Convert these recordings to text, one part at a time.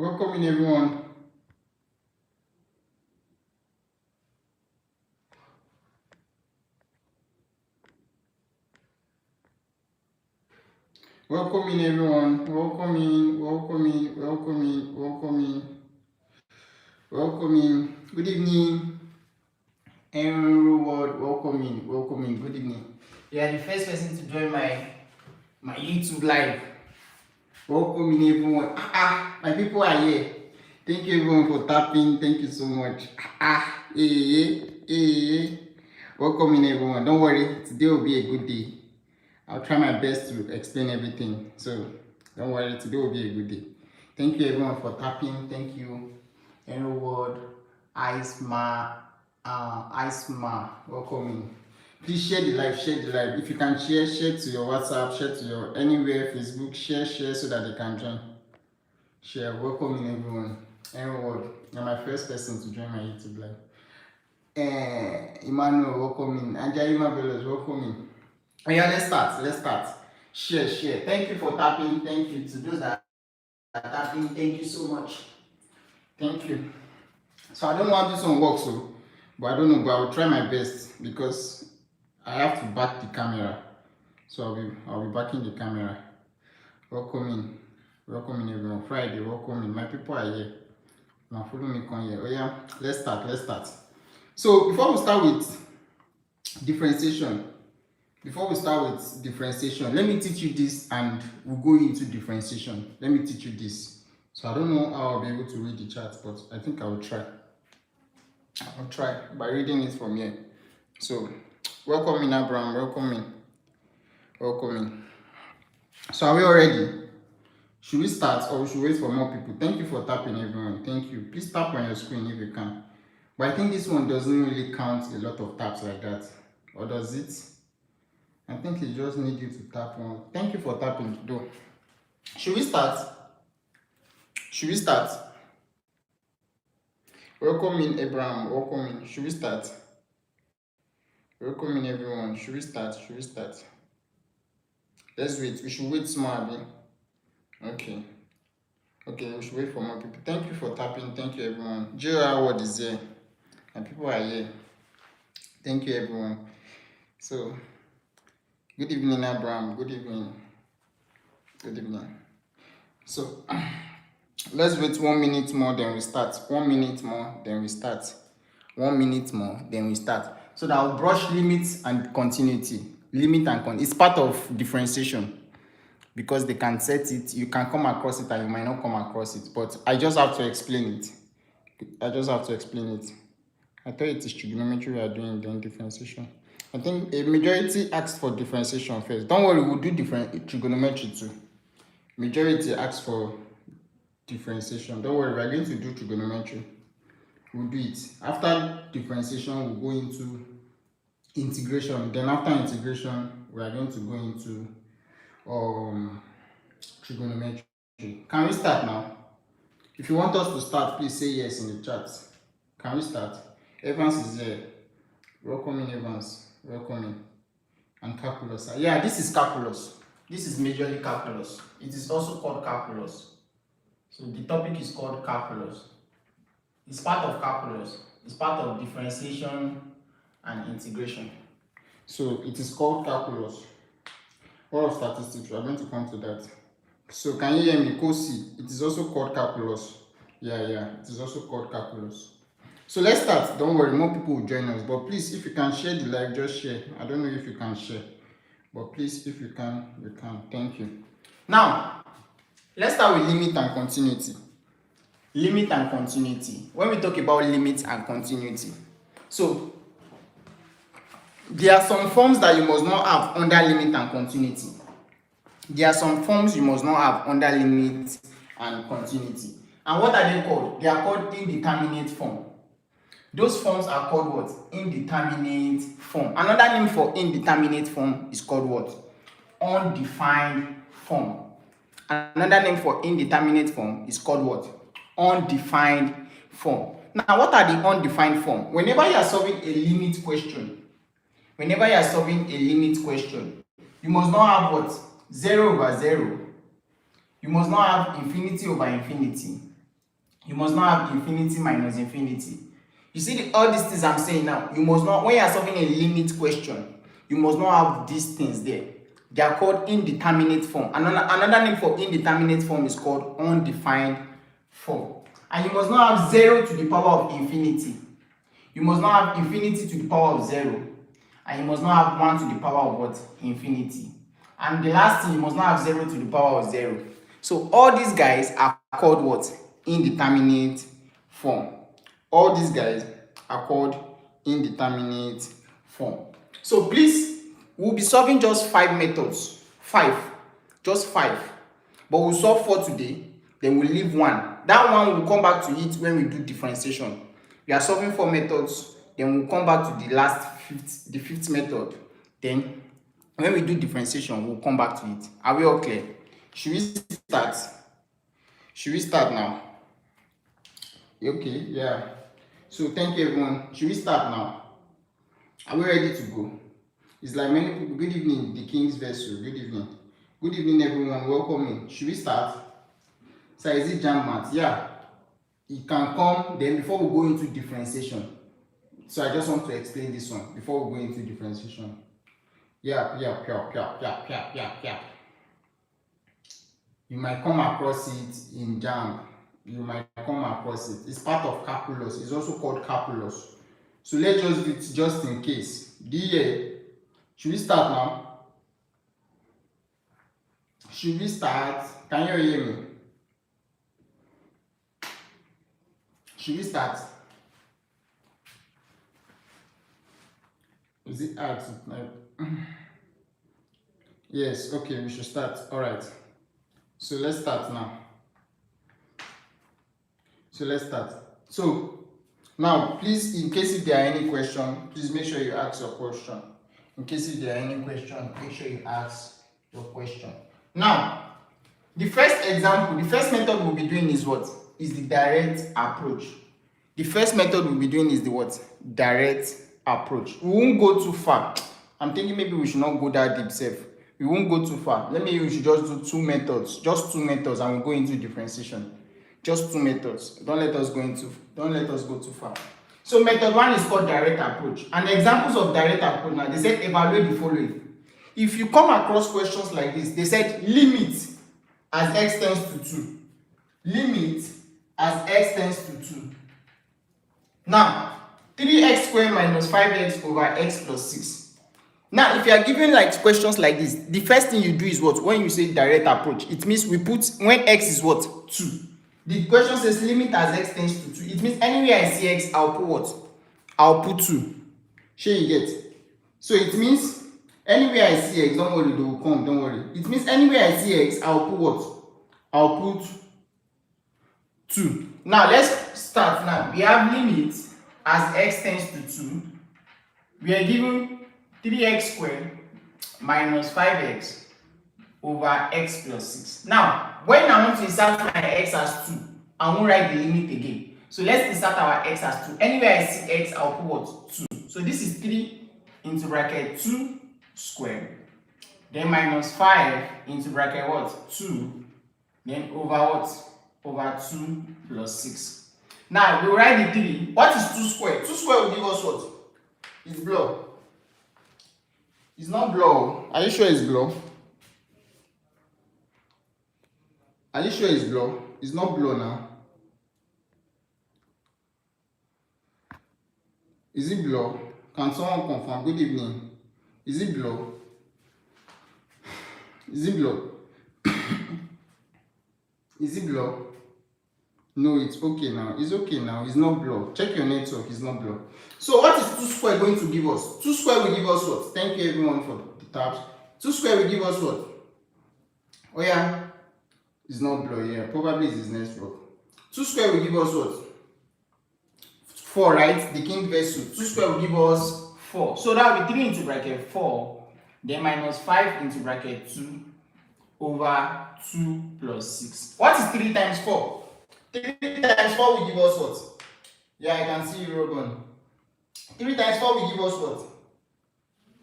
Welcome in everyone. Welcome in everyone. Welcome in, welcome in, welcome in, welcome in, welcome in. Good evening, everyone. Welcome in, welcome in. Good evening. You are the first person to join my YouTube live. Welcome in everyone. My people are here. Thank you everyone for tapping. Thank you so much. Welcome in everyone. Don't worry, today will be a good day. I'll try my best to explain everything. So don't worry, today will be a good day. Thank you everyone for tapping. Thank you. Enrolled, Icema, welcome in. Please share the live, share the live. If you can share to your WhatsApp, share to your anywhere, Facebook, share so that they can join. Share, welcome in everyone. Enrolled, you're my first person to join my YouTube live. Emmanuel, welcome in. Angelina Bellos, welcome in. Yeah, let's start. Share. Thank you for tapping. Thank you to those that are tapping. Thank you so much. Thank you. So I don't know how this one works, but I don't know, but I'll try my best because I have to back the camera. So I'll be backing the camera. Welcome in everyone. Friday, welcome in. My people are here. Now follow me come here. Oh yeah, let's start. So before we start with differentiation, let me teach you this and we'll go into differentiation. Let me teach you this. So I don't know how I'll be able to read the chart, but I think I will try. I'll try by reading it from here. So, welcome in Abraham, welcome in. So are we all ready? Should we start or should we wait for more people? Thank you for tapping everyone. Thank you. Please tap on your screen if you can. But I think this one doesn't really count a lot of taps like that. Or does it? I think it just needs you to tap on. Thank you for tapping though. Should we start? Welcome in Abraham, welcome in. Should we start? Welcome in everyone. Should we start? Let's wait. We should wait small. Okay, we should wait for more people. Thank you for tapping. Thank you everyone. JR Word is here. And people are here. Thank you everyone. So good evening, Abraham. Good evening. So let's wait 1 minute more, then we start. 1 minute more, then we start. 1 minute more, then we start. So that I'll brush limits and continuity. It's part of differentiation because they can set it. You can come across it and you might not come across it, but I just have to explain it. I thought it is trigonometry we are doing, then differentiation. I think a majority asked for differentiation first. Don't worry, we'll do trigonometry too. Majority asked for differentiation. Don't worry, we're going to do trigonometry. We'll do it. After differentiation, we'll go into integration. Then after integration, we are going to go into trigonometry. Can we start now? If you want us to start, please say yes in the chat. Can we start? Evans is there. Welcome in, Evans. Welcome in. And calculus. Yeah, this is calculus. This is majorly calculus. It is also called calculus. So the topic is called calculus. It's part of calculus. It's part of differentiation and integration. So it is called calculus. All of statistics, we are going to come to that. So can you hear me? Kosi, it is also called calculus. Yeah, it is also called calculus. So let's start. Don't worry, more people will join us. But please, if you can share the live, just share. I don't know if you can share. But please, if you can, you can. Thank you. Now, let's start with limit and continuity. Limit and continuity. When we talk about limit and continuity, so there are some forms that you must not have under limit and continuity. There are some forms you must not have under limit and continuity. And what are they called? They are called indeterminate form. Those forms are called what? Indeterminate form. Another name for indeterminate form is called what? Undefined form. Another name for indeterminate form is called what? Undefined form. Now, what are the undefined form? Whenever you are solving a limit question, you must not have what? 0 over 0. You must not have infinity over infinity. You must not have infinity minus infinity. You see all these things I'm saying now, you must not, when you are solving a limit question, you must not have these things there. They are called indeterminate form. Another name for indeterminate form is called undefined form. And you must not have 0 to the power of infinity. You must not have infinity to the power of 0. And you must not have 1 to the power of what? Infinity. And the last thing, you must not have 0 to the power of 0. So all these guys are called what? Indeterminate form. All these guys are called indeterminate form. So please, we'll be solving just 5 methods. 5. Just 5. But we'll solve 4 today, then we'll leave 1. That one we'll come back to it when we do differentiation. We are solving 4 methods, then we'll come back to the fifth method. Then when we do differentiation, we'll come back to it. Are we all clear? Should we start? Should we start now? Okay, yeah. So thank you everyone. Should we start now? Are we ready to go? It's like many people. Good evening, the King's Vessel. Good evening. Good evening everyone. Welcome in. Should we start? So is it jam math? Yeah. It can come then before we go into differentiation. So I just want to explain this one before we go into differentiation. Yeah. You might come across it in jam. You might come across it. It's part of calculus. It's also called calculus. So let's just do it just in case. Should we start now? Should we start? Can you hear me? Should we start? Is it hard to Yes, okay, we should start. Alright. So let's start now. So now, please, in case if there are any question, please make sure you ask your question. In case if there are any question, make sure you ask your question. Now, the first example, the first method we'll be doing is what? Is the direct approach. The first method we'll be doing is the what? Direct approach. We won't go too far. I'm thinking maybe we should not go that deep safe. We won't go too far. We should just do 2 methods. Just 2 methods and we'll go into differentiation. Just 2 methods. Don't let us go too far. So method 1 is called direct approach. And examples of direct approach now, they said evaluate the following. If you come across questions like this, they said limit as x tends to 2. Limit as x tends to 2. Now, 3x squared minus 5x over x plus 6. Now, if you are given like questions like this, the first thing you do is what? When you say direct approach, it means we put when x is what? 2. The question says limit as x tends to 2. It means anywhere I see x, I'll put what? I'll put 2. Sure you get? So it means anywhere I see x, don't worry, they will come, don't worry. It means anywhere I see x, I'll put what? I'll put 2. Now let's start now. We have limit as x tends to 2. We are given 3x squared minus 5x over x plus 6. Now, when I want to insert my x as 2, I won't write the limit again. So let's insert our x as 2. Anywhere I see x, I'll put what? 2. So this is 3 into bracket 2 squared. Then minus 5 into bracket what? 2. Then over what? Over 2 plus 6. Now, we'll write the 3. What is 2 squared? 2 squared will give us what? It's blow. It's not blow. Are you sure it's blow? Are you sure it's blow? It's not blow now. Is it blow? Can someone confirm? Good evening. Is it blow? Is it blow? Is it blow? No, it's okay now. It's okay now. It's not blow. Check your network. It's not blow. So what is 2 square going to give us? 2 square will give us what? Thank you everyone for the tabs. 2 square will give us what? Oh yeah. It's not blow. Yeah, probably it's his network. 2 square will give us what? 4, right? The king vessel. 2 square will give us 4. So that will be 3 into bracket 4. Then minus 5 into bracket 2 over 2 plus 6. What is 3 times 4? 3 times 4 will give us what? Yeah, I can see you, Rogan. 3 times 4 will give us what?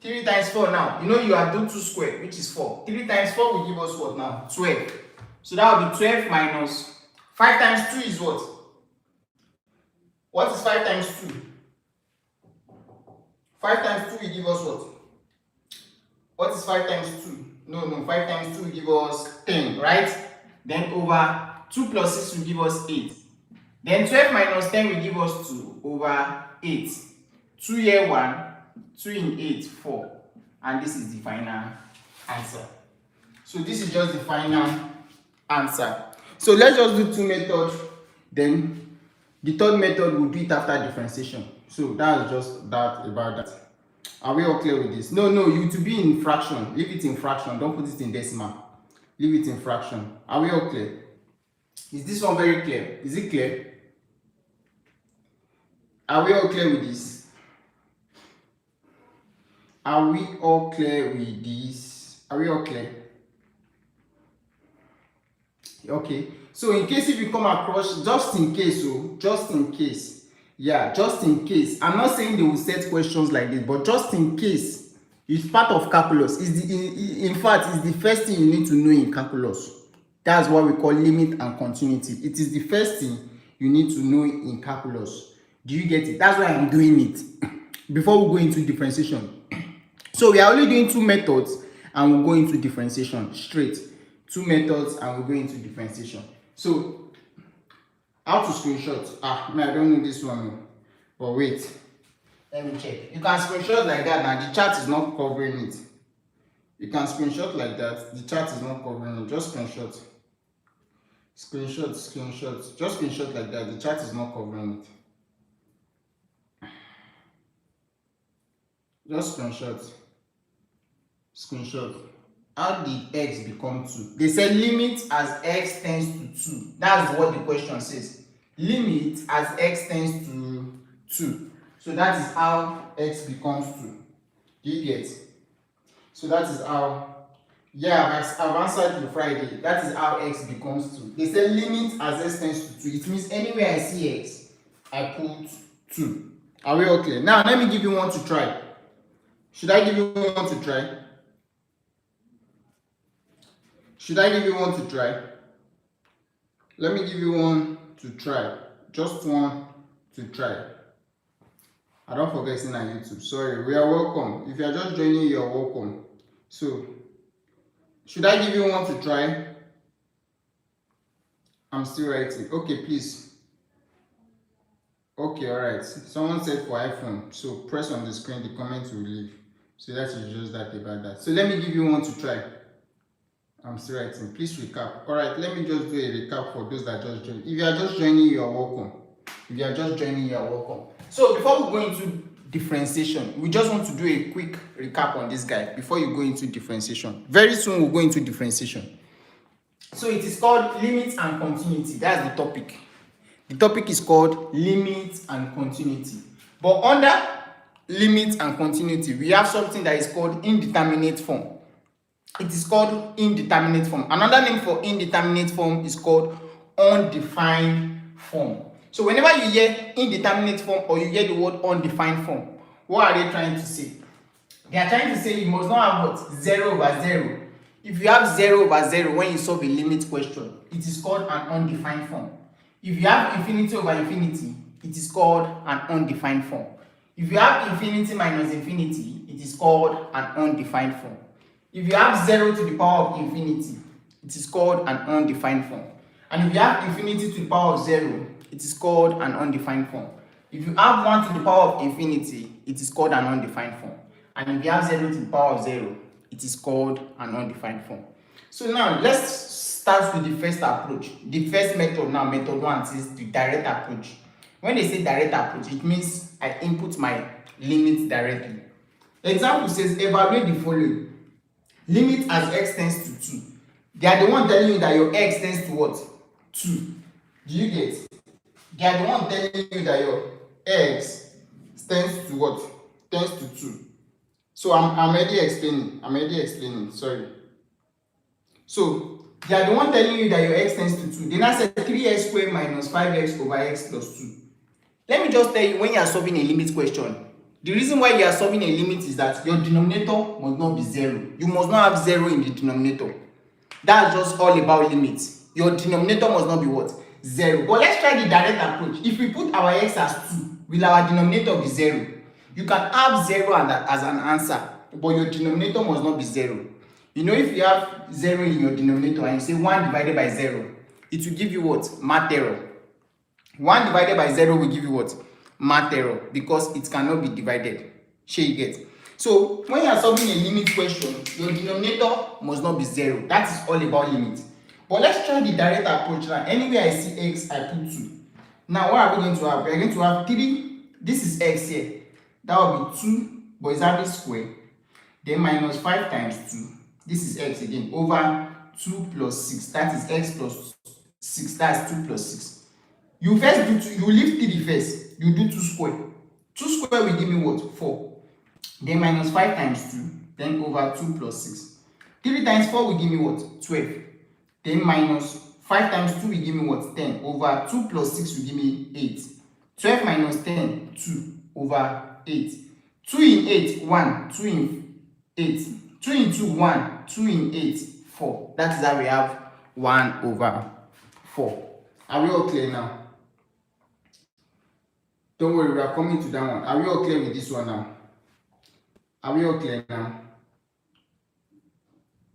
3 times 4 now. You know you are doing 2 squared, which is 4. 3 times 4 will give us what now? 12. So that will be 12 minus 5 times 2 is what? What is 5 times 2? 5 times 2 will give us what? What is 5 times 2? No, 5 times 2 will give us 10, right? Then over 2 plus 6 will give us 8. Then 12 minus 10 will give us 2 over 8. 2 here 1, 2 in 8, 4. And this is the final answer. So this is just the final answer. So let's just do 2 methods. Then the third method we'll do it after differentiation. So that's just that about that. Are we all clear with this? No, you to be in fraction. Leave it in fraction. Don't put it in decimal. Leave it in fraction. Are we all clear? Is this one very clear? Is it clear? Are we all clear with this? Are we all clear with this? Are we all clear? Okay. So in case if you come across, just in case, just in case. I'm not saying they will set questions like this, but just in case, it's part of calculus. In fact, it's the first thing you need to know in calculus. That's what we call limit and continuity. It is the first thing you need to know in calculus. Do you get it? That's why I'm doing it before we go into differentiation. So we are only doing 2 methods and we'll go into differentiation straight. 2 methods and we'll go into differentiation. So how to screenshot? I don't know this one, but wait, let me check. You can screenshot like that. Now the chat is not covering it. You can screenshot like that. The chat is not covering it. Just screenshot. Just screenshot like that. The chat is not covering it. Just screenshot. How did x become 2? They said limit as x tends to 2. That's what the question says. Limit as x tends to 2. So that is how x becomes 2. Do you get? So that is how, I've answered you Friday. That is how x becomes 2. They say limit as x tends to 2. It means anywhere I see x, I put 2. Are we okay? Now let me give you one to try. Should I give you one to try? Let me give you one to try. Just one to try. I don't forget it's on YouTube. Sorry, we are welcome. If you are just joining, you are welcome. So, should I give you one to try? I'm still writing. Okay, please. Okay, alright. Someone said for iPhone. So, press on the screen, the comment will leave. So, that is just that about that. So, let me give you one to try. I'm still writing. Please recap. Alright, let me just do a recap for those that just joined. If you are just joining, you are welcome. So before we go into differentiation, we just want to do a quick recap on this guy before you go into differentiation. Very soon we'll go into differentiation. So it is called limit and continuity. That's the topic. The topic is called limit and continuity. But under limit and continuity, we have something that is called indeterminate form. It is called indeterminate form. Another name for indeterminate form is called undefined form. So whenever you hear indeterminate form or you hear the word undefined form, what are they trying to say? They are trying to say you must not have what? 0 over 0. If you have 0 over 0 when you solve a limit question, it is called an undefined form. If you have infinity over infinity, it is called an undefined form. If you have infinity minus infinity, it is called an undefined form. If you have 0 to the power of infinity, it is called an undefined form. And if you have infinity to the power of 0, it is called an undefined form. If you have 1 to the power of infinity, it is called an undefined form. And if you have 0 to the power of 0, it is called an undefined form. So now let's start with the first approach. The first method now, method 1, is the direct approach. When they say direct approach, it means I input my limits directly. The example says evaluate the following. Limit as x tends to 2. They are the one telling you that your x tends to what? 2. Do you get? They are the one telling you that your x tends to what? Tends to 2. So I'm already explaining. Sorry. So they are the one telling you that your x tends to 2. They now say 3x squared minus 5x over x plus 2. Let me just tell you, when you are solving a limit question, the reason why you are solving a limit is that your denominator must not be 0. You must not have 0 in the denominator. That's just all about limits. Your denominator must not be what? 0. But let's try the direct approach. If we put our x as 2, will our denominator be 0? You can have 0 as an answer, but your denominator must not be 0. You know, if you have 0 in your denominator and you say 1 divided by 0, it will give you what? Math error. 1 divided by 0 will give you what? Math error, because it cannot be divided. Shey you get? So when you are solving a limit question, your denominator must not be 0. That is all about limit. But let's try the direct approach now. Anywhere I see x, I put 2. Now what are we going to have? We are going to have 3. This is x here. That will be 2, but it's having square. Then minus 5 times 2. This is x again, over 2 plus 6. That is x plus 6. That's 2 plus 6. You first do 2, you leave 3 first. You do 2 square. 2 square will give me what? 4. Then minus 5 times 2. Then over 2 plus 6. 3 times 4 will give me what? 12. Then minus 5 times 2 will give me what? 10. Over 2 plus 6 will give me 8. 12 minus 10, 2 over 8. 2 in 8, 1. 2 in 8. 2 in 2, 1. 2 in 8, 4. That is how we have 1 over 4. Are we all clear now? Don't worry, we are coming to that one. Are we all clear with this one now? Are we all clear now?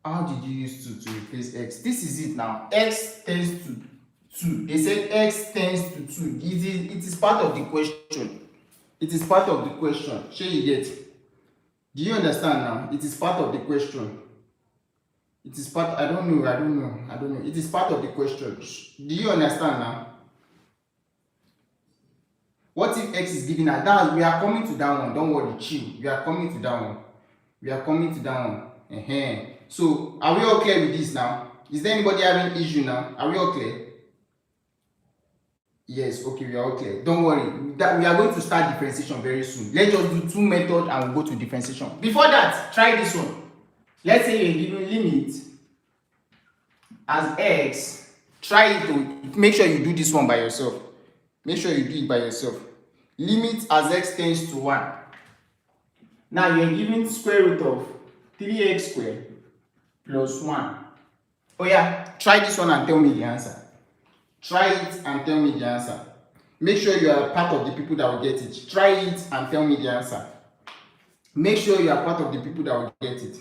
How did you use 2 to replace x? This is it now. X tends to 2. They said x tends to 2. It is part of the question. It is part of the question. Shey you get? Do you understand now? It is part of the question. It is part. I don't know. It is part of the question. Do you understand now? What if x is given as that? We are coming to that one. Don't worry, chill. We are coming to that one. So, are we all clear with this now? Is there anybody having issue now? Are we all clear? Yes, okay, we are all clear. Don't worry. That we are going to start differentiation very soon. Let's just do 2 methods and we'll go to differentiation. Before that, try this one. Let's say you're given limit as x. Try it to make sure you do this one by yourself. Make sure you do it by yourself. Limit as x tends to 1. Now you're given square root of 3x squared plus 1. Oh yeah, try this one and tell me the answer. Try it and tell me the answer. Make sure you are part of the people that will get it. Try it and tell me the answer. Make sure you are part of the people that will get it.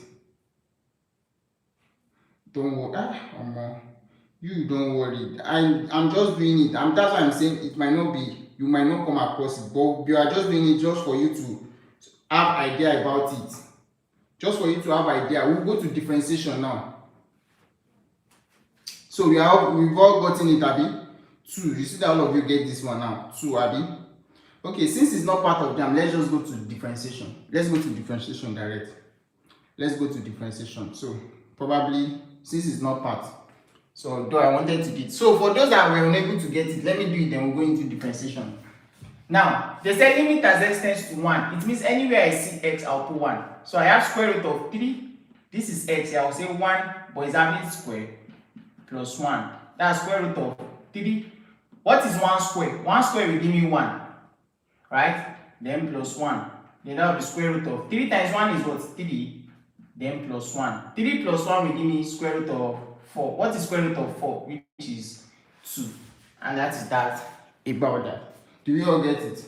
Don't worry. You don't worry. I'm just doing it. That's why I'm saying it might not be, you might not come across it, but you are just doing it just for you to have idea about it. Just for you to have idea. We'll go to differentiation now. So we've all gotten it, Abi. 2. You see that all of you get this one now. 2, Abi. Okay, since it's not part of them, let's just go to differentiation. Let's go to differentiation direct. Let's go to differentiation. So probably since it's not part. So though I wanted to do it. So for those that were unable to get it, let me do it, then we'll go into differentiation. Now, they say limit as x tends to 1. It means anywhere I see x, I'll put 1. So I have square root of 3. This is x. I will say 1, but it's having square plus 1. That's square root of 3. What is 1 square? 1 square will give me 1. Right? Then plus 1. Then that will be square root of 3 times 1 is what? 3. Then plus 1. 3 plus 1 will give me square root of 4. What is square root of 4? Which is 2. And that is that about that. Do we all get it?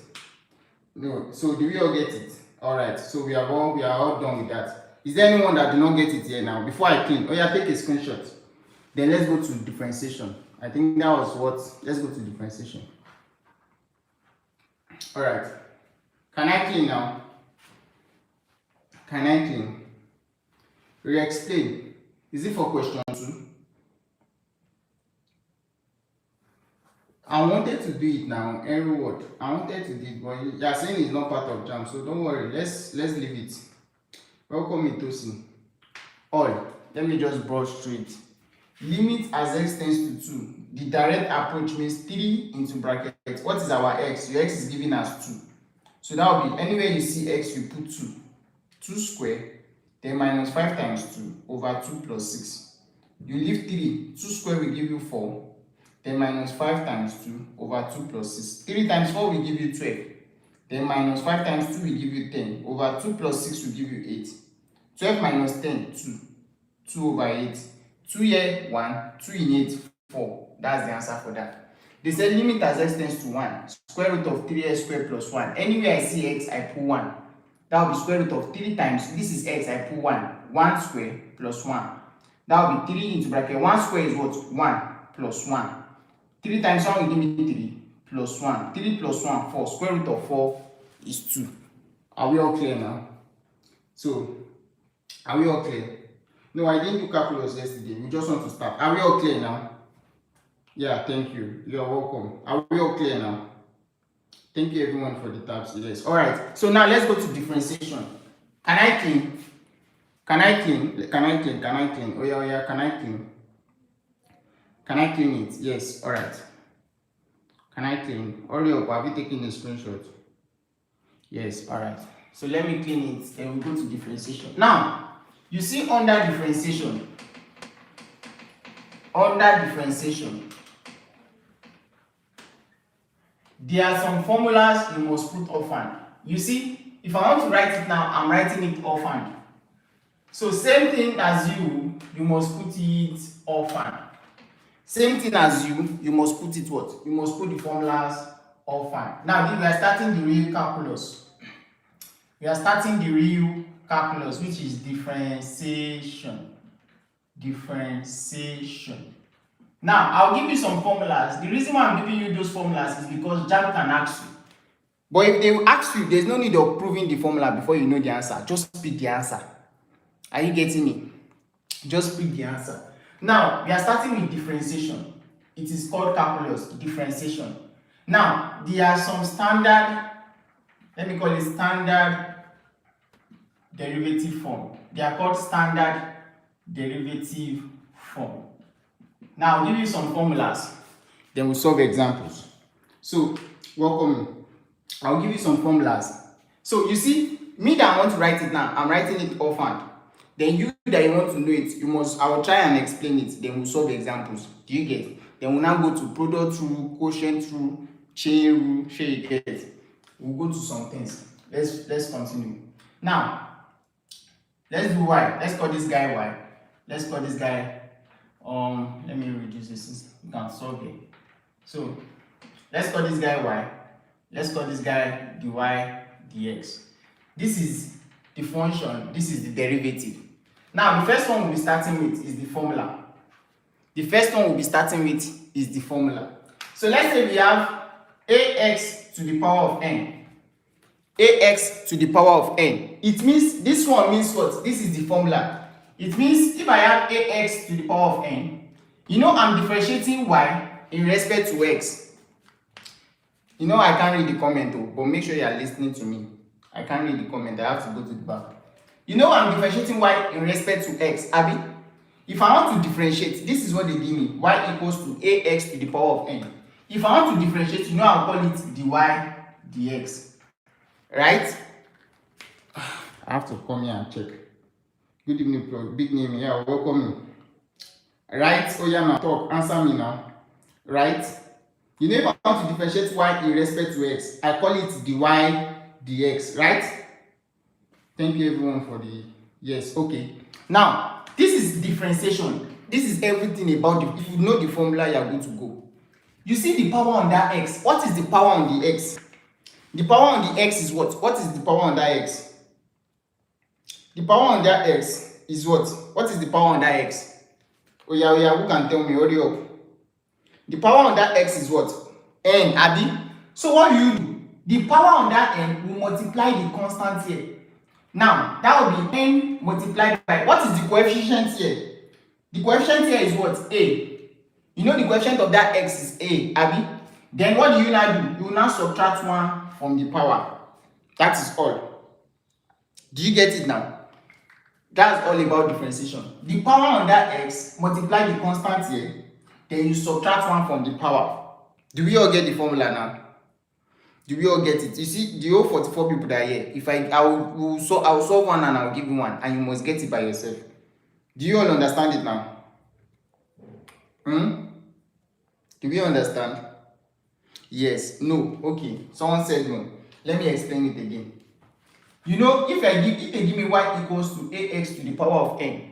No. So do we all get it? Alright. So we are all done with that. Is there anyone that do not get it here now? Before I clean. Oh yeah, take a screenshot. Then let's go to differentiation. I think that was what. Let's go to differentiation. Alright. Can I clean now? Can I clean? Re-explain. Is it for question 2? I wanted to do it now, every word. I wanted to do it, but you are saying it's not part of JAM, so don't worry. Let's leave it. Welcome, Itosin. All. Let me just brush through it. Limit as x tends to 2. The direct approach means 3 into bracket. What is our x? Your x is given as 2. So that will be anywhere you see x, you put 2. 2 square, then minus 5 times 2 over 2 plus 6. You leave 3. 2 square will give you 4. Then minus 5 times 2 over 2 plus 6. 3 times 4 will give you 12. Then minus 5 times 2 will give you 10. Over 2 plus 6 will give you 8. 12 minus 10, 2. 2 over 8. 2 here, 1. 2 in 8, 4. That's the answer for that. They said limit as x tends to 1, square root of 3x squared plus 1. Anywhere I see x, I put 1. That will be square root of 3 times, this is x, I put 1. 1 square plus 1. That will be 3 into bracket. 1 square is what? 1 plus 1. 3 times 1 will give me 3 plus 1. 3 plus 1, 4. Square root of 4 is 2. Are we all clear now? So, are we all clear? No, I didn't do calculus yesterday. We just want to start. Are we all clear now? Yeah, thank you. You are welcome. Are we all clear now? Thank you everyone for the tabs. Yes. Alright. So now let's go to differentiation. Can I clean? Can I clean? Can I clean? Can I clean? Oh yeah, can I clean? Can I clean it? Yes, alright. Can I clean? Hurry up, have you taken a screenshot? Yes, alright. So let me clean it, then we go to differentiation. Now, you see under differentiation, there are some formulas you must put offhand. You see, if I want to write it now, I'm writing it offhand. So same thing as you must put it offhand. Same thing as you must put it what? You must put the formulas offhand. Now, we are starting the real calculus. We are starting the real calculus, which is differentiation. Differentiation. Now, I'll give you some formulas. The reason why I'm giving you those formulas is because JAMB can ask you. But if they ask you, there's no need of proving the formula before you know the answer. Just pick the answer. Are you getting me? Just pick the answer. Now, we are starting with differentiation. It is called calculus, differentiation. Now, there are some standard, let me call it standard derivative form. They are called standard derivative form. Now, I'll give you some formulas, then we'll solve examples. So, welcome. I'll give you some formulas. So, you see, me that I want to write it now, I'm writing it offhand. Then you that you want to know it, I will try and explain it, then we'll solve examples. Do you get it? Then we'll now go to product rule, quotient rule, chain rule, share you get it. We'll go to some things. Let's continue. Now, let's do y. Let's call this guy y. Let's call this guy, let me reduce this, you can solve it. So, let's call this guy y. Let's call this guy dy dx. This is the function, this is the derivative. Now, the first one we'll be starting with is the formula. The first one we'll be starting with is the formula. So let's say we have ax to the power of n. Ax to the power of n. It means, this one means what? This is the formula. It means if I have ax to the power of n, you know I'm differentiating y in respect to x. You know I can't read the comment though, but make sure you are listening to me. I can't read the comment, I have to go to the back. You know I'm differentiating y in respect to x, Abby? If I want to differentiate, this is what they give me, y equals to ax to the power of n. If I want to differentiate, you know I'll call it dy dx. Right? I have to come here and check. Good evening, Prof. Big name here, welcome me. Right? Oh yeah, now talk, answer me now. Right? You know if I want to differentiate y in respect to x, I call it dy dx, right? Thank you everyone for the yes. Okay, now this is differentiation. This is everything about it. If you know the formula, you are good to go. You see the power on that x. What is the power on the x? The power on the x is what is the power on that x? The power on that x is what is the power on that x? Oh yeah, who can tell me? Hurry up. The power on that x is what? N, Abby. So what do? The power on that n will multiply the constant here. Now, that will be n multiplied by, what is the coefficient here? The coefficient here is what? A. You know the coefficient of that x is A, Abby. Then what do you now do? You will now subtract 1 from the power. That is all. Do you get it now? That's all about differentiation. The power on that x, multiply the constant here, then you subtract 1 from the power. Do we all get the formula now? Do we all get it? You see, the whole 44 people that are here, if I will solve one and I'll give you one, and you must get it by yourself. Do you all understand it now? Do we understand? Yes, no, okay. Someone said no. Let me explain it again. You know, if they give me y equals to ax to the power of n,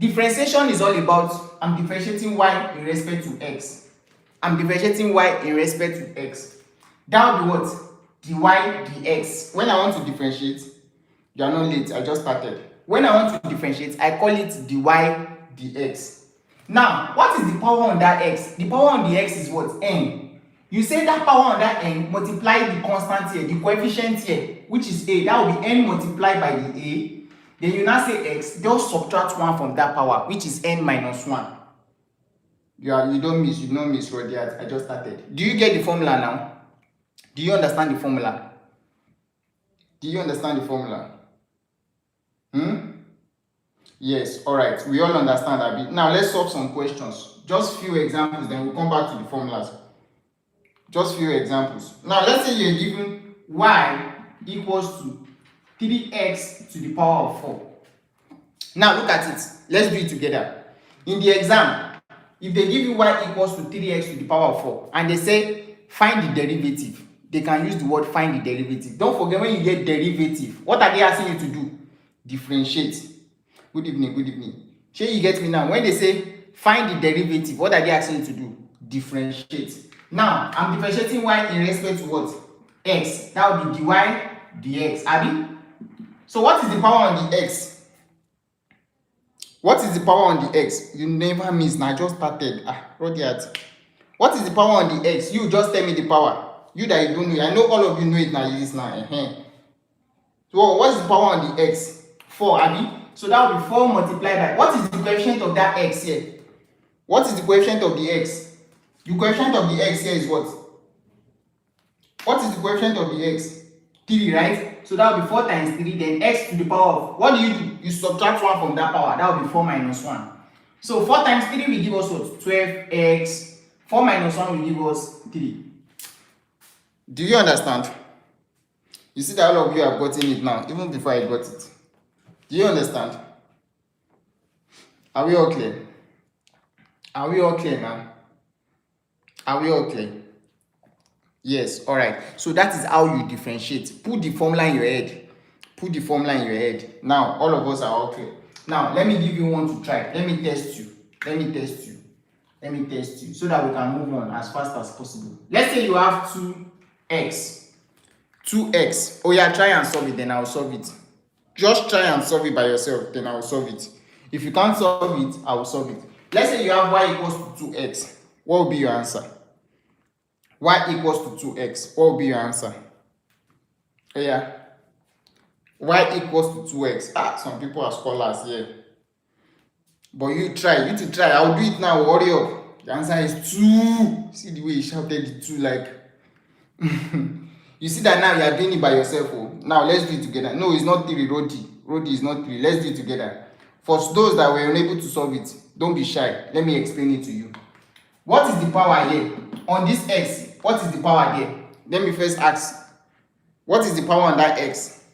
differentiation is all about I'm differentiating y in respect to x. I'm differentiating y in respect to x. That will be what? Dy dx. When I want to differentiate, you are not late, I just started. When I want to differentiate, I call it dy dx. Now, what is the power on that x? The power on the x is what? N. You say that power on that n, multiply the constant here, the coefficient here, which is a. That will be n multiplied by the a. Then you now say x, just subtract 1 from that power, which is n minus 1. You don't miss right there. I just started. Do you get the formula now? Do you understand the formula? Do you understand the formula? Yes, alright. We all understand that bit. Now let's solve some questions. Just few examples, then we'll come back to the formulas. Just few examples. Now let's say you're given y equals to 3x to the power of 4. Now look at it. Let's do it together. In the exam, if they give you y equals to 3x to the power of 4 and they say find the derivative, they can use the word find the derivative. Don't forget, when you get derivative, what are they asking you to do? Differentiate. Good evening, good evening. Sure, you get me now? When they say find the derivative, what are they asking you to do? Differentiate. Now, I'm differentiating y in respect to what? X. That will be dy dx. Abi? So what is the power on the x? What is the power on the x? You never miss. Now I just started. Rodiat. What is the power on the x? You just tell me the power. You that you don't know. I know all of you know it now. It is now. So what is the power on the x? 4, Abi? So that will be 4 multiplied by. What is the coefficient of that x here? What is the coefficient of the x? The coefficient of the x here is what? What is the coefficient of the x? 3, right? So that will be 4 times 3, then x to the power of. What do? You subtract 1 from that power. That will be 4 minus 1. So 4 times 3 will give us what? 12x. 4 minus 1 will give us 3. Do you understand? You see that all of you have gotten it now, even before I got it. Do you understand? Are we all clear? Are we all clear now? Are we all clear? Yes, alright. So that is how you differentiate. Put the formula in your head. Put the formula in your head. Now, all of us are all clear. Now, let me give you one to try. Let me test you. Let me test you. Let me test you so that we can move on as fast as possible. Let's say you have 2x. 2x. Oh yeah, try and solve it, then I'll solve it. Just try and solve it by yourself, then I'll solve it. If you can't solve it, I will solve it. Let's say you have y equals to 2x. What will be your answer? Y equals to 2x. What will be your answer? Oh yeah. Y equals to 2x. Some people are scholars here. But you try. You to try. I'll do it now. Hurry up. The answer is 2. See the way he shouted the 2 like. You see that now you are doing it by yourself. Oh. Now let's do it together. No, it's not 3, Rodi. Rodi is not 3. Let's do it together. For those that were unable to solve it, don't be shy. Let me explain it to you. What is the power here? On this x, what is the power there? Let me first ask. What is the power on that x?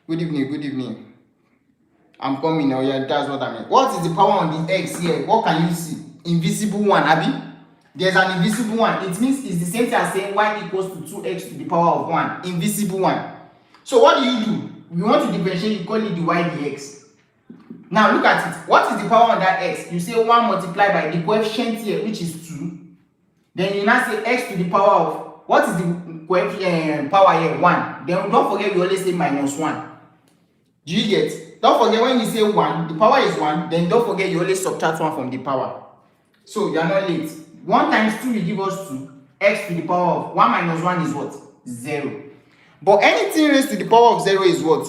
Good evening, good evening. I'm coming now. Yeah, that's what I mean. What is the power on the x here? What can you see? Invisible one, Abi? There's an invisible one. It means it's the same thing as saying y equals to 2x to the power of 1. Invisible one. So what do? We want to differentiate, you call it dy dx. Now look at it. What is the power on that x? You say 1 multiplied by the coefficient here, which is 2. Then you now say x to the power of, what is the coefficient power here? 1. Then don't forget we always say minus 1. Do you get? Don't forget when you say 1, the power is 1. Then don't forget you always subtract 1 from the power. So you are not late. 1 times 2 will give us 2. X to the power of 1 minus 1 is what? 0. But anything raised to the power of 0 is what?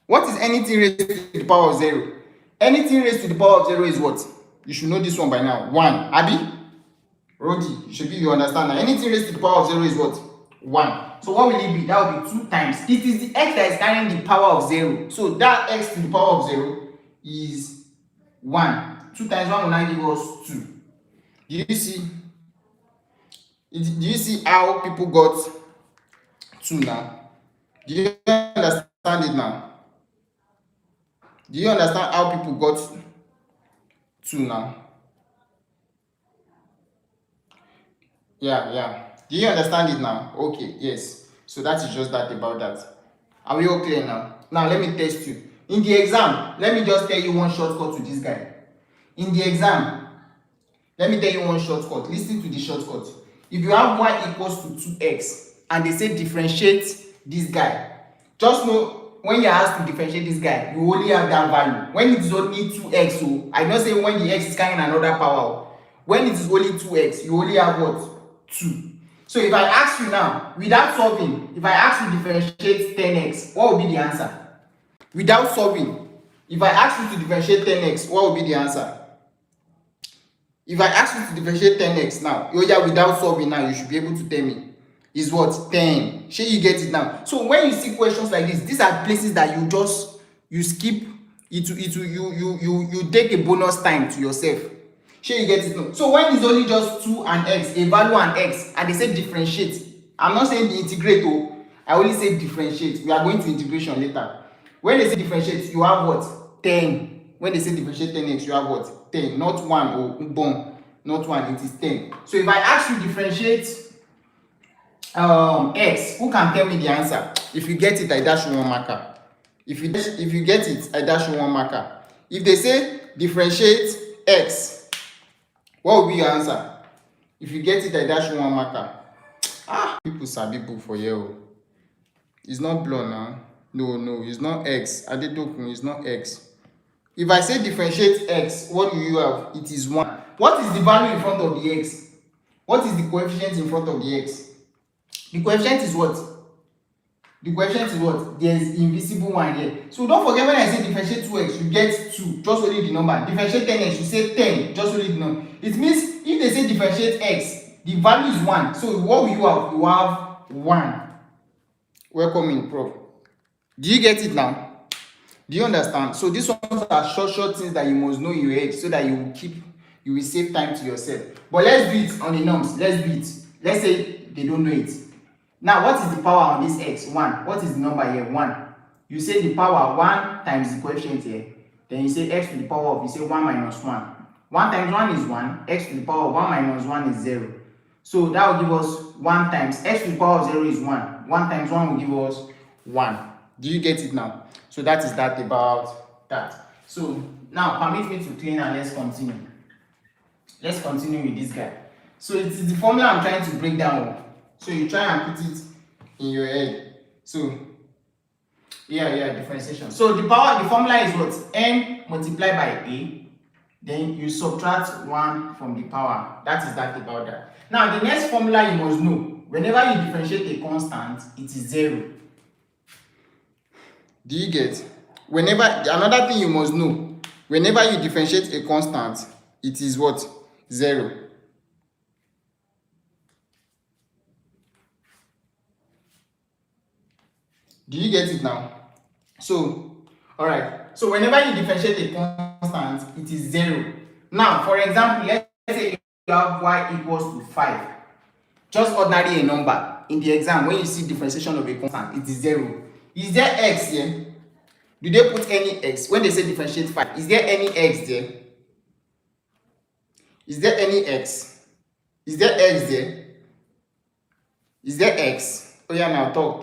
What is anything raised to the power of 0? Anything raised to the power of 0 is what? You should know this one by now. 1. Abi? Rodi, you understand now. Anything raised to the power of 0 is what? 1. So what will it be? That will be 2 times. It is the x that is carrying the power of 0. So that x to the power of 0 is 1. 2 times 1 will now give us 2. Do you see? Do you see how people got 2 now? Do you understand it now? Do you understand how people got 2 now? Yeah. Do you understand it now? Okay, yes. So that is just that about that. Are we all clear now? Now let me test you. In the exam, let me just tell you one shortcut to this guy. In the exam, Let me tell you one shortcut. Listen to the shortcut. If you have y equals to 2x and they say differentiate this guy, just know when you are asked to differentiate this guy, you only have that value. When it is only 2x, so I don't say when the x is carrying another power. When it is only 2x, you only have what? 2. So if I ask you now, without solving, if I ask you to differentiate 10x, what will be the answer? Without solving, if I ask you to differentiate 10x, what will be the answer? If I ask you to differentiate 10x now, without solving now, you should be able to tell me is what? 10. Shey you get it now? So when you see questions like this, these are places that you skip it, you take a bonus time to yourself. Shey you get it now? So when it's only just 2 and x, a value and x, and they say differentiate, I'm not saying the integrate o, I only say differentiate. We are going to integration later. When they say differentiate, you have what? 10. When they say differentiate 10x, you have what? 10, not 1 or bon, not 1, it is 10. So if I ask you differentiate x, who can tell me the answer? If you get it, I dash you one marker. If you get it, I dash you one marker. If they say differentiate x, what will be your answer? If you get it, I dash you one marker. People sabi book for you. It's not blown now. No, it's not x. Adedokun is not x. If I say differentiate x, what do you have? It is 1. What is the value in front of the x? What is the coefficient in front of the x? The coefficient is what? The coefficient is what? There is invisible one here. So don't forget when I say differentiate 2x, you get 2, just only the number. Differentiate 10x, you say 10, just only the number. It means if they say differentiate x, the value is 1. So what will you have? You have 1. Welcome in, Prof. Do you get it now? Do you understand? So these ones are short things that you must know in your head so that you will save time to yourself. But let's do it on the norms. Let's do it. Let's say they don't know it. Now, what is the power on this x? 1. What is the number here? 1. You say the power 1 times the coefficient here. Then you say x to the power of, you say 1 minus 1. 1 times 1 is 1. X to the power of 1 minus 1 is 0. So that will give us 1 times x to the power of 0 is 1. 1 times 1 will give us 1. Do you get it now? So that is that about that. So now permit me to clean and let's continue. Let's continue with this guy. So it is the formula I'm trying to break down. So you try and put it in your head. So differentiation. So the formula is what? N multiplied by a. Then you subtract 1 from the power. That is that about that. Now the next formula you must know. Whenever you differentiate a constant, it is 0. Do you get? Another thing you must know, whenever you differentiate a constant, it is what? 0. Do you get it now? So, alright. So whenever you differentiate a constant, it is 0. Now, for example, let's say you have y equals to 5. Just ordinary a number. In the exam, when you see differentiation of a constant, it is 0. Is there x here? Do they put any x? When they say differentiate 5, is there any x there? Is there any x? Is there x there? Is there x? Oh yeah, now talk.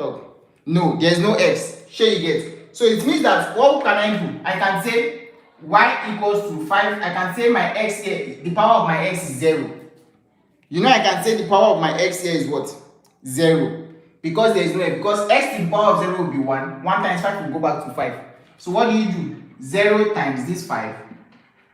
No, there's no x. Share you get. So it means that what can I do? I can say y equals to 5. I can say my x here, the power of my x is 0. You know I can say the power of my x here is what? 0. Because there is no x. Because x to the power of 0 will be 1. 1 times 5 will go back to 5. So what do? 0 times this 5.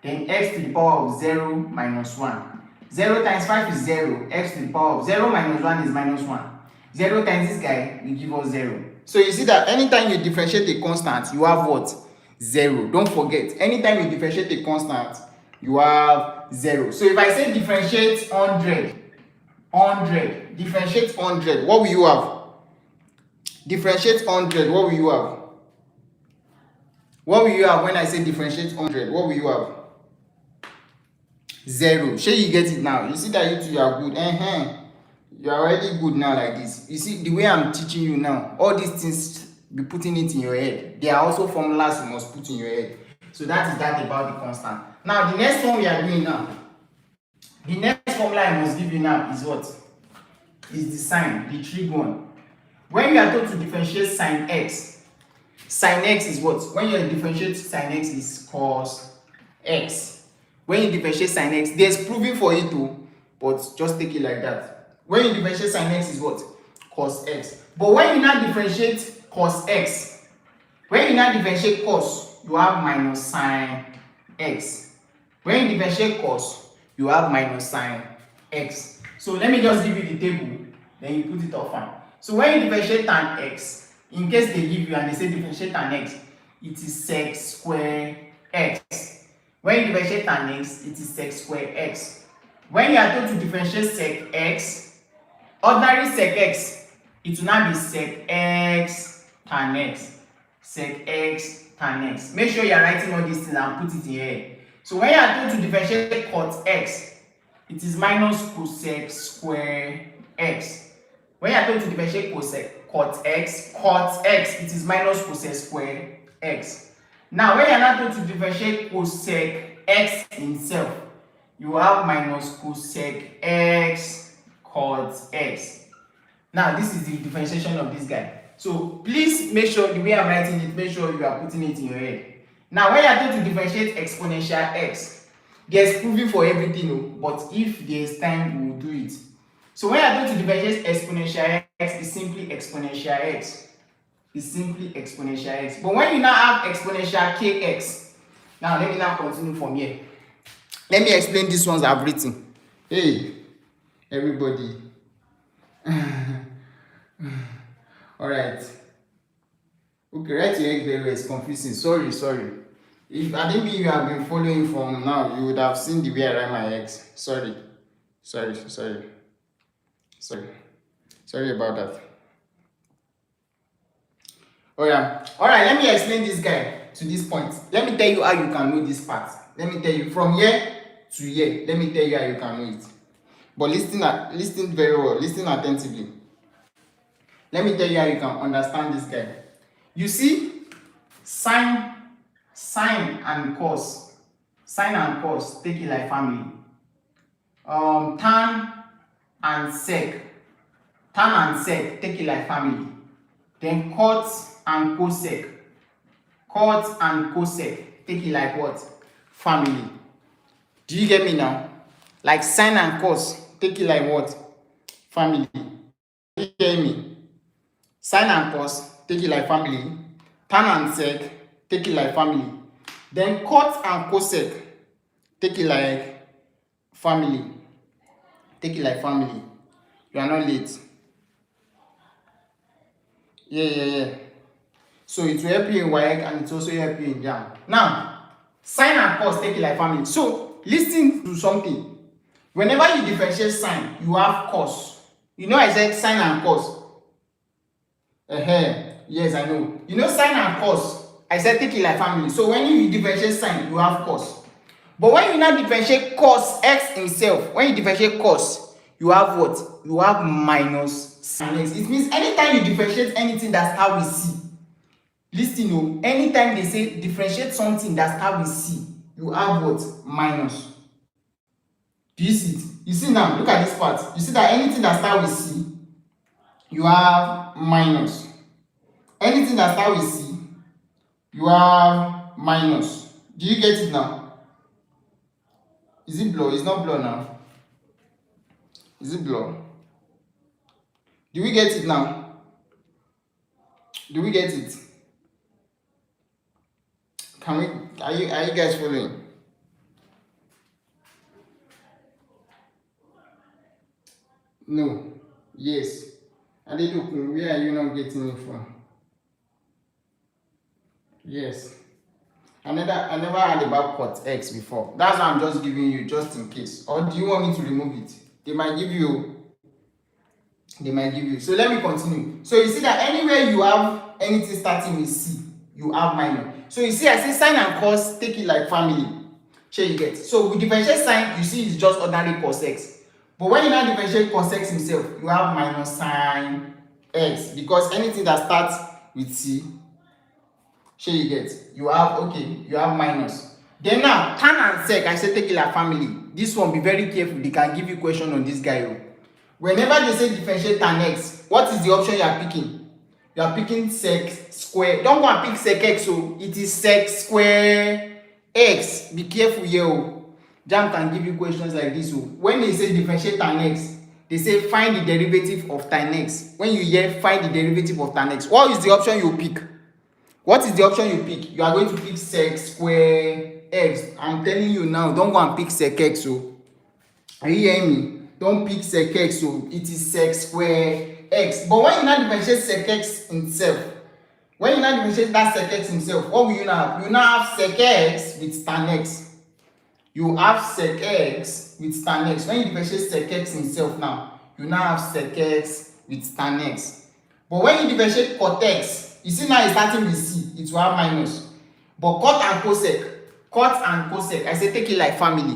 Then x to the power of 0 minus 1. 0 times 5 is 0. X to the power of 0 minus 1 is minus 1. 0 times this guy will give us 0. So you see that anytime you differentiate a constant, you have what? 0. Don't forget, anytime you differentiate a constant, you have 0. So if I say differentiate 100, differentiate 100, what will you have? Differentiate 100, what will you have? What will you have when I say differentiate 100? What will you have? 0. Sure, you get it now. You see that you are good. You are already good now like this. You see the way I'm teaching you now, all these things, be putting it in your head. They are also formulas you must put in your head. So that is that about the constant. Now the next one we are doing now. The next formula I must give you now is what? Is the sign, the trig one. When you are told to differentiate sine x is what? When you differentiate sine x is cos x. When you differentiate sin x, there's proving for it too, but just take it like that. When you differentiate sin x is what? Cos x. But when you now differentiate cos x, when you now differentiate cos, you have minus sin x. When you differentiate cos, you have minus sin x. So let me just give you the table, then you put it up fine. So when you differentiate tan x, in case they give you and they say differentiate tan x, it is sec square x. When you differentiate tan x, it is sec square x. When you are told to differentiate sec x, ordinary sec x, it will now be sec x tan x. Sec x tan x. Make sure you are writing all these things and put it in here. So when you are told to differentiate cot x, it is minus cosec square x. When you are told to differentiate cot x, it is minus cosec square x. Now when you are not told to differentiate cosec x himself, you have minus cosec x cot x. Now this is the differentiation of this guy. So please make sure the way I'm writing it, make sure you are putting it in your head. Now when you are told to differentiate exponential x, there's proving for everything, but if there's time, we will do it. So when you are told to differentiate exponential x, it's simply exponential x. It's simply exponential x. But when you now have exponential kx, now let me now continue from here. Let me explain these ones I've written. Hey, everybody. Alright. Okay, write your x very well. It's confusing. Sorry. If I didn't mean you have been following from now, you would have seen the way I write my x. Sorry about that. Alright, let me explain this guy to this point. Let me tell you how you can know this part. Let me tell you from here to here. Let me tell you how you can know it. But listen very well. Listen attentively. Let me tell you how you can understand this guy. You see, sine and cos. Sine and cos, take it like family. Tan and sec, take it like family. Then cot and cosec, take it like what? Family. Do you get me now? Like sine and cos, take it like what? Family. Do you get me? Sine and cos, take it like family. Tan and sec, take it like family. Then cot and cosec, take it like family. Take it like family. You are not late. Yeah. So it will help you in WAEC and it also help you in JAM. Now, sine and cos, take it like family. So listen to something. Whenever you differentiate sine, you have cos. You know I said sine and cos. Yes, I know. You know sine and cos, I said take it like family. So when you differentiate sine, you have cos. But when you now differentiate cos x himself, when you differentiate cos, you have what? You have minus sin x. It means anytime you differentiate anything that's how we see. Listen, anytime they say differentiate something that's how we see, you have what? Minus. Do you see it? You see now, look at this part. You see that anything that's how we see, you have minus. Anything that's how we see, you have minus. Do you get it now? Is it blur? It's not blur now. Is it blur? Do we get it now? Do we get it? Can we? Are you guys following? No. Yes. Adedokun, where are you not getting it from? Yes. I never heard about cot x before. That's why I'm just giving you just in case. Or do you want me to remove it? They might give you. So let me continue. So you see that anywhere you have anything starting with C, you have minus. So you see, I say sine and cos, take it like family. Sure you get. So we differentiate sine, you see it's just ordinary cos x. But when you now differentiate cos x himself, you have minus sine x. Because anything that starts with C, sure you get. You have minus. Then now, tan and sec, I say take it like family. This one, be very careful. They can give you question on this guy. Whenever they say differentiate tan x, what is the option you are picking? You are picking sec square. Don't go and pick sec x. So it is sec square x. Be careful here. JAMB can give you questions like this. So when they say differentiate tan x, they say find the derivative of tan x. When you hear find the derivative of tan x, what is the option you pick? What is the option you pick? You are going to pick sec square x. I'm telling you now, don't go and pick sec x. So are you hearing me? Don't pick sec x. So it is sec square x. But when you now differentiate sec x itself, when you now differentiate that sec x himself, what will you now have? You now have sec x with tan x. You have sec x with tan x. When you differentiate sec x himself now, you now have sec x with tan x. But when you differentiate cot x, you see now it's starting with c, it will have minus. But cot and cosec, I say take it like family.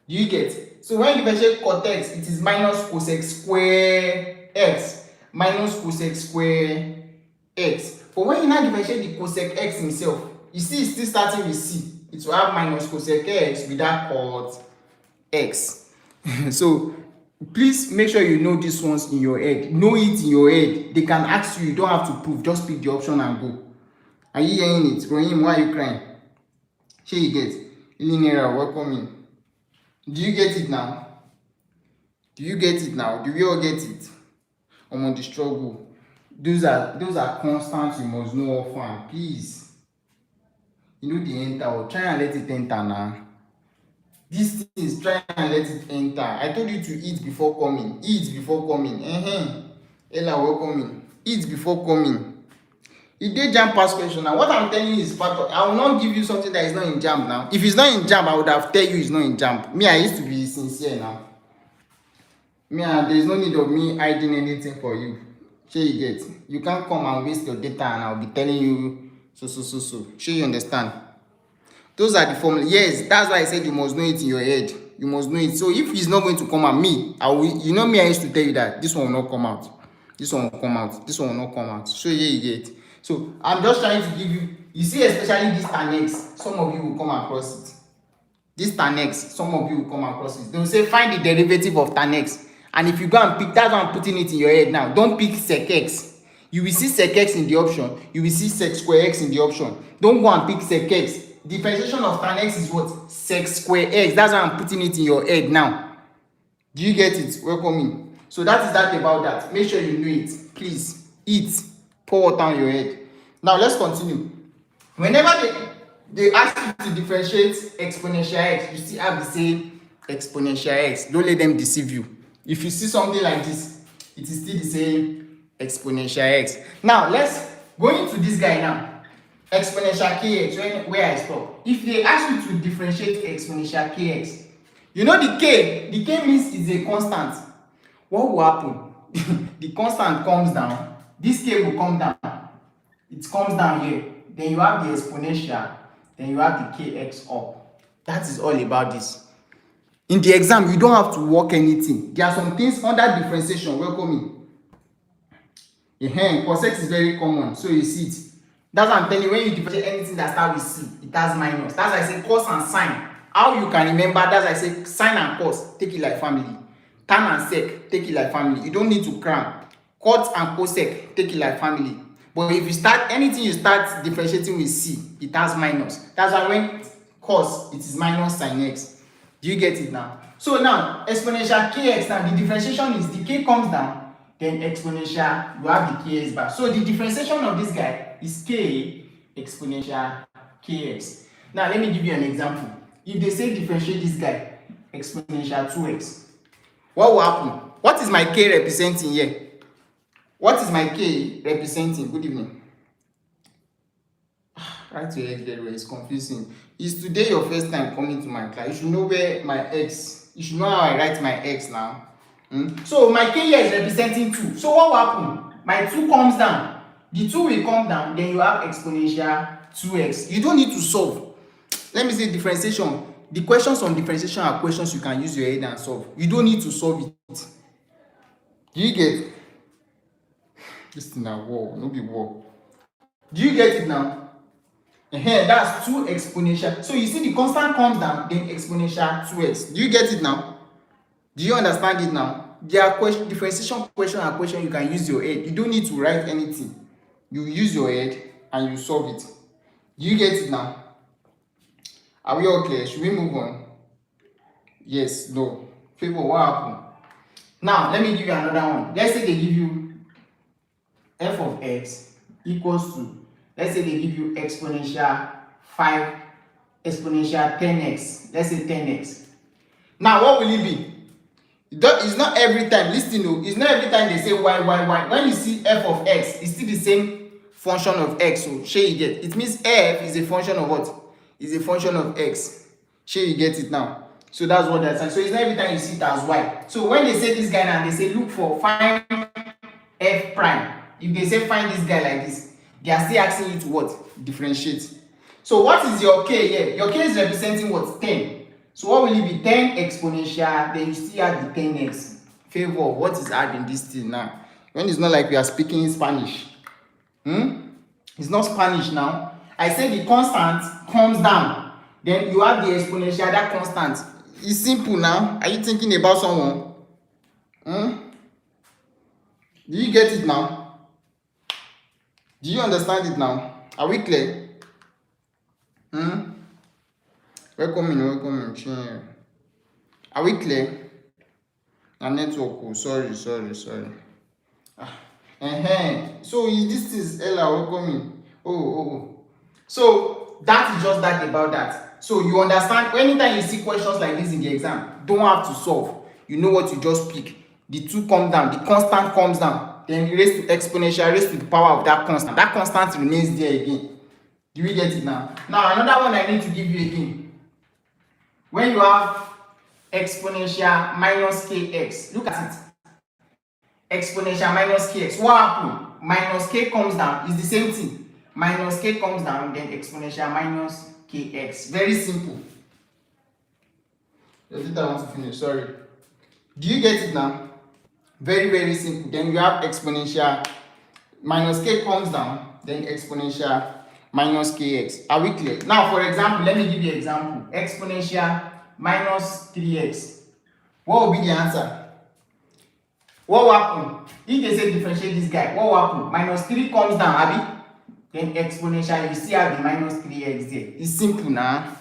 Do you get? So when you differentiate cot x, it is minus cosec square x. Minus cosec square x. But when you now differentiate the cosec x himself, you see it's still starting with c. It will have minus cosec x without cot x. So please make sure you know these ones in your head. Know it in your head. They can ask you, you don't have to prove. Just pick the option and go. Are you hearing it? Rohim, why are you crying? Shey you get? Linear, welcome in. Do you get it now? Do you get it now? Do we all get it? I'm on the struggle. Those are constants you must know often. Please. You know the enter, or try and let it enter now. These things, try and let it enter. I told you to eat before coming. Eat before coming. Ella, welcome in. Eat before coming. If they jam past question now, what I'm telling you is part of. I will not give you something that is not in jam now. If it's not in jam, I would have tell you it's not in jam. Me, I used to be sincere now. There's no need of me hiding anything for you. Sure you get. You can't come and waste your data and I'll be telling you so. Sure you understand? Those are the formula. Yes, that's why I said you must know it in your head. You must know it. So if it's not going to come out, me, I used to tell you that this one will not come out. This one will come out. This one will not come out. So here you get. So I'm just trying to give you. You see, especially this tan x, some of you will come across it. This tan x, some of you will come across it. They will say find the derivative of tan x. And if you go and pick, that's why I'm putting it in your head now. Don't pick sec x. You will see sec x in the option. You will see sec square x in the option. Don't go and pick sec x. Differentiation of tan x is what? Sec square x. That's why I'm putting it in your head now. Do you get it? Welcome in. So that is that about that. Make sure you know it. Please eat. Pour water on your head. Now let's continue. Whenever they ask you to differentiate exponential x, you still have the same exponential x. Don't let them deceive you. If you see something like this, it is still the same exponential x. Now let's go into this guy now. Exponential kx, where I stop. If they ask you to differentiate exponential kx, you know the k means it's a constant. What will happen? The constant comes down. This k will come down. It comes down here. Then you have the exponential. Then you have the kx up. That is all about this. In the exam, you don't have to work anything. There are some things under differentiation. Welcome in. Cosec is very common, so you see it. That's what I'm telling you. When you differentiate anything that starts with c, it has minus. That's why I say cos and sine. How you can remember? That's why I say sine and cos, take it like family. Tan and sec, take it like family. You don't need to cram. Cot and cosec, take it like family. But if you start anything, you start differentiating with c, it has minus. That's why when cos, it is minus sine x. Do you get it now? So now exponential kx, now the differentiation is the k comes down, then exponential, you have the kx back. So the differentiation of this guy is k exponential kx. Now let me give you an example. If they say differentiate this guy exponential 2x, what will happen? What is my k representing here? What is my k representing? Good evening. Right your head very well. It's confusing. Is today your first time coming to my class? You should know where my x. You should know how I write my x now. So my k here is representing 2. So what will happen? My 2 comes down. The 2 will come down. Then you have exponential 2x. You don't need to solve. Let me say differentiation. The questions on differentiation are questions you can use your head and solve. You don't need to solve it. Do you get? This thing now, war, no be war. Do you get it now? That's 2 exponential. So you see the constant comes down, then exponential 2x. Do you get it now? Do you understand it now? There are differentiation question and question you can use your head. You don't need to write anything. You use your head and you solve it. Do you get it now? Are we okay? Should we move on? Yes, no. Favor, what happened? Now, let me give you another one. Let's say they give you f of x equals to, let's say they give you exponential 5 exponential 10x. Let's say 10x. Now, what will it be? It's not every time, listen o, it's not every time they say y. When you see f of x, it's still the same function of x. So shey you get it, means f is a function of what? Is a function of x. Shey you get it now? So that's what they're saying. So it's not every time you see it as y. So when they say this guy now, they say look for find f prime. If they say find this guy like this, they are still asking you to what? Differentiate. So what is your k here? Your k is representing what? 10. So what will it be? 10 exponential, then you still add the 10x. Favor, what is adding this thing now? When it's not like we are speaking Spanish. It's not Spanish now. I say the constant comes down. Then you have the exponential, that constant. It's simple now. Are you thinking about someone? Do you get it now? Do you understand it now? Are we clear? Welcome. Are we clear? Na network. Oh, sorry. So this is Ella welcoming. Oh. So that is just that about that. So you understand, anytime you see questions like this in the exam, don't have to solve. You know what you just pick. The 2 come down, the constant comes down, then you raise to exponential, raise to the power of that constant. That constant remains there again. Do we get it now? Now another one I need to give you again. When you have exponential minus kx, look at it. Exponential minus kx, what happened? Minus k comes down, it's the same thing. Minus k comes down, then exponential minus kx. Very simple. The data I want to finish, sorry. Do you get it now? Very simple. Then you have exponential minus k comes down, then exponential minus kx. Are we clear? Now, for example, let me give you an example. Exponential minus 3x. What will be the answer? What will happen? If they say differentiate this guy, what will happen? Minus 3 comes down, abi? Then exponential, you still have the minus 3x there. It's simple now.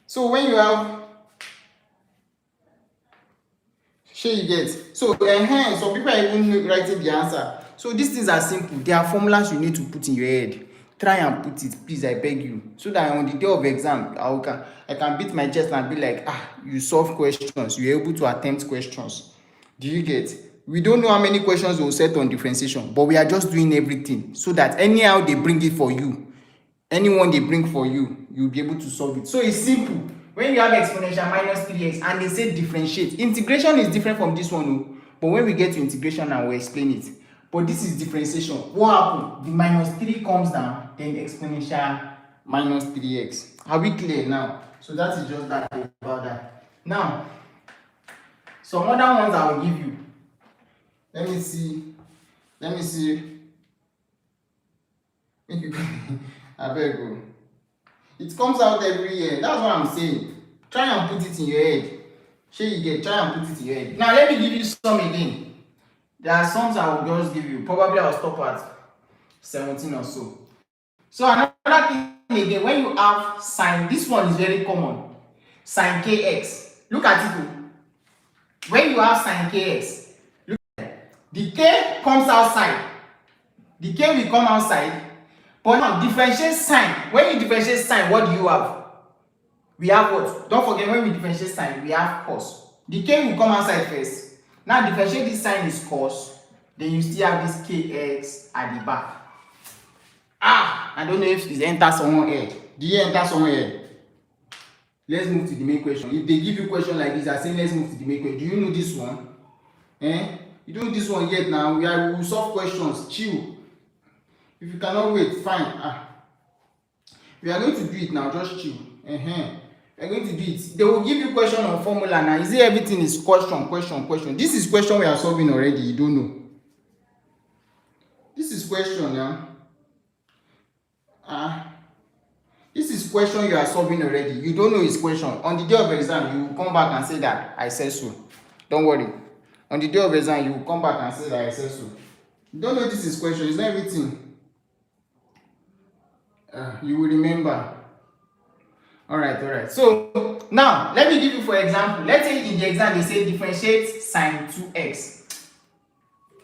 So when you have, shey you get? So some people are even writing the answer. So these things are simple. There are formulas you need to put in your head. Try and put it, please, I beg you. So that on the day of exam, I can beat my chest and be like, you solve questions, you're able to attempt questions. Do you get? We don't know how many questions we will set on differentiation, but we are just doing everything so that anyhow they bring it for you, anyone they bring for you, you'll be able to solve it. So it's simple. When you have exponential minus 3x and they say differentiate, integration is different from this one, but when we get to integration now, we'll explain it. But this is differentiation. What happened? The minus 3 comes down, then the exponential minus 3x. Are we clear now? So that is just that about that. Now, some other ones I will give you. Let me see. Make you I beg you. It comes out every year. That's what I'm saying. Try and put it in your head. Shey you get? Try and put it in your head. Now let me give you some again. There are some I will just give you. Probably I'll stop at 17 or so. So another thing again, when you have sine, this one is very common. Sine kx. Look at it. When you have sine kx, look at it. The k comes outside. The k will come outside. But now differentiate sine. When you differentiate sine, what do you have? We have what? Don't forget, when we differentiate sine, we have cos. The k will come outside first. Now differentiate this sine is cos. Then you still have this kx at the back. I don't know if it enters someone head. Do you enter someone head? Let's move to the main question. If they give you a question like this, I say let's move to the main question. Do you know this one? You don't know this one yet now. We will solve questions. Chill. If you cannot wait, fine. We are going to do it now. Just chill. We are going to do it. They will give you question on formula now. Is it everything is question? This is question we are solving already. You don't know. This is question now. This is question you are solving already. You don't know his question. On the day of exam, you will come back and say that I said so. Don't worry. On the day of exam, you will come back and say that I said so. You don't know this is question. It's not everything. You will remember. All right. So now let me give you for example. Let's say in the exam they say differentiate sine 2x.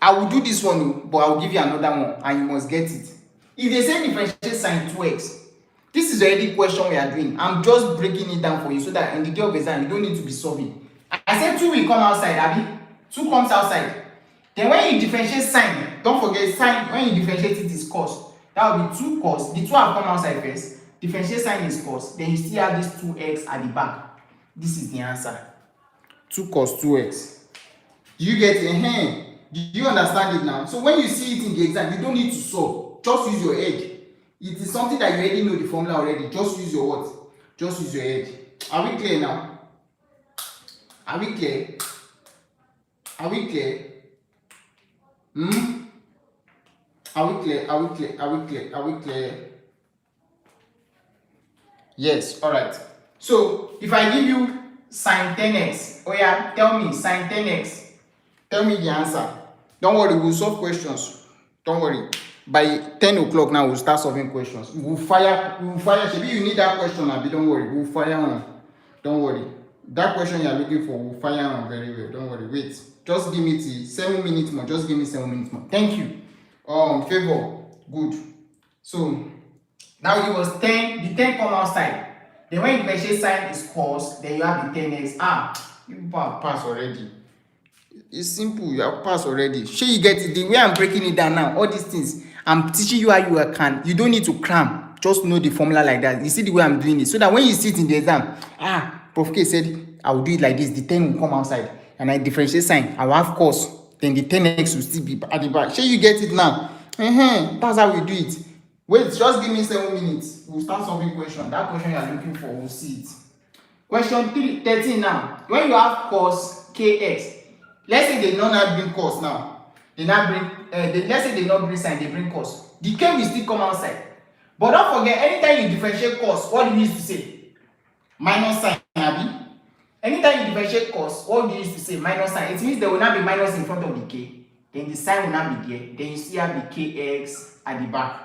I will do this one, but I will give you another one and you must get it. If they say differentiate sine 2x, this is already question we are doing. I'm just breaking it down for you so that in the day of exam you don't need to be solving. I said 2 will come outside, Abi. 2 comes outside. Then when you differentiate sine, don't forget sine, when you differentiate it is cos. That will be 2 cos. The 2 have come outside first. Differentiate sine is cos. Then you still have this 2x at the back. This is the answer. 2 cos 2x. Do you get it? Do you understand it now? So when you see it in the exam, you don't need to solve. Just use your head. It is something that you already know the formula already. Just use your what? Just use your head. Are we clear now? Are we clear? Are we clear? Are we clear? Are we clear? Are we clear? Are we clear? Yes, alright. So if I give you sine 10x, oh yeah, tell me sine 10x. Tell me the answer. Don't worry, we'll solve questions. Don't worry. By 10 o'clock now, we'll start solving questions. We'll fire. Maybe you need that question, Abi. Don't worry, we'll fire on. Don't worry. That question you are looking for, we'll fire on very well. Don't worry. Wait. Just give me 7 minutes more. Just give me 7 minutes more. Thank you. Favor. Good. So now it was 10. The 10 come outside. Then when you differentiate sine is cos, then you have the 10x. You people have passed already. It's simple, you have passed already. Sure, you get it. The way I'm breaking it down now, all these things, I'm teaching you how you can. You don't need to cram. Just know the formula like that. You see the way I'm doing it. So that when you sit in the exam, Prof Kay said, I will do it like this. The 10 will come outside. And I differentiate sign. I will have cos. Then the 10x will still be at the back. Sure, you get it now. That's how we do it. Wait, just give me 7 minutes. We'll start solving question. That question you are looking for, we'll see it. Question 13 now. When you have cos kx, let's say they not bring cos now. They not bring, let's say they not bring sine, they bring cos. The k will still come outside. But don't forget, anytime you differentiate cos, what do you use to say? Minus sine, Abi. Anytime you differentiate cos, what do you use to say? Minus sine. It means there will not be minus in front of the k. Then the sine will not be there. Then you still have the kx at the back.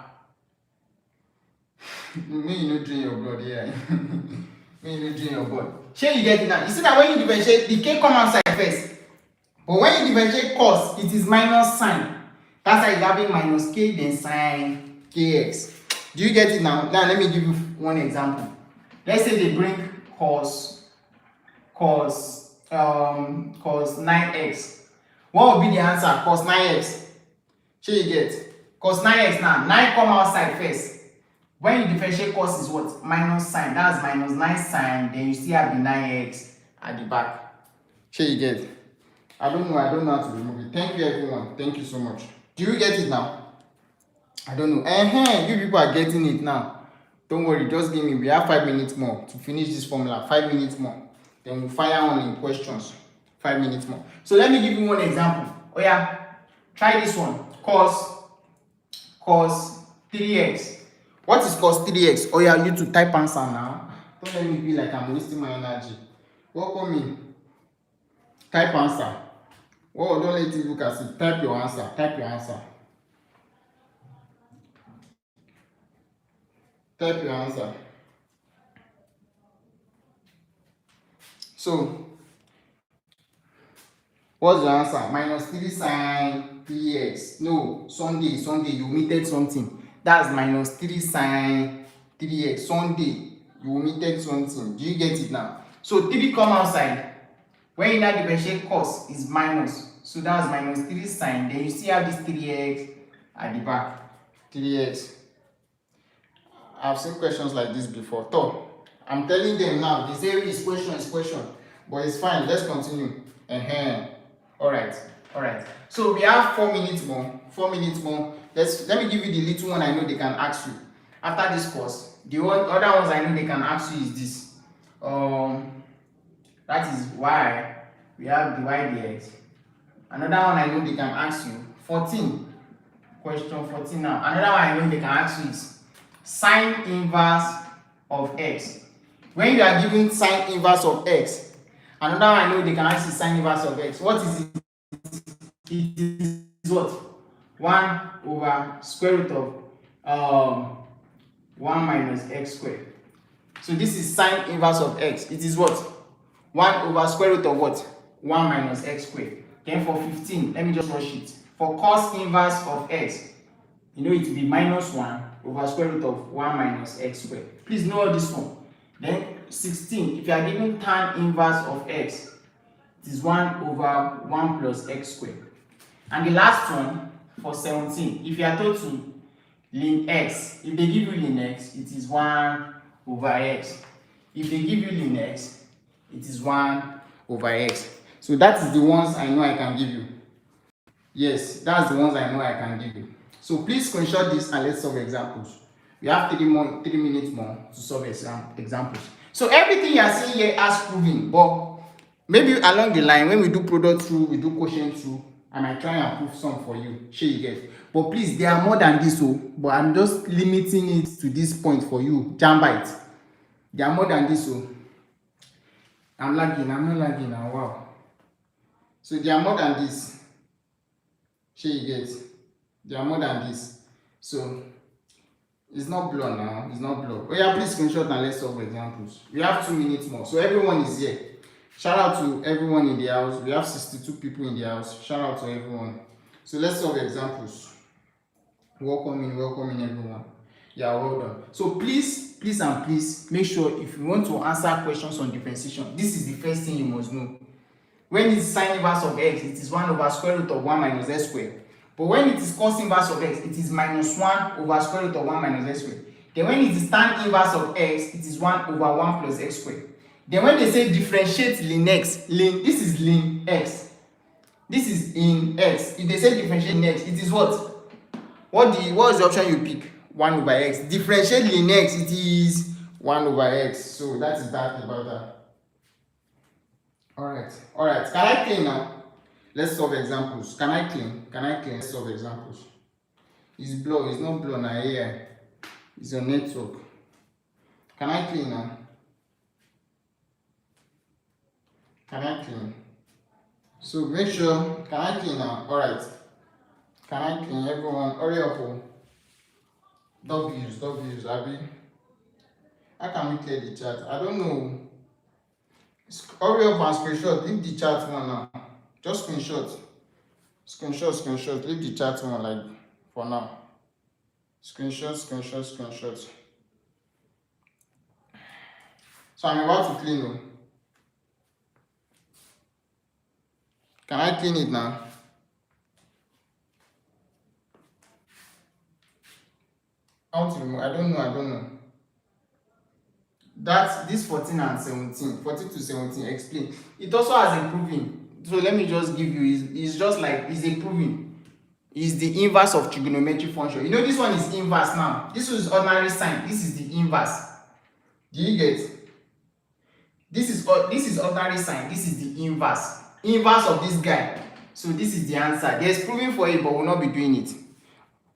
Me, you no drain your blood here. Me, you no drain your blood. Sure, you get it now. You see that when you differentiate, the k come outside first. But when you differentiate cos, it is minus sine. That's why you're having minus k, then sine kx. Do you get it now? Now let me give you one example. Let's say they bring cos 9x. What would be the answer? Cos 9x. Sure you get? Cos 9x now. 9 come outside first. When you differentiate cos is what? Minus sine. That's minus 9 sine. Then you still have the 9x at the back. Sure you get? I don't know how to remove it. Thank you everyone. Thank you so much. Do you get it now? I don't know. You people are getting it now. Don't worry, just give me. We have 5 minutes more to finish this formula. 5 minutes more. Then we'll fire on in questions. 5 minutes more. So let me give you one example. Oh yeah, try this one. Cos 3x. What is cos 3x? Oh yeah, you to type answer now. Don't let me be like I'm wasting my energy. Welcome in. Type answer. Oh, don't let it look at it. Type your answer. Type your answer. Type your answer. So, what's the answer? Minus 3 sine 3x. No, Sunday, you omitted something. That's minus 3 sine 3x. Sunday, you omitted something. Do you get it now? So, 3 come outside. When you now differentiate cos, is minus. So, that's minus 3 sine. Then you still have this 3x at the back. 3x. I've seen questions like this before. So, I'm telling them now, they say it's question. But it's fine, let's continue. Alright. So we have 4 minutes more. 4 minutes more. Let me give you the little one I know they can ask you. After this course, the other ones I know they can ask you is this. That is why we have divide dx. Another one I know they can ask you. 14. Question 14 now. Another one I know they can ask you is sine inverse of x. When you are given sine inverse of x, another one I know they can ask you sine inverse of x. What is it? It is what? 1 over square root of 1 minus x squared. So this is sine inverse of x. It is what? 1 over square root of what? 1 minus x squared. Then for 15, let me just rush it. For cos inverse of x, you know it will be minus 1 over square root of 1 minus x squared. Please know all this one. Then 16, if you are given tan inverse of x, it is 1 over 1 plus x squared. And the last one, for 17, if you are told to ln x, if they give you ln x, it is 1 over x. If they give you ln x, it is 1 over x. So that is the ones I know I can give you. Yes, that's the ones I know I can give you. So please screenshot this and let's solve examples. We have 3 minutes more to solve examples. So everything you are seeing here as proving, but maybe along the line when we do product rule, we do quotient rule, I might try and prove some for you. Sure you get. But please, there are more than this, but I'm just limiting it to this point for you. Jam by it. There are more than this, I'm not lagging now. Wow. So there are more than this. Sure you get. There are more than this. So it's not blur now. It's not blur. Oh yeah, please screenshot and let's solve examples. We have 2 minutes more. So everyone is here. Shout out to everyone in the house. We have 62 people in the house. Shout out to everyone. So let's solve examples. Welcome in everyone. Yeah, well done. So please make sure if you want to answer questions on differentiation, this is the first thing you must know. When it's sine inverse of x, it is 1 over square root of 1 minus x squared. But when it is cos inverse of x, it is minus 1 over square root of 1 minus x squared. Then when it is tan inverse of x, it is 1 over 1 plus x squared. Then when they say differentiate ln x, this is ln x. This is in x. If they say differentiate ln x, it is what? What is the option you pick? 1 over x. Differentiate ln x, it is 1 over x. So that is that about that. Alright. Can I clean now? Let's solve examples. Can I clean? Let's solve examples. It's blur, it's not blur now AI. It's your network. Can I clean now? Can I clean? So make sure, can I clean now? Alright. Can I clean? Everyone, hurry up. W's, Abby. How can we clear the chat? I don't know. Hurry up and screenshot. Leave the chat one now. Just screenshot. Leave the chat one like for now. Screenshot. So I'm about to clean. Can I clean it now? How to remove? I don't know. That's this 14 and 17, 14 to 17, explain. It also has improving. So let me just give you, it's just like, it's improving. It's the inverse of trigonometric function. You know this one is inverse now. This is ordinary sine. This is the inverse. Do you get? This is ordinary sine. This is the inverse. Inverse of this guy. So this is the answer. There's proving for it, but we'll not be doing it.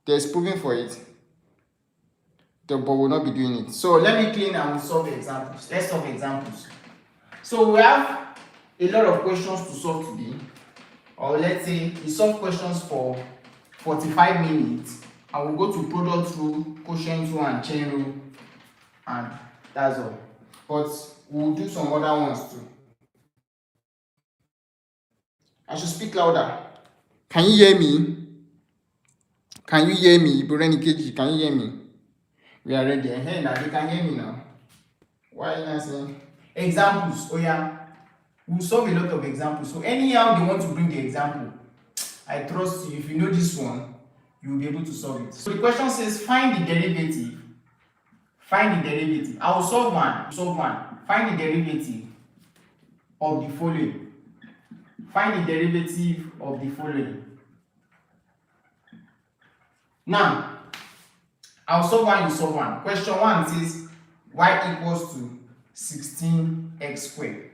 There's proving for it, but we'll not be doing it. So let me clean and we'll solve examples. Let's solve examples. So we have a lot of questions to solve today. Or let's say we solve questions for 45 minutes. And we'll go to product rule, quotient rule, and chain rule. And that's all. But we'll do some other ones too. I should speak louder. Can you hear me? Can you hear me? Bureni Keji, can you hear me? We are ready. Hey, now you can hear me now. Why are you not saying? Examples. Oh yeah. We'll solve a lot of examples. So anyhow they want to bring the example, I trust you. If you know this one, you will be able to solve it. So the question says find the derivative. Find the derivative. I will solve one. Find the derivative of the following. Find the derivative of the following. Now, I'll solve one, you solve one. Question 1 says y equals to 16x squared.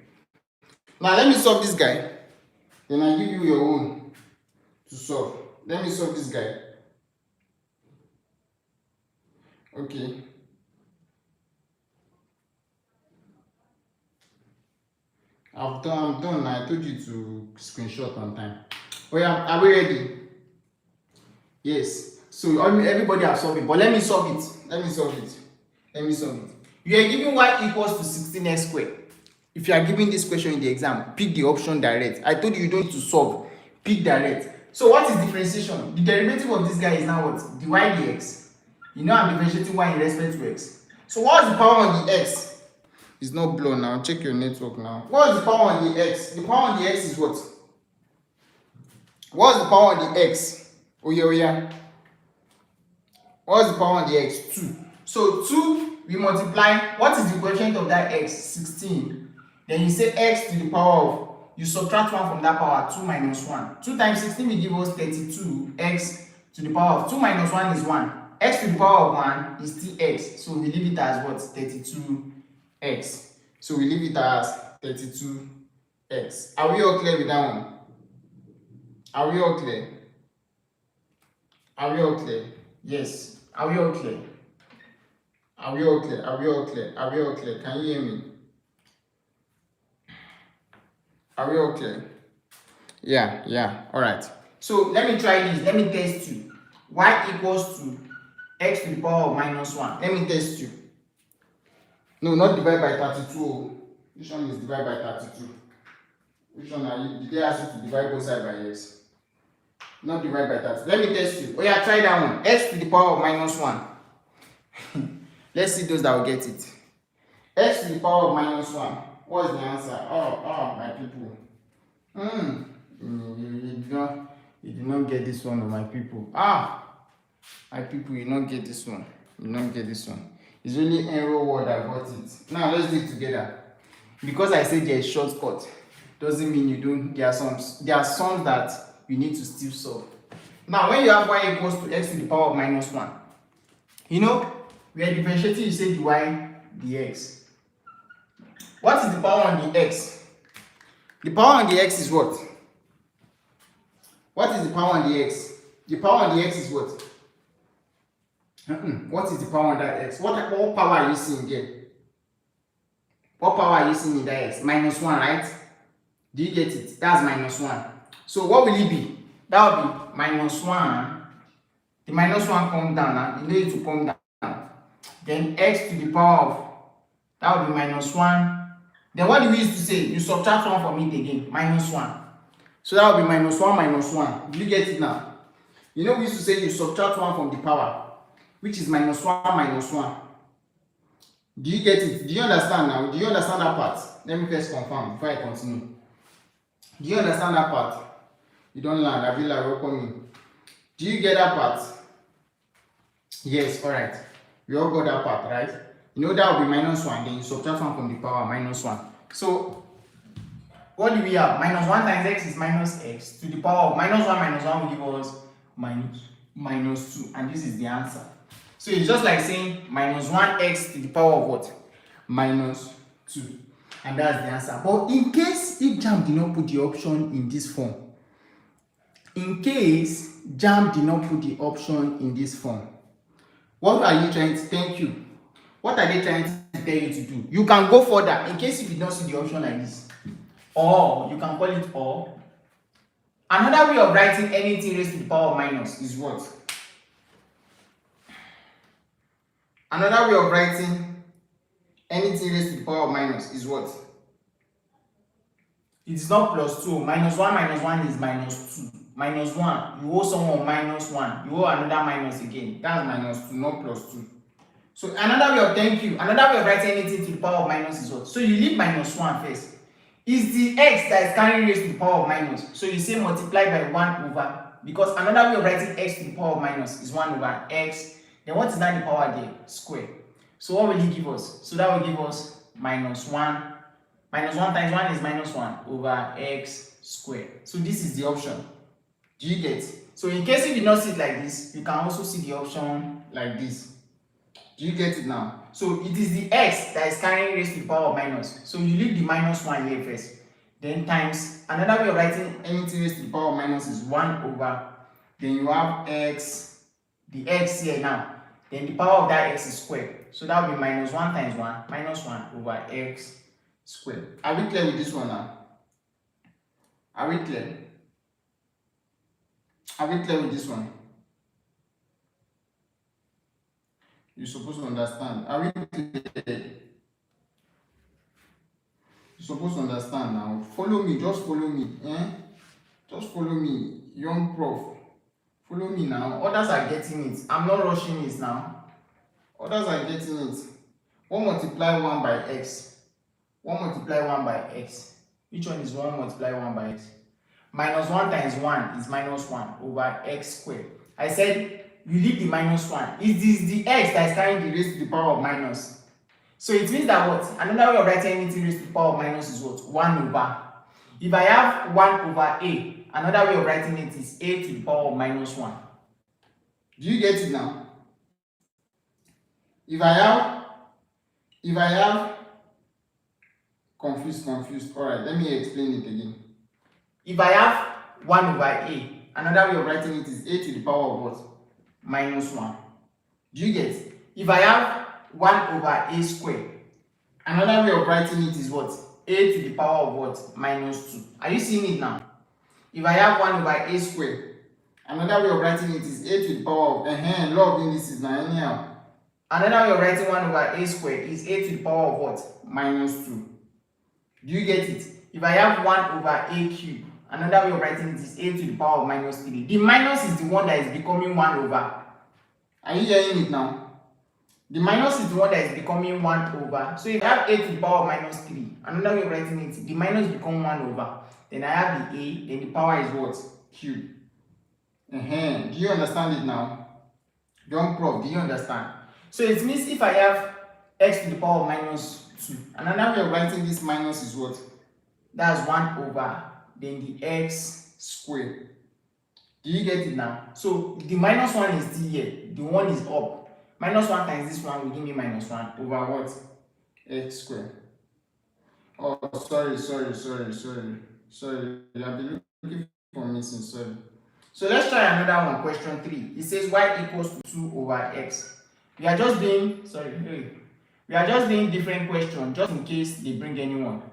Now let me solve this guy. Then I give you your own to solve. Let me solve this guy. Okay. I'm done. I told you to screenshot on time. Oh yeah, are we ready? Yes. So everybody has solved it, but let me solve it. You are given y equals to 16x squared. If you are given this question in the exam, pick the option direct. I told you you don't need to solve. Pick direct. So what is differentiation? The derivative of this guy is now what? Dy dx. You know I'm differentiating y in respect to x. So what's the power on the x? It's not blown now. Check your network now. What's the power on the x? The power on the x is what? What's the power on the x? Oh yeah, oh yeah. What's the power on the x? 2. So 2, we multiply. What is the quotient of that x? 16. Then you say x to the power of, you subtract 1 from that power, 2 minus 1. 2 times 16 will give us 32. X to the power of 2 minus 1 is 1. X to the power of 1 is still x. So we leave it as what? 32x. So we leave it as 32x. Are we all clear with that one? Are we all clear? Are we all clear? Yes. Are we all clear? Are we all clear? Are we all clear? Are we all clear? Can you hear me? Are we all clear? Yeah. All right. So let me try this. Let me test you. Y equals to x to the power of minus 1. Let me test you. No, not divide by 32. Which one is divide by 32? Which one are you? Did they ask you to divide both sides by x? Not divide by 32. Let me test you. Oh yeah, try that one. X to the power of minus 1. Let's see those that will get it. X to the power of minus 1. What's the answer? Oh, my people. You did not get this one, my people. My people, you don't get this one. You don't get this one. It's only error word I got it. Now let's do it together. Because I said there's shortcut, doesn't mean you don't. There are sums that you need to still solve. Now, when you have y equals to x to the power of minus 1, you know, we are differentiating, you say dy dx. What is the power on the x? The power on the x is what? What is the power on the x? The power on the x is what? What is the power on that x? What power are you seeing here? What power are you seeing in that x? Minus 1, right? Do you get it? That's minus 1. So what will it be? That will be minus 1. The minus 1 comes down now. You need it to come down. Then x to the power of, that will be minus 1. Then what do we used to say? You subtract 1 from it again. Minus 1. So that will be minus 1 minus 1. Do you get it now? You know we used to say you subtract 1 from the power, which is minus 1 minus 1. Do you get it? Do you understand now? Do you understand that part? Let me first confirm before I continue. Do you understand that part? You don't learn. I feel like welcome. Do you get that part? Yes, alright. We all got that part, right? You know that will be minus 1, then you subtract 1 from the power, minus 1. So, what do we have? Minus 1 times x is minus x to the power of minus 1 will give us minus 2. And this is the answer. So it's just like saying minus 1x to the power of what? Minus 2. And that's the answer. But in case if JAMB did not put the option in this form, what are you trying to, thank you. What are they trying to tell you to do? You can go further in case you did not see the option like this. Or, you can call it or. Another way of writing anything raised to the power of minus is what? Another way of writing anything raised to the power of minus is what? It is not plus 2. Minus 1 is minus 2. Minus 1, you owe someone minus 1. You owe another minus again. That's minus 2, not plus 2. So another way of thank you, another way of writing anything to the power of minus is what? So you leave minus 1 first. Is the x that is carrying raised to the power of minus. So you say multiply by 1 over, because another way of writing x to the power of minus is 1 over x. Then what is that the power there? Square. So what will it give us? So that will give us minus 1. Minus 1 times 1 is minus 1 over x squared. So this is the option. Do you get? So in case you did not see it like this, you can also see the option like this. Do you get it now? So it is the x that is carrying raised to the power of minus. So you leave the minus 1 here first. Then times, another way of writing anything raised to the power of minus is 1 over, then you have x, the x here now. Then the power of that x is squared. So that will be minus 1 times 1, minus 1 over x squared. Are we clear with this one now? Are we clear? Are we clear with this one? You're supposed to understand. Are we clear? You're supposed to understand now. Follow me, just follow me. Just follow me, young prof. Follow me now. Others are getting it. I'm not rushing it now. Others are getting it. 1 multiply 1 by x. 1 multiply 1 by x. Which one is 1 multiply 1 by x? Minus 1 times 1 is minus 1 over x squared. I said you leave the minus 1. It is the x that is carrying the raised to the power of minus. So it means that what? Another way of writing anything raised to the power of minus is what? 1 over. If I have 1 over a, another way of writing it is a to the power of minus 1. Do you get it now? If I have confused. Alright, let me explain it again. If I have 1 over a, another way of writing it is a to the power of what? Minus 1. Do you get it? If I have 1 over a squared, another way of writing it is what? A to the power of what? Minus 2. Are you seeing it now? If I have 1 over a squared, another way of writing it is a to the power of law of indices now anyhow. Another way of writing 1 over a squared is a to the power of what? Minus 2. Do you get it? If I have 1 over a cubed, another way of writing it is a to the power of minus 3. The minus is the one that is becoming 1 over. Are you hearing it now? The minus is the one that is becoming 1 over. So if I have a to the power of minus 3, another way of writing it, the minus become 1 over. Then I have the a, then the power is what? Cube. Do you understand it now? Young prof, do you understand? So it means if I have x to the power of minus 2, another way of writing this minus is what? That's 1 over, then the x squared. Do you get it now? So the minus 1 is still here, the 1 is up. Minus 1 times this one will give me minus 1 over what? X squared. Oh, sorry. You have been looking for missing, sorry. So let's try another one, question 3. It says y equals to 2 over x. We are just doing, different questions just in case they bring anyone.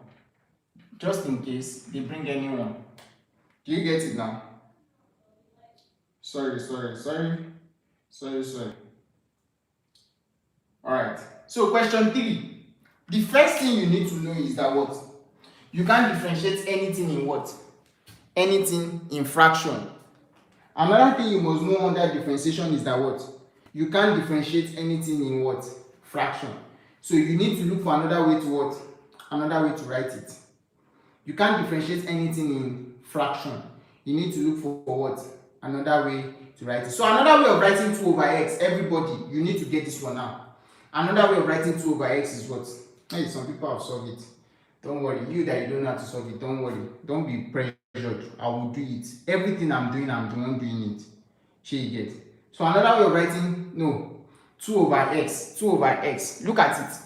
Do you get it now? Sorry. Alright, so question 3. The first thing you need to know is that what? You can't differentiate anything in what? Anything in fraction. Another thing you must know under differentiation is that what? You can't differentiate anything in what? Fraction. So you need to look for another way to what? Another way to write it. You can't differentiate anything in fraction. You need to look for what? Another way to write it. So another way of writing 2 over x, everybody, you need to get this one now. Another way of writing 2 over x is what? Hey, some people have solved it. Don't worry. You that you don't know how to solve it, don't worry. Don't be pressured. I will do it. Everything I'm doing it. Shall you get? So another way of writing, 2 over x. Look at it.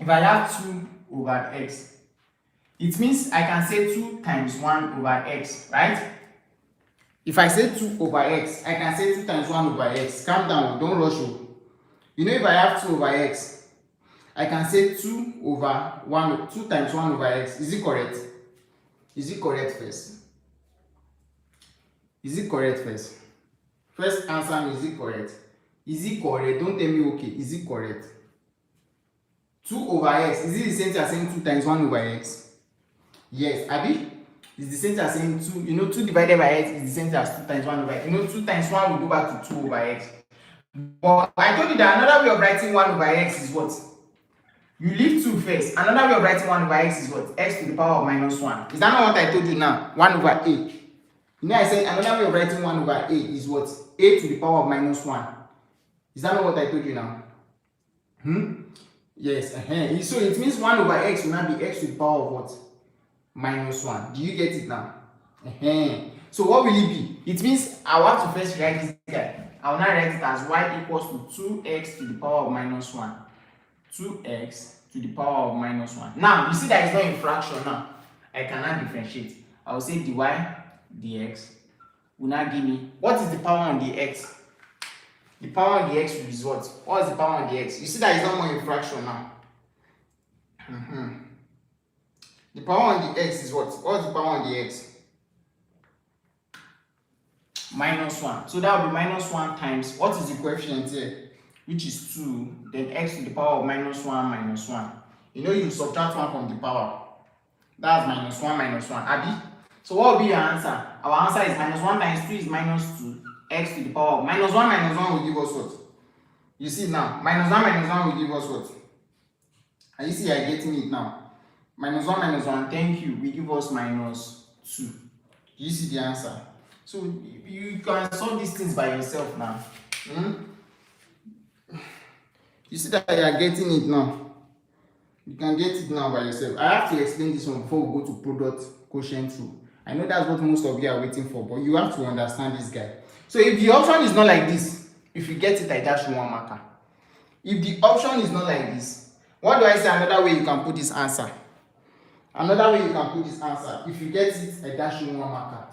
If I have 2 over x, it means I can say 2 times 1 over x, right? If I say 2 over x, I can say 2 times 1 over x. Calm down, don't rush. You know, if I have 2 over x, I can say 2 times 1 over x. Is it correct? Is it correct first? First answer me, is it correct? Is it correct? Don't tell me okay. Is it correct? 2 over x, is it the same thing as saying 2 times 1 over x? Yes, Abi? It's the same thing as saying 2. 2 divided by x is the same thing as 2 times 1 over x. 2 times 1 will go back to 2 over x. But I told you that another way of writing 1 over x is what? You leave 2 first. Another way of writing 1 over x is what? X to the power of minus 1. Is that not what I told you now? 1 over a. I said another way of writing 1 over a is what? A to the power of minus 1. Is that not what I told you now? Yes. So it means 1 over x will now be x to the power of what? Minus 1. Do you get it now? So what will it be? It means I will have to first write this guy. I will now write it as y equals to 2x to the power of minus 1. 2x to the power of minus 1. Now, you see that it's not in fraction now. I cannot differentiate. I will say dy dx will now give me, what is the power on the x? The power on the x will be what? What is the power on the x? You see that it's not more in fraction now. The power on the x is what? What is the power on the x? Minus 1. So that will be minus 1 times, what is the coefficient here? Which is 2, then x to the power of minus 1 minus 1. You subtract 1 from the power. That's minus 1, Abi. So what will be your answer? Our answer is minus 1 times 2 is minus 2. X to the power of minus 1 will give us what? You see now, minus 1 will give us what? And you see, you are getting it now. Minus 1, thank you, will give us minus 2. You see the answer. So you can solve these things by yourself now. You see that you are getting it now. You can get it now by yourself. I have to explain this one before we go to product quotient rule. I know that's what most of you are waiting for, but you have to understand this guy. So if the option is not like this, if you get it, I dash you one marker. If the option is not like this, what do I say another way you can put this answer? Another way you can put this answer, if you get it, I dash you one marker.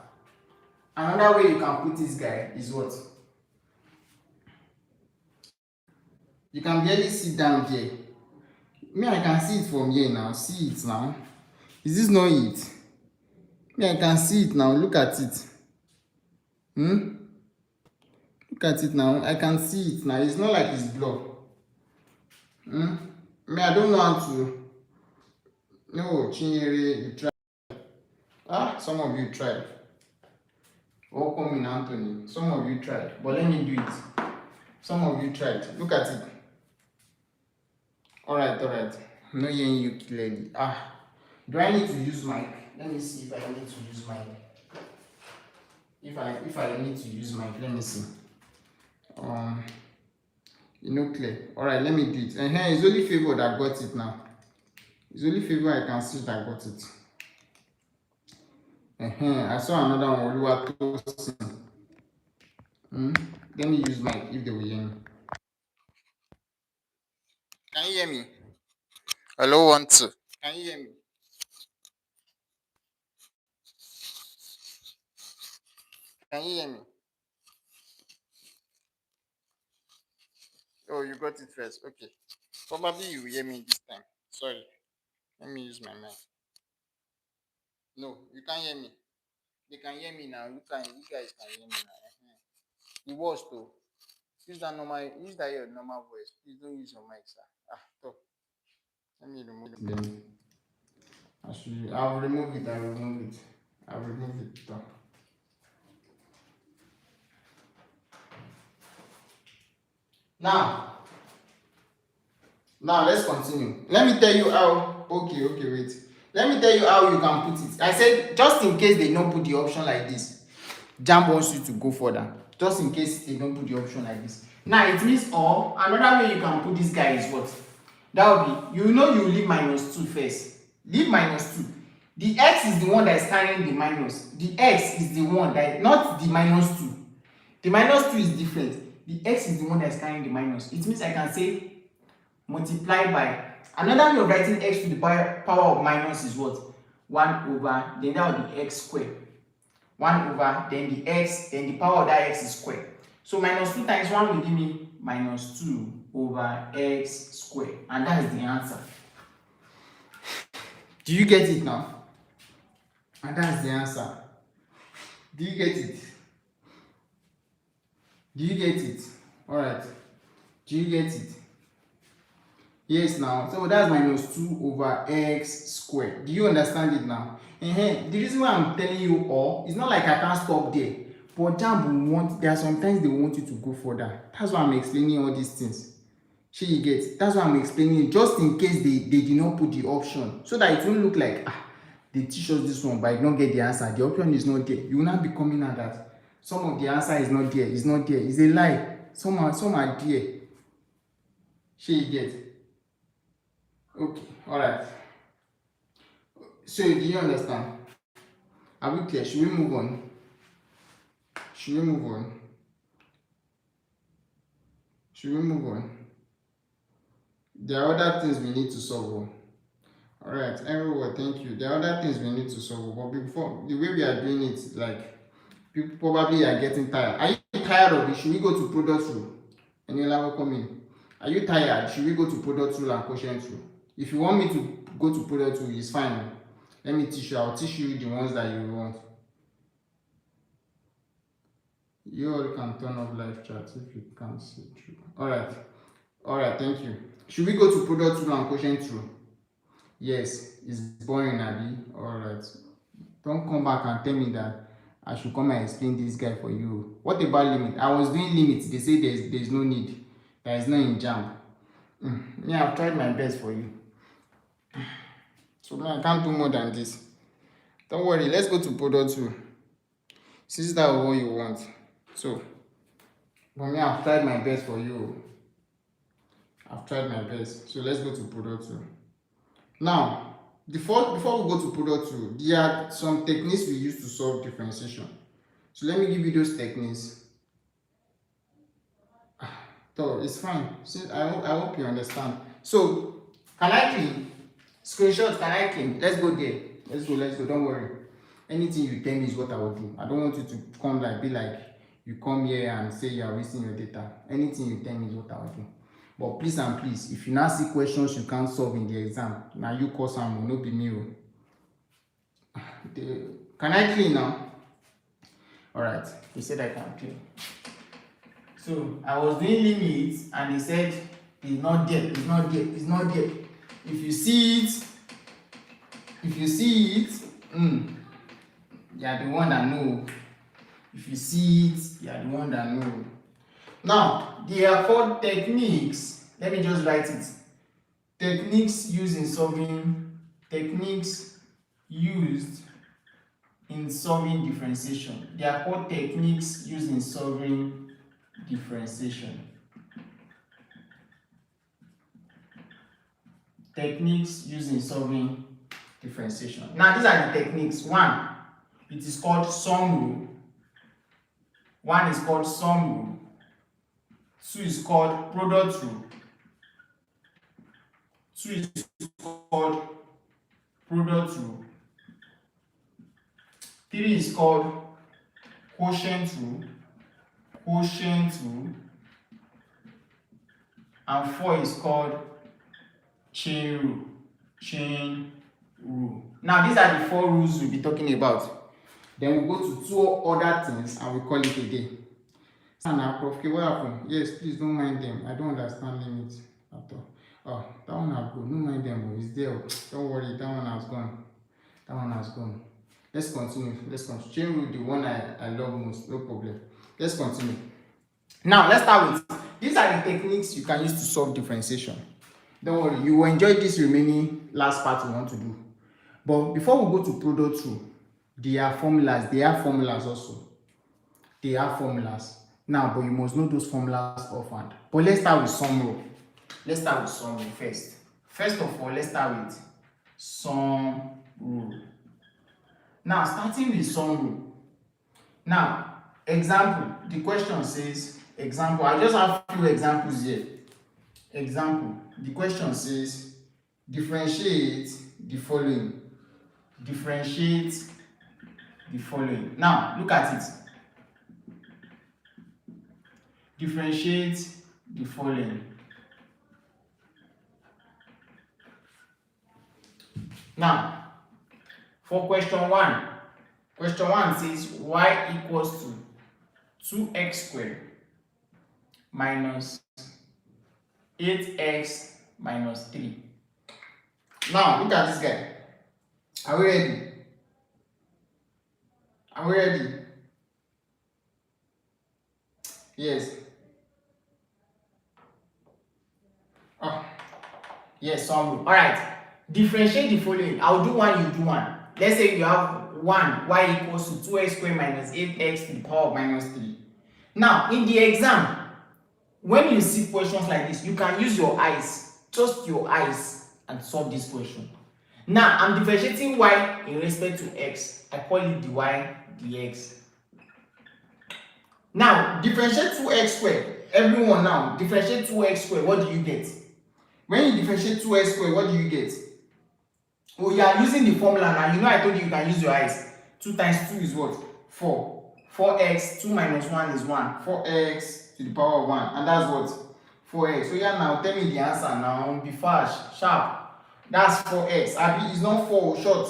Another way you can put this guy is what? You can barely sit down here. Me, I can see it from here now. See it now. Is this not it? Me, I can see it now. Look at it. Look at it now. I can see it now. It's not like it's blurred. Me, I don't know how to. No, Chinyere, you try. Some of you tried. Welcome in, Anthony. Some of you tried. But let me do it. Some of you tried. Look at it. Alright. I'm not hearing you clearly. Do I need to use mic? Let me see if I need to use mic. If I need to use mic, let me see. Clear. Alright, let me do it. It's only Favor that got it now. It's only Favor I can see that got it. I saw another one. Let me use mic if they will hear me. Can you hear me? Hello, 1, 2. Can you hear me? Can you hear me? Oh, you got it first. Okay. Probably you will hear me this time. Sorry. Let me use my mic. No, you can't hear me. They can hear me now. You guys can hear me now. The worst though. Use that your normal voice. Please don't use your mic, sir. Stop. Let me remove it. Then I'll remove it. I'll remove it. Stop. Now let's continue. Let me tell you how. Okay, wait. Let me tell you how you can put it. I said just in case they don't put the option like this, JAMB wants you to go further. Just in case they don't put the option like this. Now it means another way you can put this guy is what? That would be, you leave minus 2 first. Leave minus 2. The x is the one that is carrying the minus. The x is the one that, not the minus 2. The minus 2 is different. The x is the one that is carrying the minus. It means I can say multiply by, another way of writing x to the power of minus is what? 1 over, then that would be x squared. 1 over, then the x, then the power of that x is squared. So minus 2 times 1 will give me minus 2 over x squared. And that is the answer. Do you get it now? And that's the answer. Do you get it? Do you get it? Alright. Do you get it? Yes now. So that's minus 2 over x squared. Do you understand it now? The reason why I'm telling you all, it's not like I can't stop there. But JAMB there are sometimes they want you to go further. That's why I'm explaining all these things. Shey you get? That's why I'm explaining just in case they did not put the option. So that it won't look like, they teach us this one but I don't get the answer. The option is not there. You will not be coming at that. Some of the answer is not there. It's not there. It's a lie. Some are there. Shey you get? Okay, alright. So do you understand? Are we clear? Should we move on? There are other things we need to solve. Alright, everyone, thank you. There are other things we need to solve, but before, the way we are doing it, like, people probably are getting tired. Are you tired of it? Should we go to product rule? Anila, welcome in. Are you tired? Should we go to product rule and quotient rule? If you want me to go to product rule, it's fine. Let me teach you. I'll teach you the ones that you want. You all can turn off live chat if you can't see through. Alright, thank you. Should we go to product rule and quotient rule? Yes, it's boring, Abi. Alright. Don't come back and tell me that I should come and explain this guy for you. What about limit? I was doing limits. They say there's no need. There is no in jam. Me, I've tried my best for you. So now I can't do more than this. Don't worry, let's go to product 2. Since that was what you want. So, for me, I've tried my best for you. I've tried my best. So let's go to product 2. Now, before we go to product 2, there are some techniques we use to solve differentiation. So let me give you those techniques. So it's fine. See, I hope you understand. So, can I clean? Screenshot, can I clean? Let's go there. Let's go. Don't worry. Anything you tell me is what I will do. I don't want you to come like, be like, you come here and say you are wasting your data. Anything you tell me is what I will do. But please and please, if you now see questions you can't solve in the exam, now you call someone, no be me. Can I clean now? Alright, he said I can clean. So I was doing limits and he said it's not there. If you see it, you are the one that know. If you see it, you are the one that know. Now, there are 4 techniques. Let me just write it. Techniques used in solving differentiation. There are 4 techniques used in solving differentiation. Techniques used in solving differentiation. Now, these are the techniques. 1, it is called sum rule. 1 is called sum rule. 2 is called product rule. 2 is called product rule. 3 is called quotient rule. And 4 is called chain rule. Now, these are the 4 rules we'll be talking about. Then we'll go to 2 other things and we call it a day. Now, Prof Kay, what happened? Yes, please don't mind them. I don't understand limits at all. Oh, that one has gone. Don't mind them. It's there. Don't worry, that one has gone. Let's continue. Chain rule, the one I love most. No problem. Let's continue. Now, let's start with, these are the techniques you can use to solve differentiation. Don't worry, you will enjoy this remaining last part we want to do. But before we go to product rule, there are formulas. They have formulas also. Now, but you must know those formulas offhand. But let's start with sum rule. First. First of all, let's start with sum rule. Now, starting with sum rule. Now, example. The question says, example. I just have few examples here. Example. The question says, differentiate the following. Now, look at it. Differentiate the following. Now, for question 1 says y equals to 2x squared minus 8x minus 3. Now, look at this guy. Are we ready? Yes. Yes, sum rule. Alright. Differentiate the following. I'll do 1, you do 1. Let's say you have 1, y equals to 2x squared minus 8x to the power of minus 3. Now, in the exam, when you see questions like this, you can use your eyes, just your eyes, and solve this question. Now, I'm differentiating y in respect to x. I call it dy dx. Now, differentiate 2x squared. Everyone now, differentiate 2x squared. What do you get? When you differentiate 2x squared, what do you get? Oh, you are using the formula now. You know I told you can use your eyes. 2 times 2 is what? 4. 4x, 2 minus 1 is 1. 4x to the power of 1. And that's what? 4x. So yeah, now tell me the answer now. Be fast, sharp. That's 4x. Abi, it's not 4, short.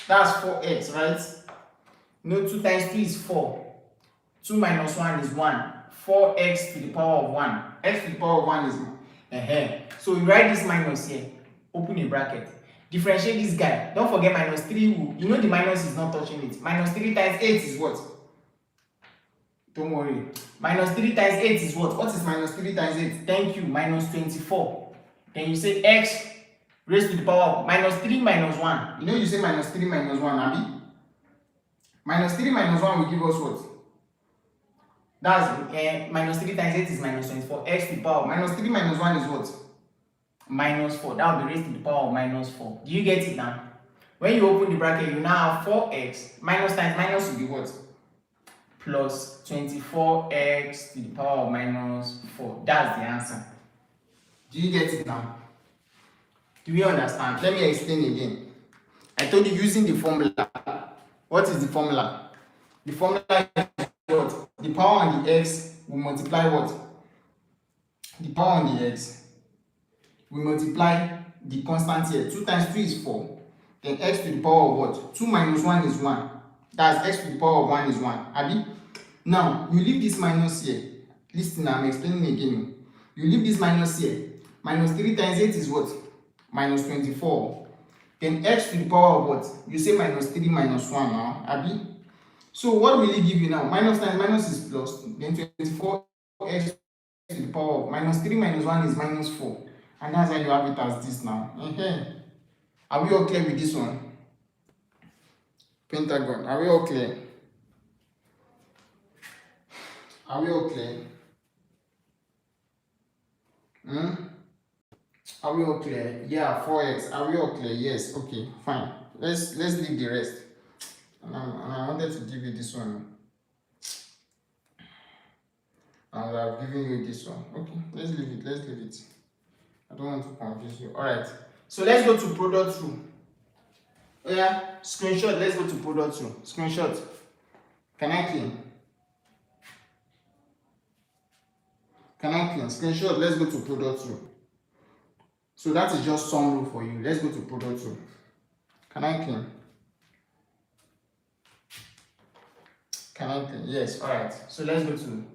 That's 4x, right? No, 2 times 2 is 4. 2 minus 1 is 1. 4x to the power of 1. X to the power of 1 is 1. So you write this minus here. open a bracket. Differentiate this guy. Don't forget minus 3. You know the minus is not touching it. Minus 3 times 8 is what? Don't worry. Minus 3 times 8 is what? What is minus 3 times 8? Thank you. Minus 24. Then you say x raised to the power of minus 3 minus 1. You know you say minus 3 minus 1, Abi? Minus 3 minus 1 will give us what? That's minus 3 times 8 is minus 24. X to the power. Minus 3 minus 1 is what? Minus 4. That will be raised to the power of minus 4. Do you get it now? When you open the bracket, you now have 4x. Minus times minus will be what? Plus 24x to the power of minus 4. That's the answer. Do you get it now? Do we understand? Let me explain again. I told you using the formula. What is the formula? The formula is what? The power on the x will multiply what? The power on the x will multiply the constant here. 2 times 2 is 4. Then x to the power of what? 2 minus 1 is 1. That's x to the power of 1 is 1. Abi? Now, you leave this minus here. Listen, I'm explaining again. You leave this minus here. Minus 3 times 8 is what? Minus 24. Then x to the power of what? You say minus 3 minus 1 now. Abi? So what will it give you now? Minus times minus is plus. Then 24x to the power of minus 3 minus 1 is minus 4. And that's why you have it as this now. Are we all clear with this one? Pentagon. Are we all clear? Are we all clear? Are we all clear? Yeah, 4x. Are we all clear? Yes. Okay, fine. Let's leave the rest. And I wanted to give you this one. And I've given you this one. Okay, let's leave it. Let's leave it. I don't want to confuse you. Alright. So let's go to product rule. Oh yeah, screenshot. Let's go to product rule. Screenshot. Can I clean? Can I clean? Screenshot. Let's go to product rule. So that is just some rule for you. Let's go to product rule. Can I clean? Can I clean? Yes. Alright. So let's go to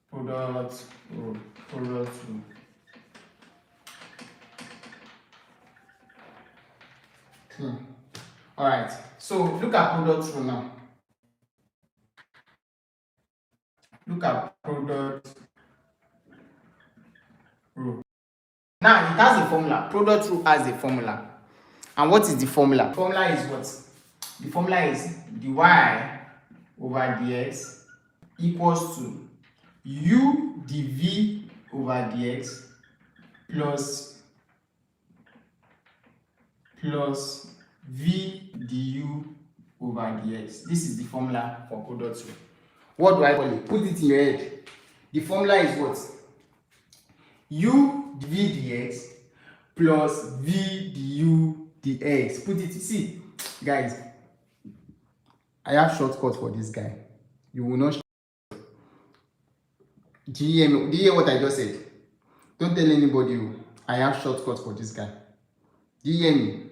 product rule. Product rule. Alright, so look at product rule now. Look at product rule. Now it has a formula. Product rule has a formula. And what is the formula? The formula is what? The formula is dy over dx equals to u dv over dx plus v du over dx. This is the formula for product rule. What do I call it? Put it in your head. The formula is what? U dv dx plus v du dx. Put it, see, guys, I have shortcut for this guy. You will not. Do you hear what I just said? Don't tell anybody. I have shortcut for this guy. Do you hear me?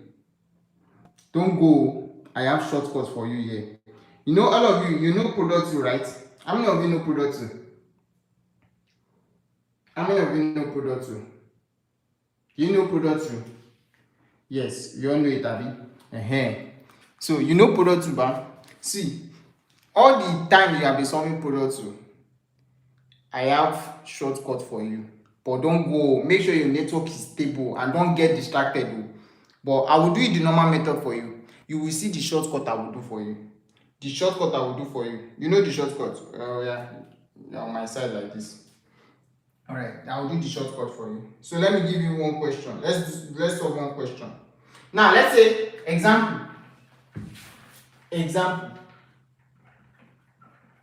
Don't go. I have shortcuts for you here. You know, all of you, you know product rule, right? How many of you know product rule? How many of you know product rule? You know product rule? Yes, you all know it, Abi. So you know product rule, but see, all the time you have been solving product rule, I have shortcut for you. But don't go. Make sure your network is stable and don't get distracted. But I will do it the normal method for you. You will see the shortcut I will do for you. The shortcut I will do for you. You know the shortcut? Oh yeah. You're on my side like this. Alright, I will do the shortcut for you. So let me give you one question. Let's solve one question. Now let's say example.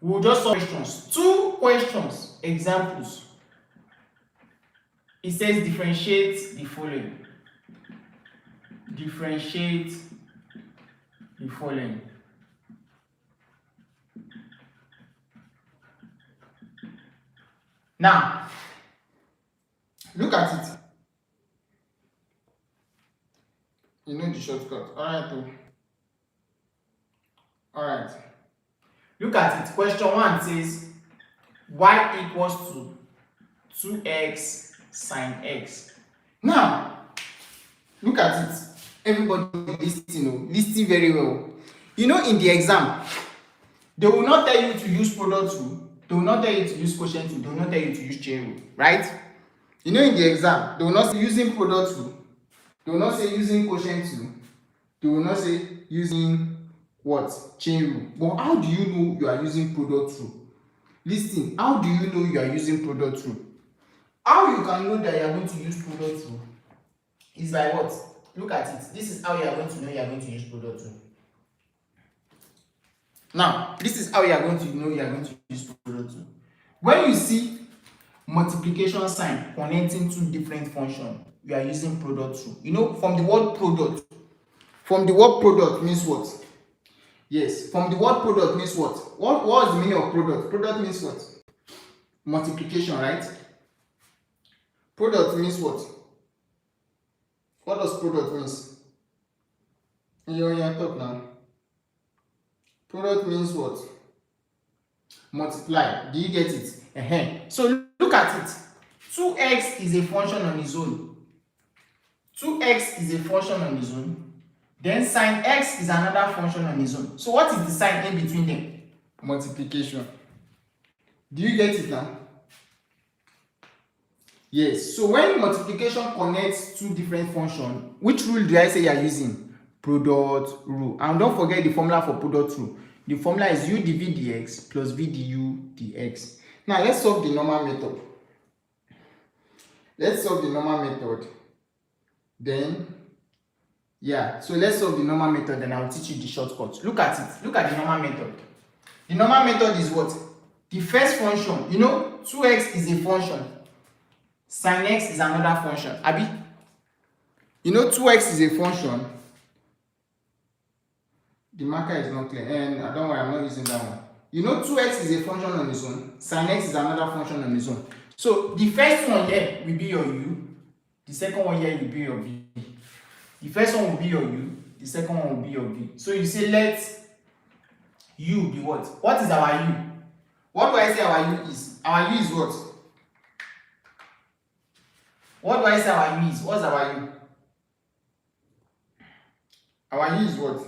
We'll just solve questions. 2 questions. Examples. It says differentiate the following. Differentiate the following. Now, look at it. You know the shortcut. Alright. Look at it. Question 1 says y equals to 2x sine x. Now, Look at it. Everybody listen very well. In the exam, they will not tell you to use product rule, they will not tell you to use quotient rule, they will not tell you to use chain rule, right? In the exam, they will not say using product rule, they will not say using quotient rule, they will not say using what? Chain rule. But how do you know you are using product rule? Listen, how do you know you are using product rule? How you can know that you are going to use product rule is by what? Look at it. This is how you are going to know you are going to use product rule. Now, this is how you are going to know you are going to use product rule. When you see multiplication sign connecting two different functions, you are using product rule. From the word product means what? Yes, from the word product means what? What is the meaning of product? Product means what? Multiplication, right? Product means what? What does product means? Talk now. Product means what? Multiply. Do you get it? So look at it. 2x is a function on its own. 2x is a function on its own. Then sine x is another function on its own. So what is the sign in between them? Multiplication. Do you get it now? Yes. So when multiplication connects two different functions, which rule do I say you are using? Product rule. And don't forget the formula for product rule. The formula is u dv dx plus v du dx. Now let's solve the normal method. Then so let's solve the normal method, then I'll teach you the shortcut. Look at it. Look at the normal method. The normal method is what? The first function. 2x is a function. Sin x is another function. Abi? 2x is a function. The marker is not clear. And don't worry, I'm not using that one. 2x is a function on its own. Sin x is another function on its own. So the first one here will be your u. The second one here will be your v. The first one will be your u. The second one will be your v. So you say let u be what? What is our u? What do I say our u is? Our u is what? What do I say our u is? What's our u? Our u is what?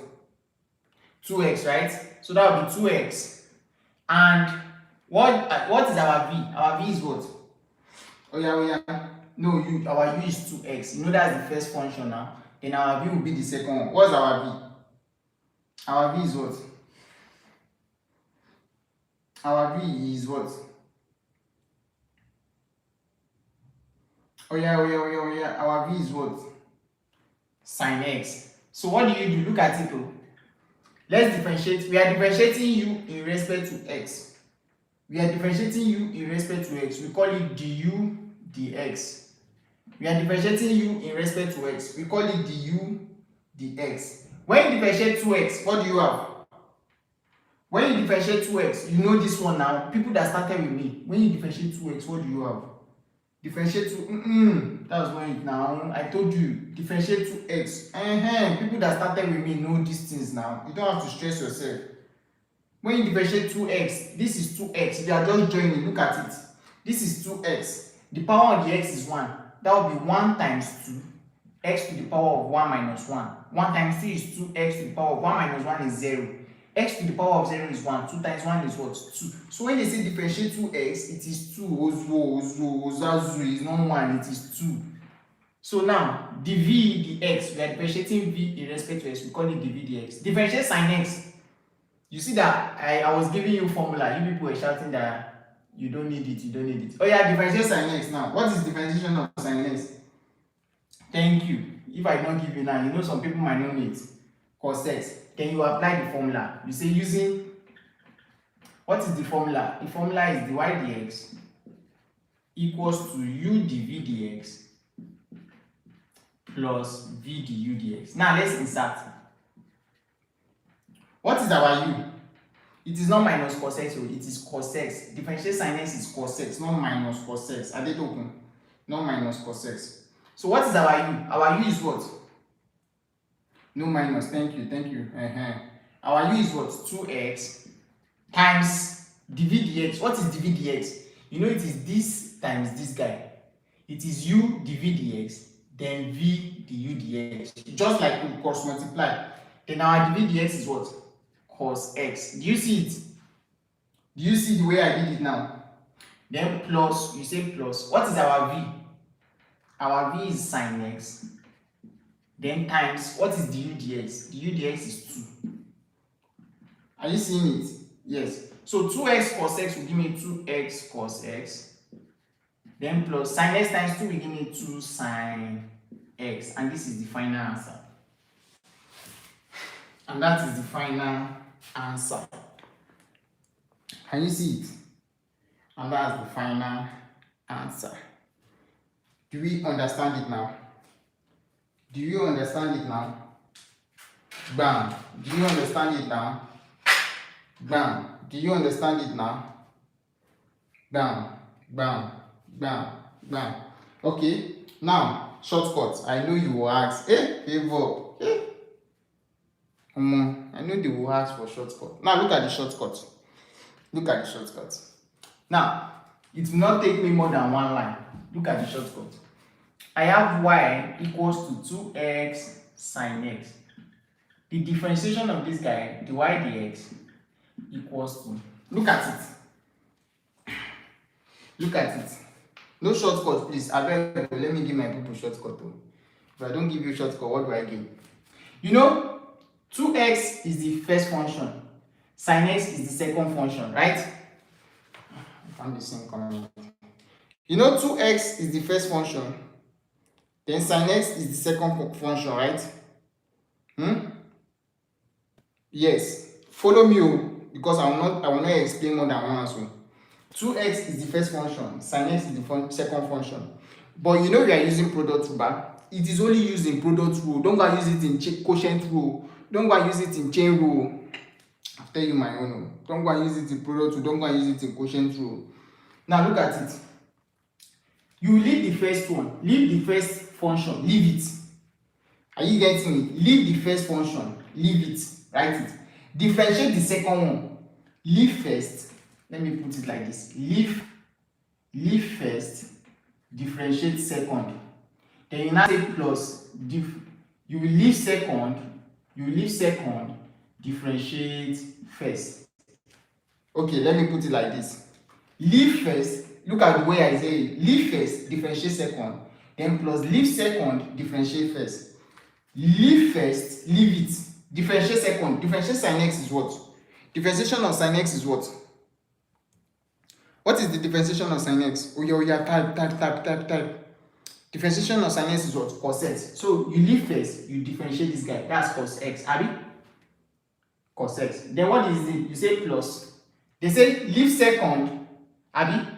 2x, right? So that will be 2x. And what is our v? Our v is what? Oh yeah. No, our u is 2x. That's the first function now. Then our v will be the second one. What's our v? Our v is what? Our v is what? Oh yeah. Our v is what? Sin x. So what do? Look at it though. Let's differentiate. We are differentiating u in respect to x. We are differentiating u in respect to x. We call it du dx. We are differentiating u in respect to x. We call it du dx. When you differentiate 2x, what do you have? When you differentiate 2x, you know this one now. People that started with me, when you differentiate 2x, what do you have? Differentiate 2, that was when now. I told you, differentiate 2x. People that started with me know these things now. You don't have to stress yourself. When you differentiate 2x, this is 2x. If you are just joining, look at it. This is 2x. The power of the x is 1. That will be 1 times 2. X to the power of 1 minus 1. 1 times 3 is 2x to the power of 1 minus 1 is 0. X to the power of 0 is 1. 2 times 1 is what? 2. So when they say differentiate 2x, it is 2. It's not 1, it is 2. So now, dv dx, we are differentiating v in respect to x. We call it dv dx. Differentiate sin x. You see that I was giving you formula. You people were shouting that you don't need it. Oh yeah, differentiate sin x now. What is differentiation of sin x? Thank you. If I don't give you now, some people might not know it. Cos x. Then you apply the formula. You say using, what is the formula? The formula is dy dx equals to u dv dx plus v du dx. Now let's insert. What is our u? It is not minus cos x, it is cos x. Differentiate sin x is cos x, not minus cos x. Are they talking? Not minus cos x. So what is our u? Our u is what? No minus. Thank you. Our u is what? 2x times dv dx. What is dv dx? It is this times this guy. It is u dv dx then v du dx. Just like we cross multiply. Then our dv dx is what? Cos x. Do you see it? Do you see the way I did it now? Then plus, you say plus. What is our v? Our v is sin x. Then times, what is du dx? Du dx is 2. Are you seeing it? Yes. So 2x cos x will give me 2x cos x. Then plus sin x times 2 will give me 2 sin x. And this is the final answer. And that is the final answer. Can you see it? And that's the final answer. Do we understand it now? Do you understand it now? Bam. Do you understand it now? Bam. Do you understand it now? Bam. Bam. Bam. Bam. Okay. Now, shortcuts. I know you will ask. Favor. I know they will ask for shortcut. Now look at the shortcut. Look at the shortcut. Now, it will not take me more than one line. Look at the shortcut. I have y equals to 2x sin x. The differentiation of this guy, dy dx, equals to, look at it. Look at it. No shortcut, please. Let me give my people shortcut. If I don't give you shortcut, what do I give? You know, 2x is the first function. Sin x is the second function, right? I found the same comment. You know, 2x is the first function. Then sin x is the second function, right? Yes. Follow me, because I will not explain more than one. So 2x is the first function, sin x is the second function. But you know we are using product rule. It is only used in product rule. Don't go use it in quotient rule. Don't go use it in chain rule. I'll tell you my own. Don't go use it in product rule. Don't go use it in quotient rule. Now look at it. You leave the first one. Leave the first function. Leave it. Are you getting it? Leave the first function. Leave it. Write it. Differentiate the second one. Leave first. Let me put it like this. Leave first. Differentiate second. Then you now say plus. You will leave second. Differentiate first. Okay, let me put it like this. Leave first. Look at the way I say it. Leave first, differentiate second. Then plus leave second, differentiate first. Leave first, leave it. Differentiate second. Differentiate sin x is what? Differentiation of sin x is what? What is the differentiation of sin x? Oh yeah, type. Differentiation of sin x is what? Cos x. So you leave first, you differentiate this guy. That's cos x. Abi? Cos x. Then what is it? You say plus. They say leave second. Abi?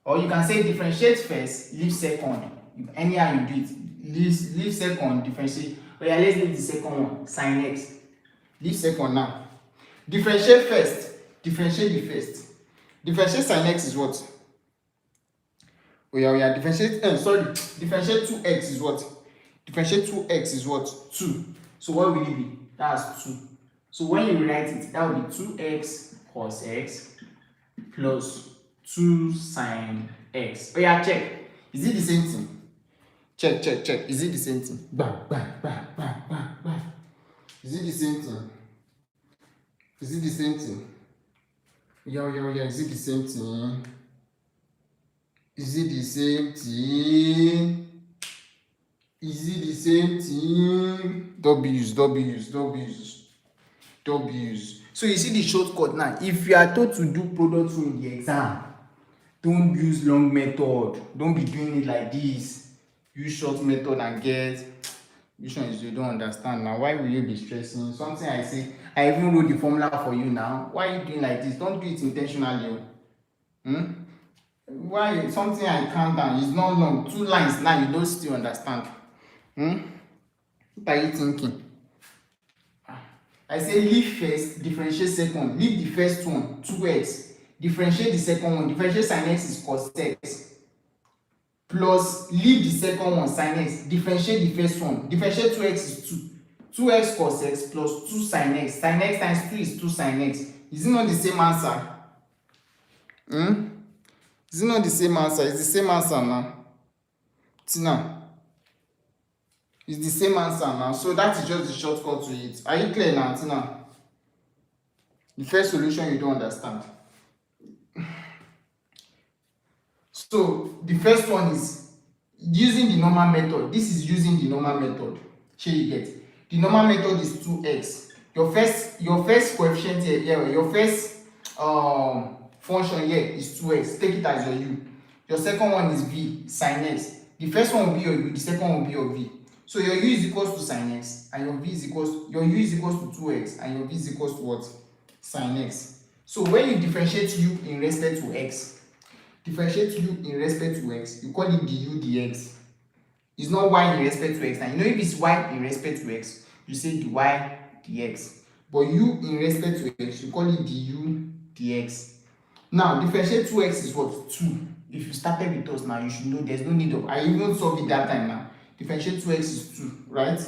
Or you can say differentiate first, leave second. Anyhow you do it. Leave second, differentiate. Oh yeah, let's leave the second one. Sin x. Leave second now. Differentiate first. Differentiate the first. Differentiate sin x is what? Oh yeah. Differentiate. Differentiate 2x is what? Differentiate 2x is what? 2. So what will it be? That's 2. So when you write it, that will be 2x cos x plus 2 sin x. Oh yeah, check. Is it the same thing? Check. Is it the same thing? Bang. Is it the same thing? Is it the same thing? Yeah. Is it the same thing? Is it the same thing? Is it the same thing? W's. So you see the shortcut now. If you are told to do product rule in the exam, don't use long method. Don't be doing it like this. Use short method and get. Which one is you don't understand now? Why will you be stressing? Something I say, I even wrote the formula for you now. Why are you doing like this? Don't do it intentionally. Why? Something I count down is not long. 2 lines now, you don't still understand. What are you thinking? I say leave first, differentiate second. Leave the first one, 2x. Differentiate the second one. Differentiate sin x is cos x. Plus leave the second one, sin x. Differentiate the first one. Differentiate 2x is 2. 2x cos x plus 2 sin x. Sin x times 2 is 2 sin x. Is it not the same answer? Is it not the same answer? It's the same answer now. See now. It's the same answer now. So that is just the shortcut to it. Are you clear now, Tina? The first solution you don't understand. So the first one is using the normal method. This is using the normal method. Shey you get? The normal method is 2x. Your first coefficient here, your first function here is 2x. Take it as your u. Your second one is v, sin x. The first one will be your u, the second one will be your v. So your u is equals to sin x, and your u is equals to 2x, and your v is equals to what? Sin x. So when you differentiate u in respect to x, you in respect to x, you call it du dx. It's not y in respect to x. Now, you know, if it's y in respect to x, you say dy dx. But u in respect to x, you call it du dx. Now, differentiate 2x is what? 2. If you started with us now, you should know there's no need of. I even solved it that time now. Differentiate 2x is 2, right?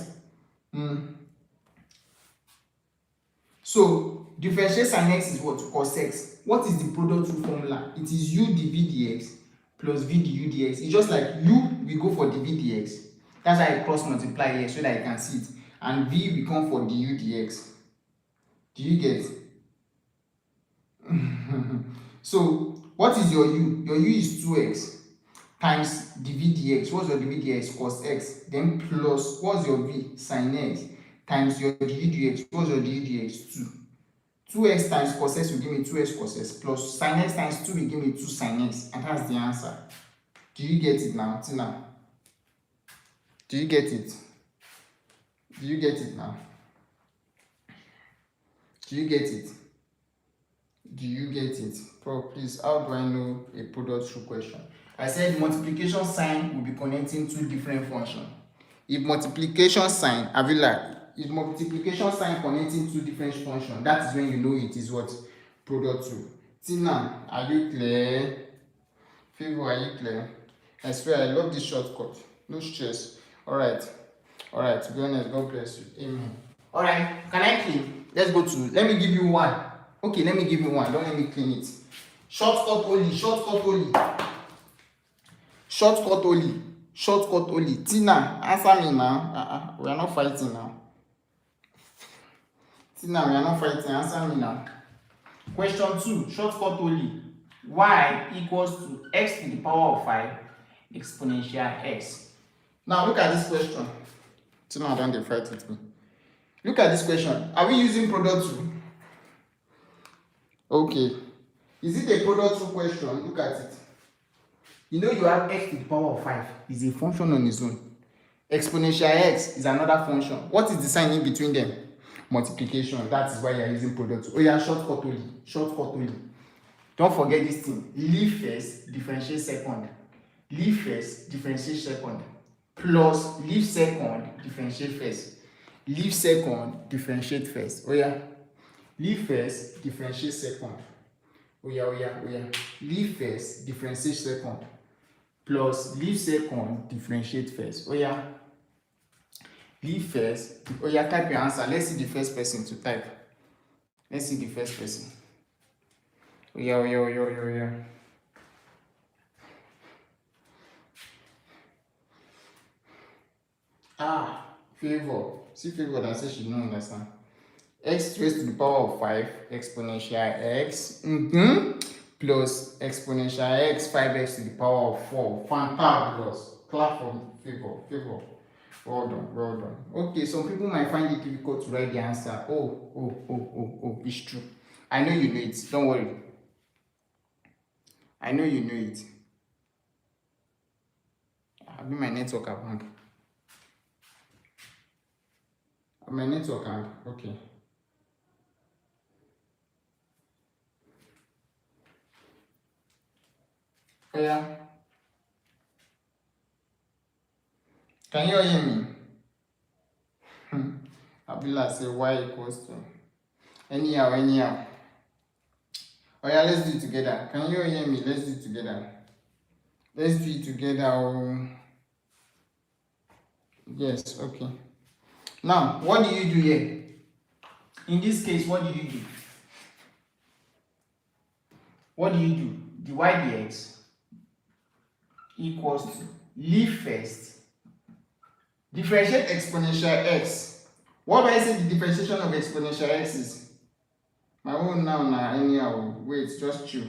So, differentiate sin x is what? Cos x. What is the product rule formula? It is u dv dx plus v du dx. It's just like u, we go for dv dx. That's why I cross multiply here so that you can see it. And v, we come for du dx. Do you get? So, what is your u? Your u is 2x times dv dx. What's your dv dx? Cos x. Then plus, what's your v? Sin x. Times your du dx. What's your du dx? 2. 2x times cos x will give me 2x cos x, plus sin x times 2 will give me 2 sin x, and that's the answer. Do you get it now, Tina? Do you get it? Do you get it now? Do you get it? Do you get it? Prof, please, how do I know a product rule question? I said multiplication sign will be connecting two different functions. If multiplication sign, if multiplication sign connecting two different functions, that is when you know it is what? Product rule. Tina, are you clear? Favor, are you clear? I swear, I love this shortcut. No stress. Alright. Alright, to be honest, God bless you. Amen. Alright, can I clean? Let me give you one. Okay, let me give you one. Don't let me clean it. Shortcut only. Tina, answer me now. We are not fighting now. Tina, we are not fighting. Answer me now. Question 2, shortcut only. Y equals to x to the power of 5 exponential x. Now look at this question. Tina, don't fight with me. Look at this question. Are we using product rule? Okay. Is it a product rule question? Look at it. You know you have x to the power of 5 is a function on its own. Exponential x is another function. What is the sign in between them? Multiplication. That is why you are using product rule. Oh yeah, shortcut only. Don't forget this thing. Leave first, differentiate second. Leave first, differentiate second. Plus leave second, differentiate first. Leave second, differentiate first. Oh yeah. Leave first, differentiate second. Oh yeah. Leave first, differentiate second. Plus leave second, differentiate first. Oh yeah. Leave first. Oh yeah, type your answer. Let's see the first person to type. Let's see the first person. Oh yeah. Favor. See favor that says she don't understand. X raised to the power of 5 exponential x plus exponential x 5x to the power of 4. Fantabulous. Clap for favor. Well done. Okay, some people might find it difficult to write the answer. Oh, it's true. I know you know it. Don't worry. I know you know it. I'll be my network account. My network account. Okay. Yeah. Can you hear me? Abdullah say y equals to anyhow. Oh yeah, let's do it together. Can you hear me? Let's do it together. Yes, okay. Now, what do you do here? In this case, what do you do? Dy dx equals to leave first, Differentiate exponential x. What do I say the differentiation of exponential x is? My own now anyhow. Wait, just chill.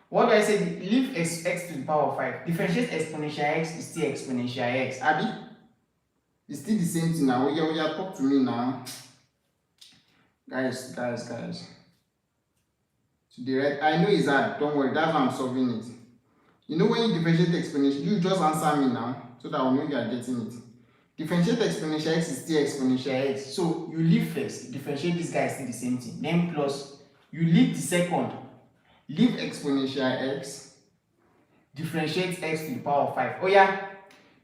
What do I say? Leave x to the power of 5. Differentiate exponential x is still exponential x. Abi? It's still the same thing now. Yeah, talk to me now. Guys. To the right. I know it's hard. Don't worry. That's why I'm solving it. You know when you differentiate exponential, you just answer me now so that I'll know you are getting it. Differentiate exponential x is still exponential x. So you leave first. Differentiate this guy is still the same thing. Then plus, you leave the second. Leave exponential x. Differentiate x to the power of 5. Oh yeah.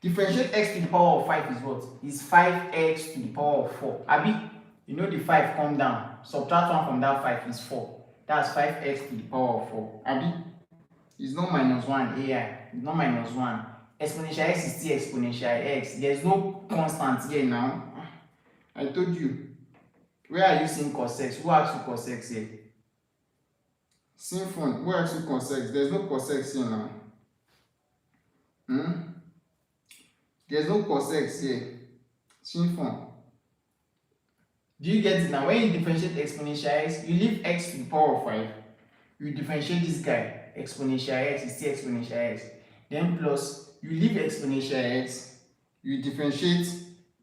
Differentiate x to the power of 5 is what? Is 5x to the power of 4. Abi? You know the 5 come down. Subtract 1 from that 5 is 4. That's 5x to the power of 4. Abi? It's not minus 1. AI. It's not minus 1. Exponential x is still exponential x. There's no constant here now. I told you. Where are you seeing cos x? Who asked you cos x here? Synfon. Who asked you cos x? There's no cos x here now. There's no cos x here. Synfon. Do you get it now? When you differentiate exponential x, you leave x to the power of 5. You differentiate this guy. Exponential x is still exponential x. Then plus, you leave exponential x. You differentiate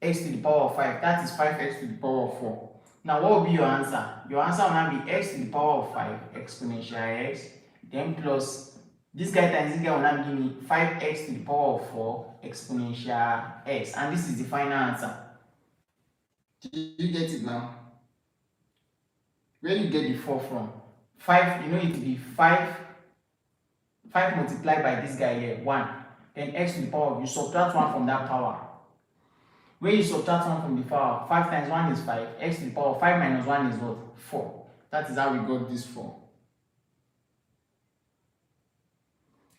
x to the power of 5. That is 5x to the power of 4. Now, what will be your answer? Your answer will now be x to the power of 5 exponential x. Then plus, this guy times this guy will now give me 5x to the power of 4 exponential x. And this is the final answer. Do you get it now? Where you get the 4 from? 5, you know it will be 5 multiplied by this guy here, 1. Then x to the power, you subtract 1 from that power. When you subtract 1 from the power, 5 times 1 is 5. X to the power 5 minus 1 is what? 4. That is how we got this 4.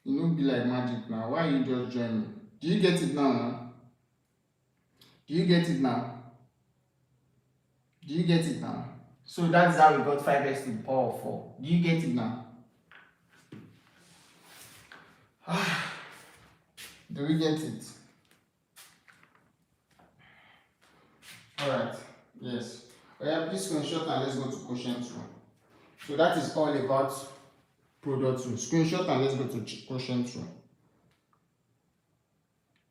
You know, be like magic now. Why you just join me? Do you get it now? Do you get it now? Do you get it now? So that is how we got 5x to the power of 4. Do you get it now? Do we get it? Alright, yes. Please screenshot and let's go to quotient rule. So that is all about product rule. Screenshot and let's go to quotient rule.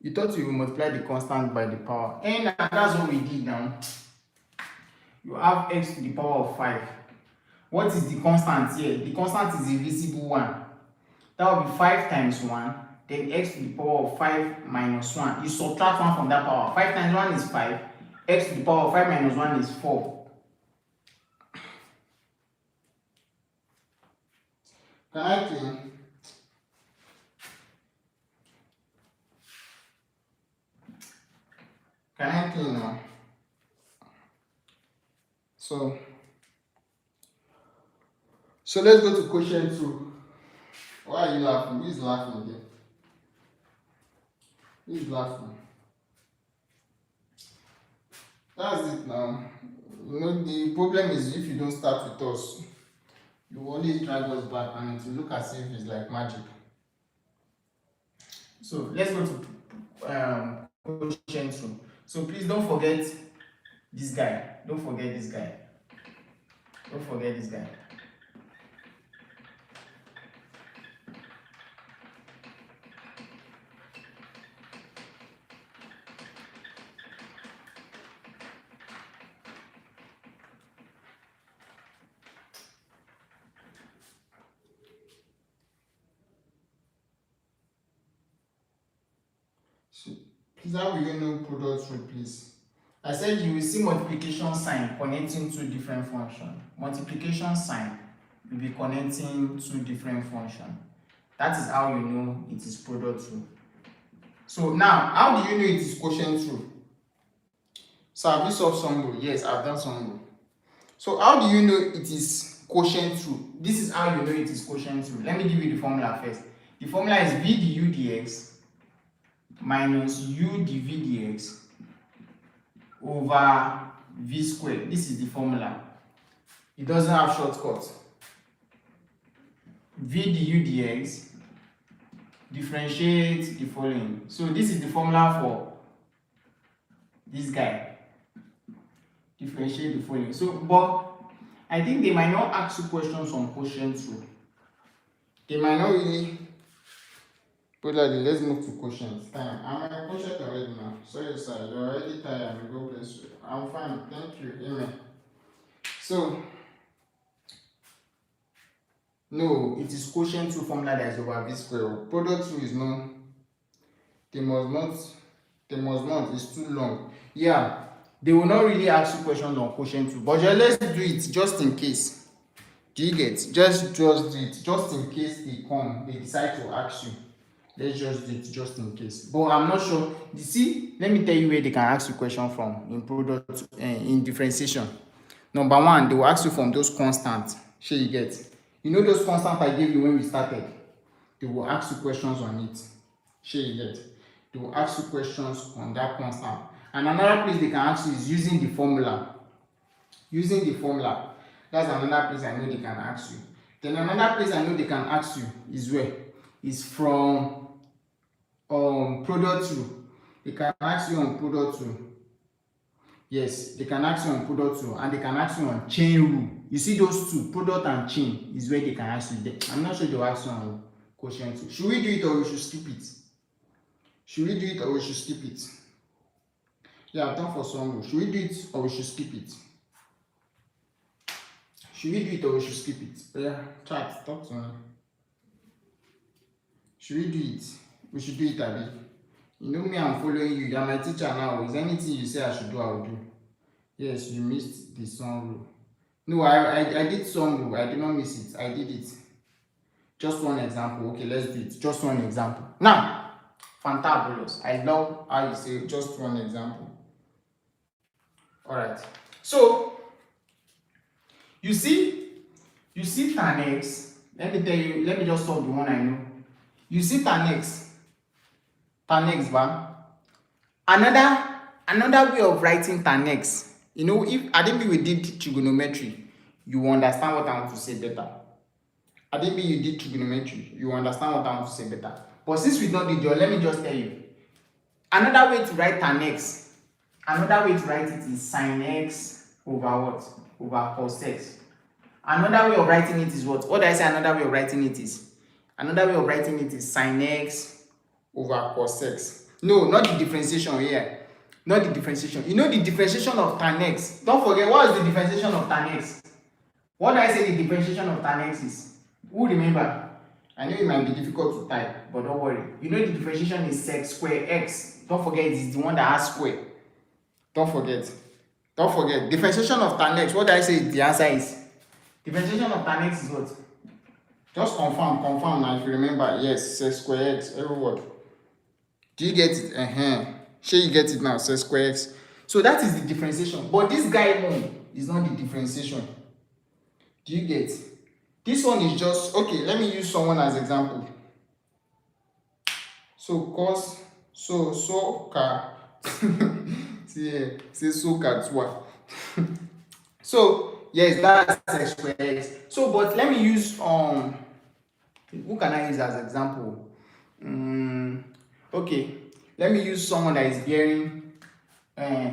You thought you would multiply the constant by the power. And that's what we did now. You have x to the power of 5. What is the constant here? The constant is a visible one. That will be 5 times 1. Then x to the power of 5 minus 1. You subtract 1 from that power. 5 times 1 is 5. X to the power of 5 minus 1 is 4. Can I clean? Can I clean now? So let's go to quotient rule. Why are you laughing? Who is laughing again? Who is laughing? That's it now. You know, the problem is if you don't start with us, you always drag us back and it will look as if it's like magic. So let's go to quotient rule. So please don't forget this guy. Don't forget this guy. Don't forget this guy. So, please, how will you know product rule, please? I said you will see multiplication sign connecting two different functions. Multiplication sign will be connecting two different functions. That is how you know it is product rule. So now, how do you know it is quotient rule? So have you solved some rule? Yes, I've done some rule. So how do you know it is quotient rule? This is how you know it is quotient rule. Let me give you the formula first. The formula is v du dx minus u dv dx over v squared. This is the formula. It doesn't have shortcut. V du dx, differentiate the following. So this is the formula for This guy. Differentiate the following. So, but I think they might not ask you questions on quotient rule. They might not really. But let's move to quotient. Time. I'm in quotient already now. Sorry, sir. You're already tired. I'm God bless you. I'm fine. Thank you. Amen. So, no, it is quotient rule formula that is over v square. Product rule is not. They must not. They must not. It's too long. Yeah. They will not really ask you questions on quotient rule. But let's do it just in case. Do you get? Just do it just in case they decide to ask you. Let's just do it just in case. But I'm not sure. You see, let me tell you where they can ask you question from in product in differentiation. Number one, they will ask you from those constants. Shey you get? You know those constants I gave you when we started? They will ask you questions on it. Shey you get? They will ask you questions on that constant. And another place they can ask you is using the formula. Using the formula. That's another place I know they can ask you. Then another place I know they can ask you is where? Is from product rule. They can ask you on product rule. Yes, they can ask you on product rule, and they can ask you on chain rule. You see those two, product and chain, is where they can ask you. I'm not sure they'll ask you on quotient rule. Should we do it or we should skip it? Should we do it or we should skip it? Yeah, I've done for some rule. Should we do it or we should skip it? Should we do it or we should skip it? Yeah, chat, talk to me. Should we do it? We should do it, Abi. You know me, I'm following you. You're my teacher now. Is anything you say I should do, I will do. Yes, you missed the song rule. No, I did song rule. I did not miss it. I did it. Just one example. Okay, let's do it. Just one example. Now, fantabulous. I love how you say just one example. Alright. So, you see tan x. Let me just solve the one I know. You see tan x, ba? Another way of writing tan x, you know, if Adebi we did trigonometry, you will understand what I want to say better. Adebi you did trigonometry, you will understand what I want to say better. But since we don't did your, let me just tell you. Another way to write tan x, another way to write it is sin x over what? Over cos x. Another way of writing it is what? What did I say another way of writing it is? Another way of writing it is sin x over cos x. No, not the differentiation here. Not the differentiation. You know the differentiation of tan x. Don't forget, what is the differentiation of tan x? What did I say the differentiation of tan x is? Who remember? I know it might be difficult to type, but don't worry. You know the differentiation is sec square x. Don't forget, it is the one that has square. Don't forget. Don't forget. Differentiation of tan x. What did I say the answer is? Differentiation of tan x is what? Just confirm now if you remember. Yes, sec square x, every word. Do you get it? Sure, you get it now, sec square x. So that is the differentiation. But this guy one is not the differentiation. Do you get? This one is just, okay, let me use someone as example. So cos, so ka, say so ka 2. So yes, that's sec square x. So but let me use who can I use as example? Okay, let me use someone that is bearing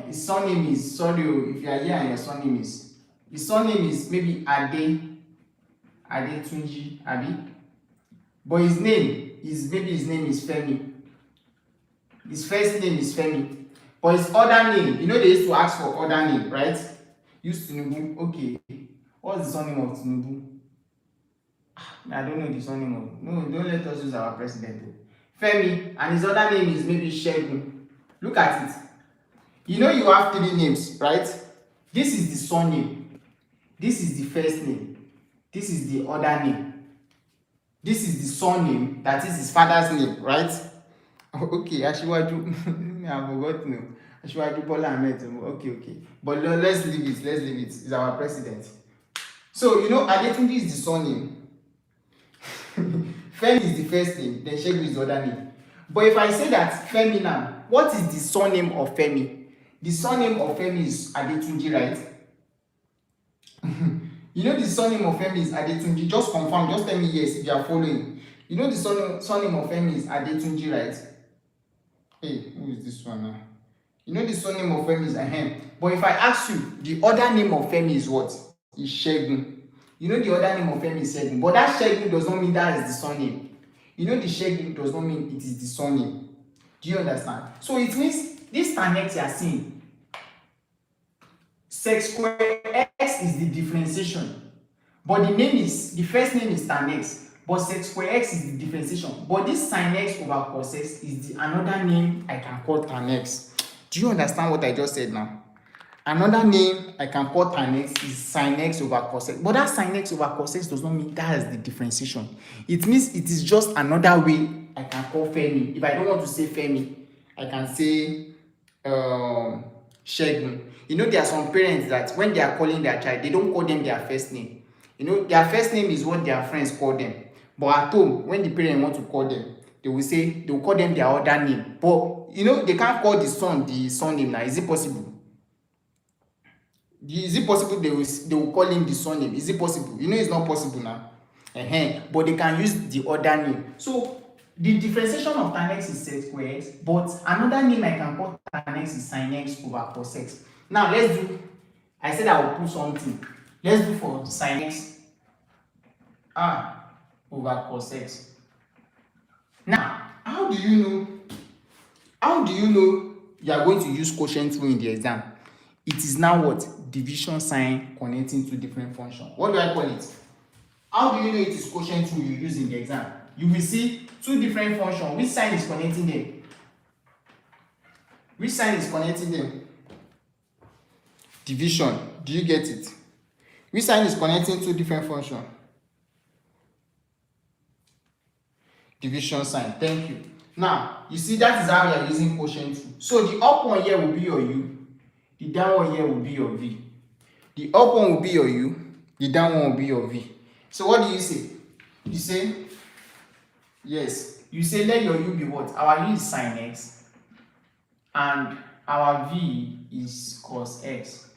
his surname is, sorry if you are here and your surname is, his surname is maybe Adetunji, Abi, but his name is Femi. His first name is Femi, but his other name, you know they used to ask for other name, right? Use Tinubu. Okay, what's the surname of Tinubu? I don't know the surname of. No, don't let us use our president. Femi, and his other name is maybe Shegun. Look at it. You know you have 3 names, right? This is the surname. This is the first name. This is the other name. This is the surname, that is his father's name, right? Okay, Ashiwaju. I forgot no. Ashiwaju Bola Ahmed. Okay. But let's leave it. He's our president. So, you know, Adetunji is the surname. Femi is the first name, then Shegun is the other name. But if I say that Femi now, what is the surname of Femi? The surname of Femi is Adetunji, right? You know the surname of Femi is Adetunji. Just confirm, just tell me yes if you are following. You know the surname of Femi is Adetunji, right? Hey, who is this one now? You know the surname of Femi is Ahem. But if I ask you, the other name of Femi is what? Is Segun. You know the other name of Femi is Segun. But that Segun does not mean that is the surname. You know the Segun does not mean it is the surname. Do you understand? So it means this tan x you are seeing, sec square x is the differentiation. But the first name is tan x. But sec square x is the differentiation. But this sin x over cos x is another name I can call tan x. Do you understand what I just said now? Another name I can call tan x is sin x over cos x. But that sin x over cos x does not mean that is the differentiation. It means it is just another way I can call Femi. If I don't want to say Femi, I can say Segun. You know, there are some parents that when they are calling their child, they don't call them their first name. You know, their first name is what their friends call them. But at home, when the parents want to call them, they will call them their other name. But you know, they can't call the son the surname now. Is it possible? Is it possible they will call him the surname? Is it possible? You know, it's not possible now. But they can use the other name. So the differentiation of tan x is sec square x, but another name I can call tan x is sin x over cos x. Now let's do, I said I will put something. Let's do for sin x over cos x. Now, how do you know you are going to use quotient rule in the exam? It is now what? Division sign connecting two different functions. What do I call it? How do you know it is quotient rule you use in the exam? You will see two different functions. Which sign is connecting them? Which sign is connecting them? Division. Do you get it? Which sign is connecting two different functions? Division sign. Thank you. Now, you see that is how we are using quotient rule. So the up one here will be your u. The down one here will be your v. The up one will be your u. The down one will be your v. So what do you say? You say, yes. You say let your u be what? Our u is sin x. And our v is cos x.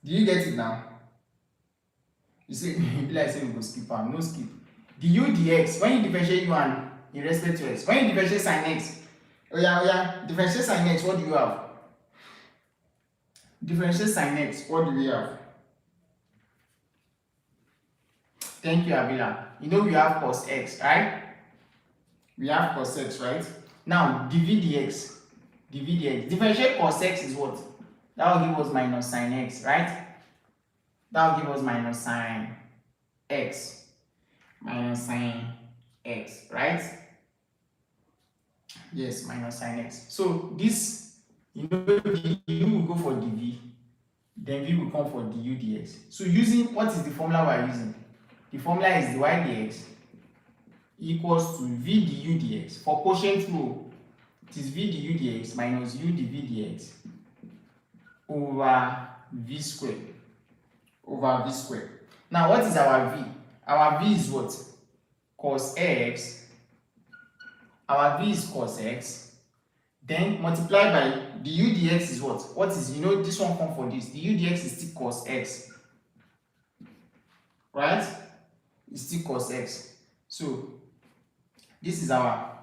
Do you get it now? You say, like I say we go skip am. No skip. The u dx, when you differentiate u and in respect to x, when you differentiate sin x, differentiate sin x, what do you have? Differentiate sin x, what do we have? Thank you, Abila. You know we have cos x, right? We have cos x, right? Now, dv dx. Differentiate cos x is what? That will give us minus sin x, right? That will give us minus sin x. Minus sin x, right? Yes, minus sin x. So this, you know, the u will go for dv, then v will come for du dx. So using, what is the formula we are using? The formula is dy dx equals to v du dx. For quotient rule, it is v du dx minus u dv dx over v squared. Over v squared. Now, what is our v? Our v is what? Cos x. Our v is cos x. Then multiply by du dx is what? What is, you know, this one come for this. Du dx is still cos x. Right? It's still cos x. So, this is our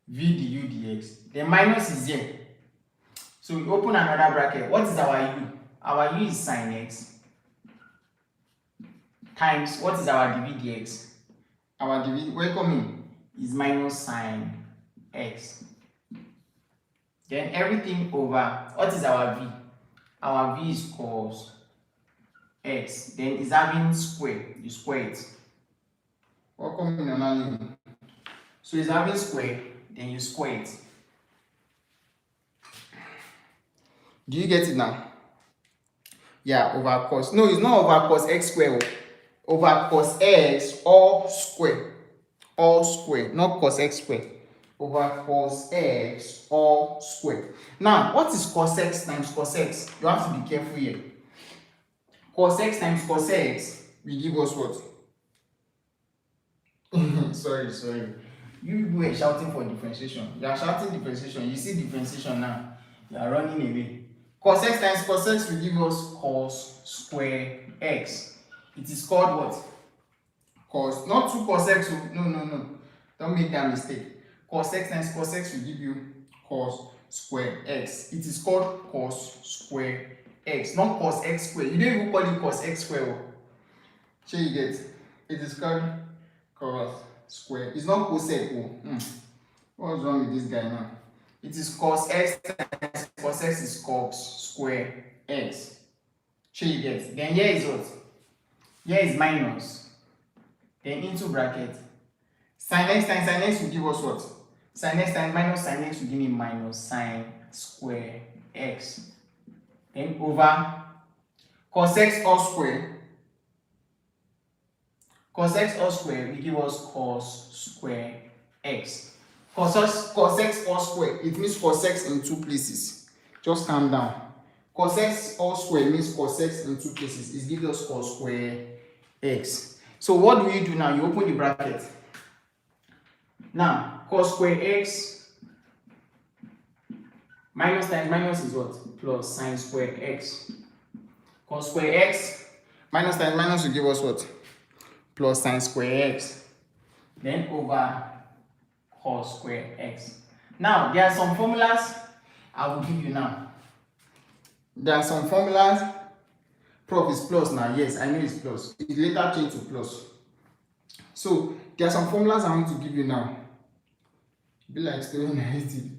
v du dx. The minus is here. So, we open another bracket. What is our u? Our u is sin x. Times, what is our dv dx? Our dv, welcome in, is minus sin x. Then everything over, what is our v? Our v is cos x. Then is having square, you square it. Welcome in another. So it's having square, then you square it. Do you get it now? Yeah, over cos. No, it's not over cos x square. Over cos x all square, not cos x square. Over cos x all square. Now, what is cos x times cos x? You have to be careful here. Cos x times cos x will give us what? sorry. You people were shouting for differentiation. You are shouting differentiation. You see differentiation now. You are running away. Cos x times cos x will give us cos square x. It is called what? Cos, not 2 cos x. No. Don't make that mistake. Cos x times cos x will give you cos square x. It is called cos square x, not cos x square. You don't even call it cos x square. Shall you get? It is called cos square. It's not cosec. What's wrong with this guy now? It is cos x times cos x is cos square x. Shall you get? Then here is what? Here is minus. Then into bracket. Sin x times sin x will give us what? Sin x times minus sin x will give me minus sin square x. Then over cos x all square. Cos x all square will give us cos square x. Cos x all square, it means cos x in two places. Just calm down. Cos x all square means cos x in two places. It gives us cos square x. So what do you do now? You open the bracket. Now, cos square x minus times minus is what? Plus sin square x. Cos square x minus times minus will give us what? Plus sin square x. Then over cos square x. Now, there are some formulas I will give you now. There are some formulas. Prof is plus now. Yes, I know it's plus. It later changed to plus. So, there are some formulas I want to give you now. Be like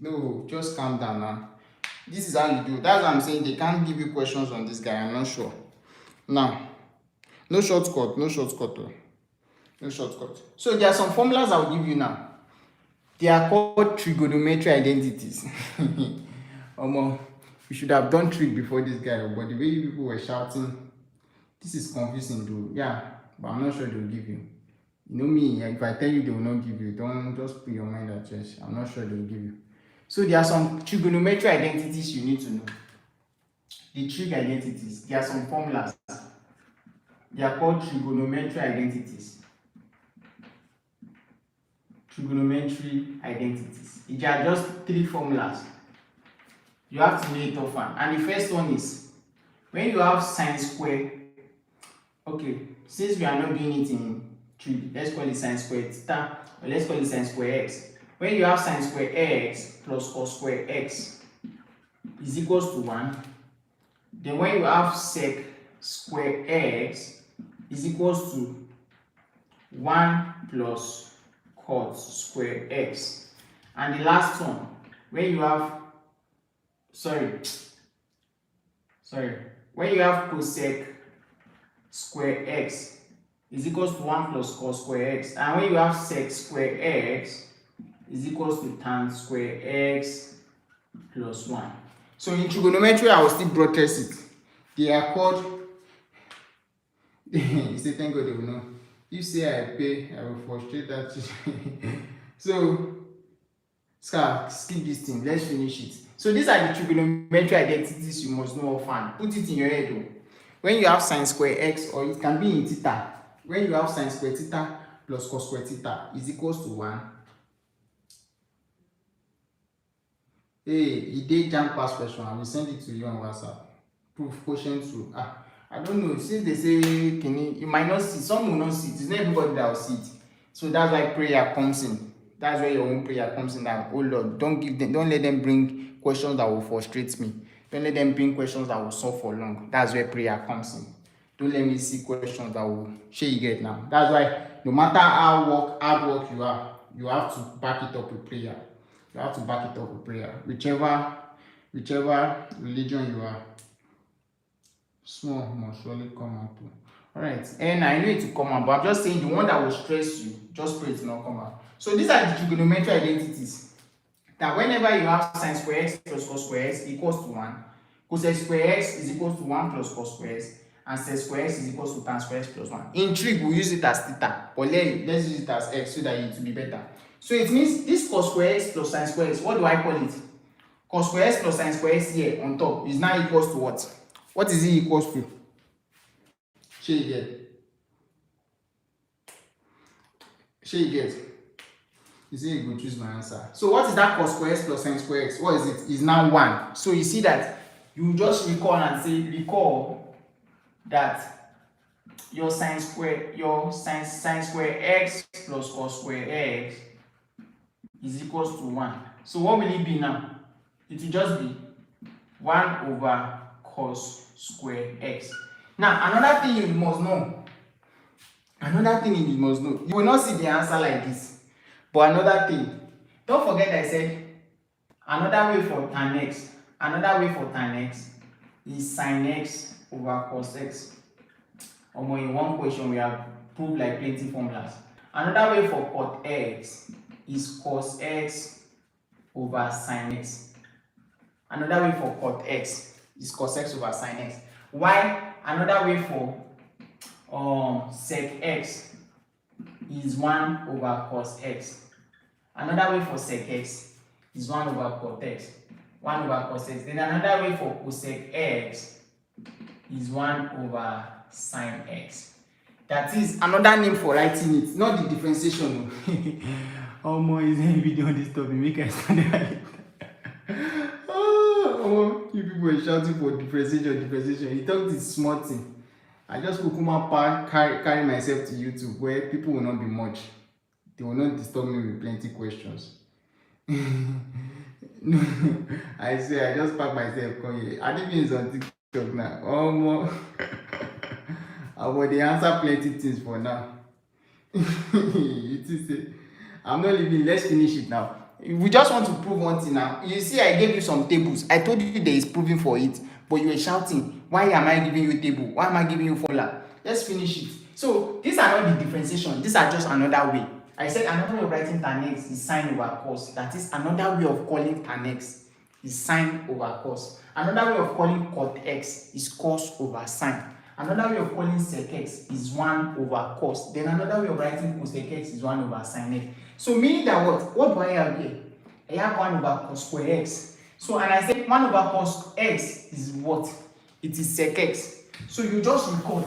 no, just calm down now. This is how you do. That's what I'm saying. They can't give you questions on this guy. I'm not sure. Now, no shortcut. No shortcut. No shortcut. So, there are some formulas I will give you now. They are called trigonometry identities. We should have done trig before this guy, but the way you people were shouting, this is confusing though. Yeah, but I'm not sure they'll give you. You know me, if I tell you they will not give you, don't just put your mind at rest. I'm not sure they'll give you. So there are some trigonometry identities you need to know. The trig identities, there are some formulas. They are called trigonometry identities. Trigonometry identities. There are just three formulas. You have to make it often. And the first one is when you have sine square. Okay, since we are not doing it in trig, let's call it sine square theta, or let's call it sine square x. When you have sine square x plus cos square x is equals to 1, then when you have sec square x is equals to 1 plus cos square x. And the last one, when you have when you have cosec square x is equals to 1 plus cos square x, and when you have sec square x is equals to tan square x plus 1. So in trigonometry, I will still broadcast it. They are called you say thank God they will know. You say I pay, I will frustrate that. So skip this thing, let's finish it. So these are the trigonometry identities you must know often. Put it in your head though. When you have sine square x, or it can be in theta, when you have sine square theta plus cos square theta is equals to 1. Hey, it did jump past question. I will send it to you on WhatsApp. Proof quotient 2. I don't know. Since they say you might not see, some will not see it. It's not everybody that will see it. So that's why prayer comes in. That's where your own prayer comes in. That, oh Lord, don't let them bring questions that will frustrate me. Don't let them bring questions that will solve for long. That's where prayer comes in. Don't let me see questions that will share you get now. That's why no matter how hard work you are, you have to back it up with prayer. You have to back it up with prayer. Whichever religion you are, small must surely come out. Alright, and I know it will come out, but I'm just saying the one that will stress you, just pray it will not come out. So these are the trigonometry identities. That whenever you have sine square x plus cos square x equals to 1, cosec square x is equals to 1 plus cos square x, and sec square x is equals to tan square x plus 1. In trig, we use it as theta, but let's use it as x so that it will be better. So it means this cos square x plus sin square x, what do I call it? Cos square x plus sin square x here on top is now equals to what? What is it equals to? Shall you get? You say you go choose my answer. So what is that cos square x plus sin square x? What is it? It's now 1. So you see that you just recall that your sin square x plus cos square x is equals to 1. So what will it be now? it will just be 1 over cos square x. Now, another thing you must know, you will not see the answer like this, but another thing, don't forget I said another way for tan x is sin x over cos x. In one question we have proved like plenty formulas. Another way for cot x is cos x over sin x. Another way for cot x is cos x over sin x. While another way for sec x is 1 over cos x. Another way for sec x is 1 over cot x. 1 over cos x. Then another way for cosec x is 1 over sin x. That is another name for writing it, not the differentiation. Is there a video on this topic? Make I stand there. You people are shouting for differentiation. You talk this small thing. I just carry myself to YouTube where people will not be much. They will not disturb me with plenty questions. No, I say I just pack myself come here. I think it's on TikTok now. They answer plenty things for now. I'm not leaving. Let's finish it now. We just want to prove one thing now. You see, I gave you some tables. I told you there is proving for it, but you were shouting, why am I giving you a table? Why am I giving you formula? Let's finish it. So these are not the differentiation. These are just another way. I said another way of writing tan x is sine over cos. That is another way of calling tan x is sine over cos. Another way of calling cot x is cos over sine. Another way of calling sec x is 1 over cos. Then another way of writing cosec x is 1 over sin x. So meaning that what do I have here? I have 1 over cos square x. So and I said 1 over cos x is what? It is sec x. So you just recall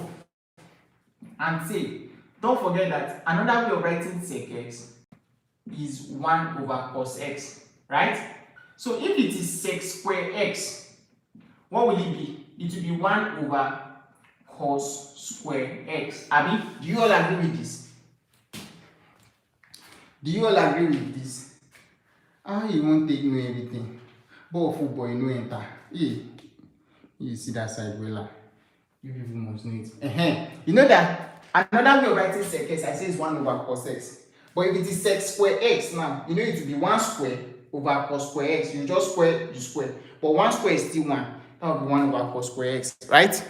and say, don't forget that another way of writing sec x is 1 over cos x, right? So if it is sec square x, what will it be? It will be 1 over cos square x. Abi, do you all agree with this? You won't take me everything. But football, you know enter. You see that side well. You people must know it. You know that another way of writing sec x, I say is 1 over cos x. But if it is sec square x now, you know it will be 1 square over cos square x. You just square, you square. But 1 square is still 1. That will be 1 over cos square x, right?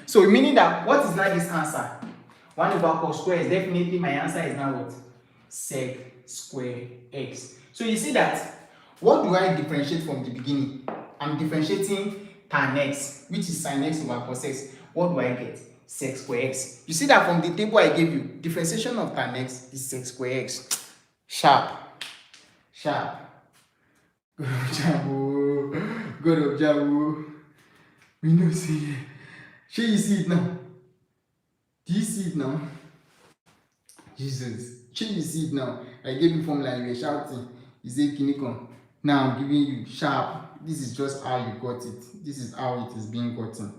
So meaning that what is now this answer? 1 over cos square is definitely my answer is now what? Sec square x. So you see that what do I differentiate from the beginning? I'm differentiating tan x, which is sin x over cos x. What do I get? Sec square x. You see that from the table I gave you, differentiation of tan x is sec square x. Sharp. God of Jabu. We know see. Shall you see it now? Do you see it now? Jesus. Shall you see it now? I gave you formula and you were shouting. You say Kinikon. Now I'm giving you sharp. This is just how you got it. This is how it is being gotten.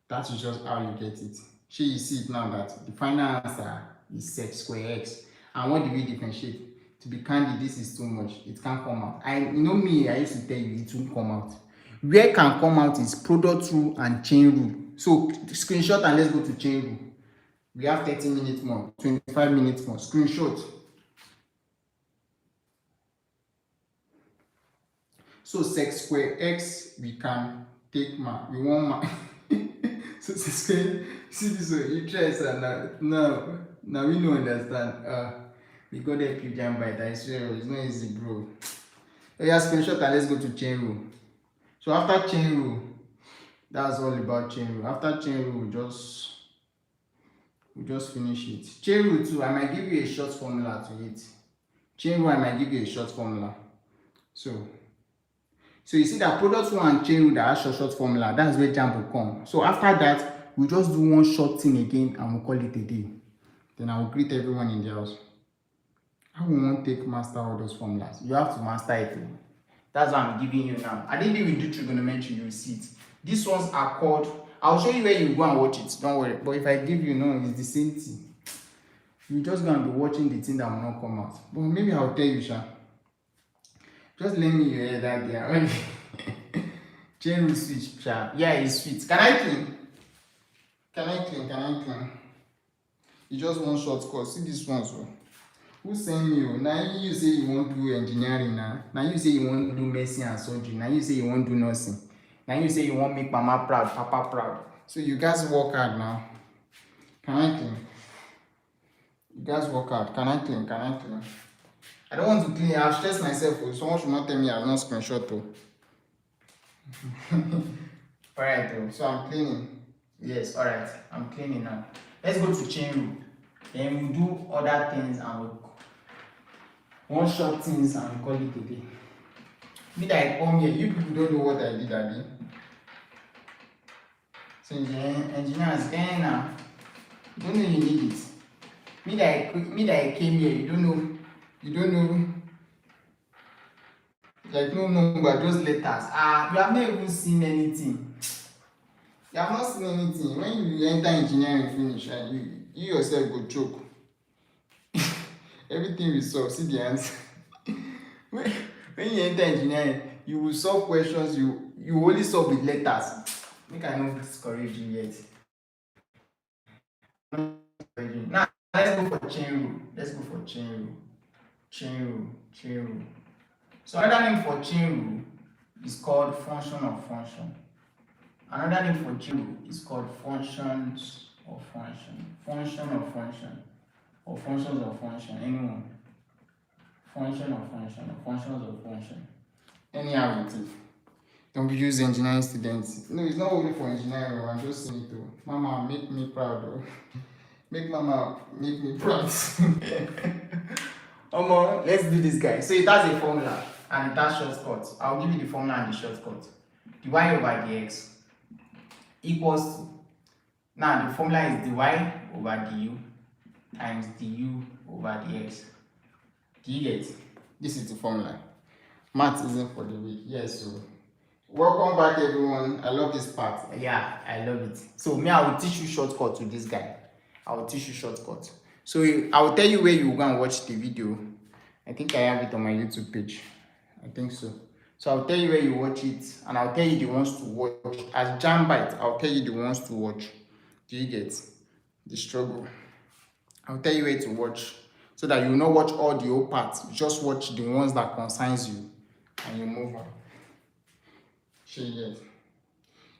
That is just how you get it. Shall you see it now that the final answer is sec square x. And what do we differentiate? To be candid, this is too much. It can't come out. I used to tell you it won't come out. Where can come out is product rule and chain rule. So screenshot and let's go to chain rule. We have 30 minutes more, 25 minutes more. Screenshot. So sec square x, we can take we want so sec square, see this one, you try sir, now we don't understand. We got a help you jam by that, it's not easy, bro. Yeah, screenshot and let's go to chain rule. So after chain rule, that's all about chain rule. After chain rule, we just finish it. Chain rule 2, I might give you a short formula to it. Chain rule, I might give you a short formula. So you see that product rule and chain rule that has short formula, that's where jam will come. So after that, we just do one short thing again and we'll call it a day. Then I will greet everyone in the house. I won't take master all those formulas. You have to master it. That's what I'm giving you now. I didn't even do trigonometry, you will see it. These ones are called, I'll show you where you go and watch it, don't worry. But if I give you, no, it's the same thing. You're just going to be watching the thing that will not come out. But maybe I'll tell you, Sha. Just lend me your head that there. Chain rule switch, sha. Yeah, it's sweet. Can I clean? Can I clean? Can I clean? You just want shortcut. See this one, so. Who send me? Now you say you want do engineering now. Now you say you want do medicine and surgery. Now you say you want do nursing. Now you say you want make mama proud, papa proud. So you guys work hard now. Can I clean? You guys work hard. Can I clean? Can I clean? I don't want to clean. I'll stress myself. Someone should not tell me I've not screenshot though. Alright though. So I'm cleaning. Yes, alright. I'm cleaning now. Let's go to chain rule. Then we'll do other things and we'll one short things and we'll call it a day. Me that I come here, you people You don't know what I did, Abi. so engineers then now. You don't know you need it. Me that I came here, you don't know. You don't know. Like no number, just letters. You have not even seen anything. You have not seen anything. When you enter engineering finish, and you yourself go choke. Everything will solve. See the answer. when you enter engineering, you will solve questions. You only solve with letters. Make I not discourage you yet. Now let's go for chain rule. Let's go for chain rule. Chain rule. So another name for chain rule is called function of function. Another name for chain rule is called functions of function. Function of function. Or functions of function. Anyone. Function of function. Or functions of function. Anyhow with it. Don't be use engineering students. No, it's not only for engineering. I'm just saying it too. Mama, make me proud though. Make mama make me proud. Let's do this guy. So it has a formula and it has shortcuts. I'll give you the formula and the shortcut. Dy over dx equals to, now the formula is dy over du times du over dx. Do you get? This is the formula. Math isn't for the weak. Yes, so welcome back everyone. I love this part. Yeah, I love it. So me, I will teach you shortcut to this guy. I will teach you shortcut. So I will tell you where you go and watch the video. I think I have it on my YouTube page. I think so. So I'll tell you where you watch it, and I'll tell you the ones to watch. As Jambite, I'll tell you the ones to watch. Do you get the struggle? I'll tell you where to watch, so that you will not watch all the whole parts. Just watch the ones that concerns you, and you move on. Sure, yes.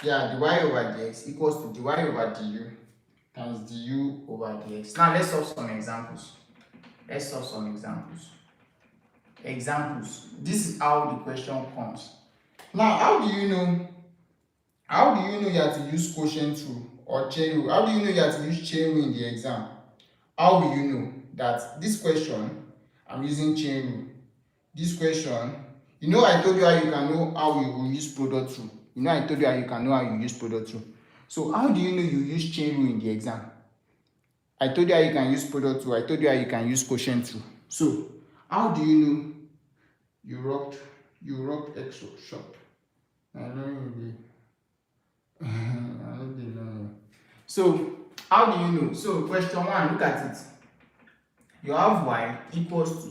Yeah, dy over dx equals to dy over du times du over dx. Now let's solve some examples. Examples. This is how the question comes. Now, how do you know you have to use quotient rule or chain rule? How do you know you have to use chain rule in the exam? How will you know that this question I'm using chain rule? This question, you know, I told you how you can know how you will use product rule. You know, I told you how you can know how you use product rule. So how do you know you use chain rule in the exam? I told you how you can use product rule. I told you how you can use quotient rule. So how do you know you rocked extra shop? I don't know. So how do you know? So question 1, look at it. You have y equals to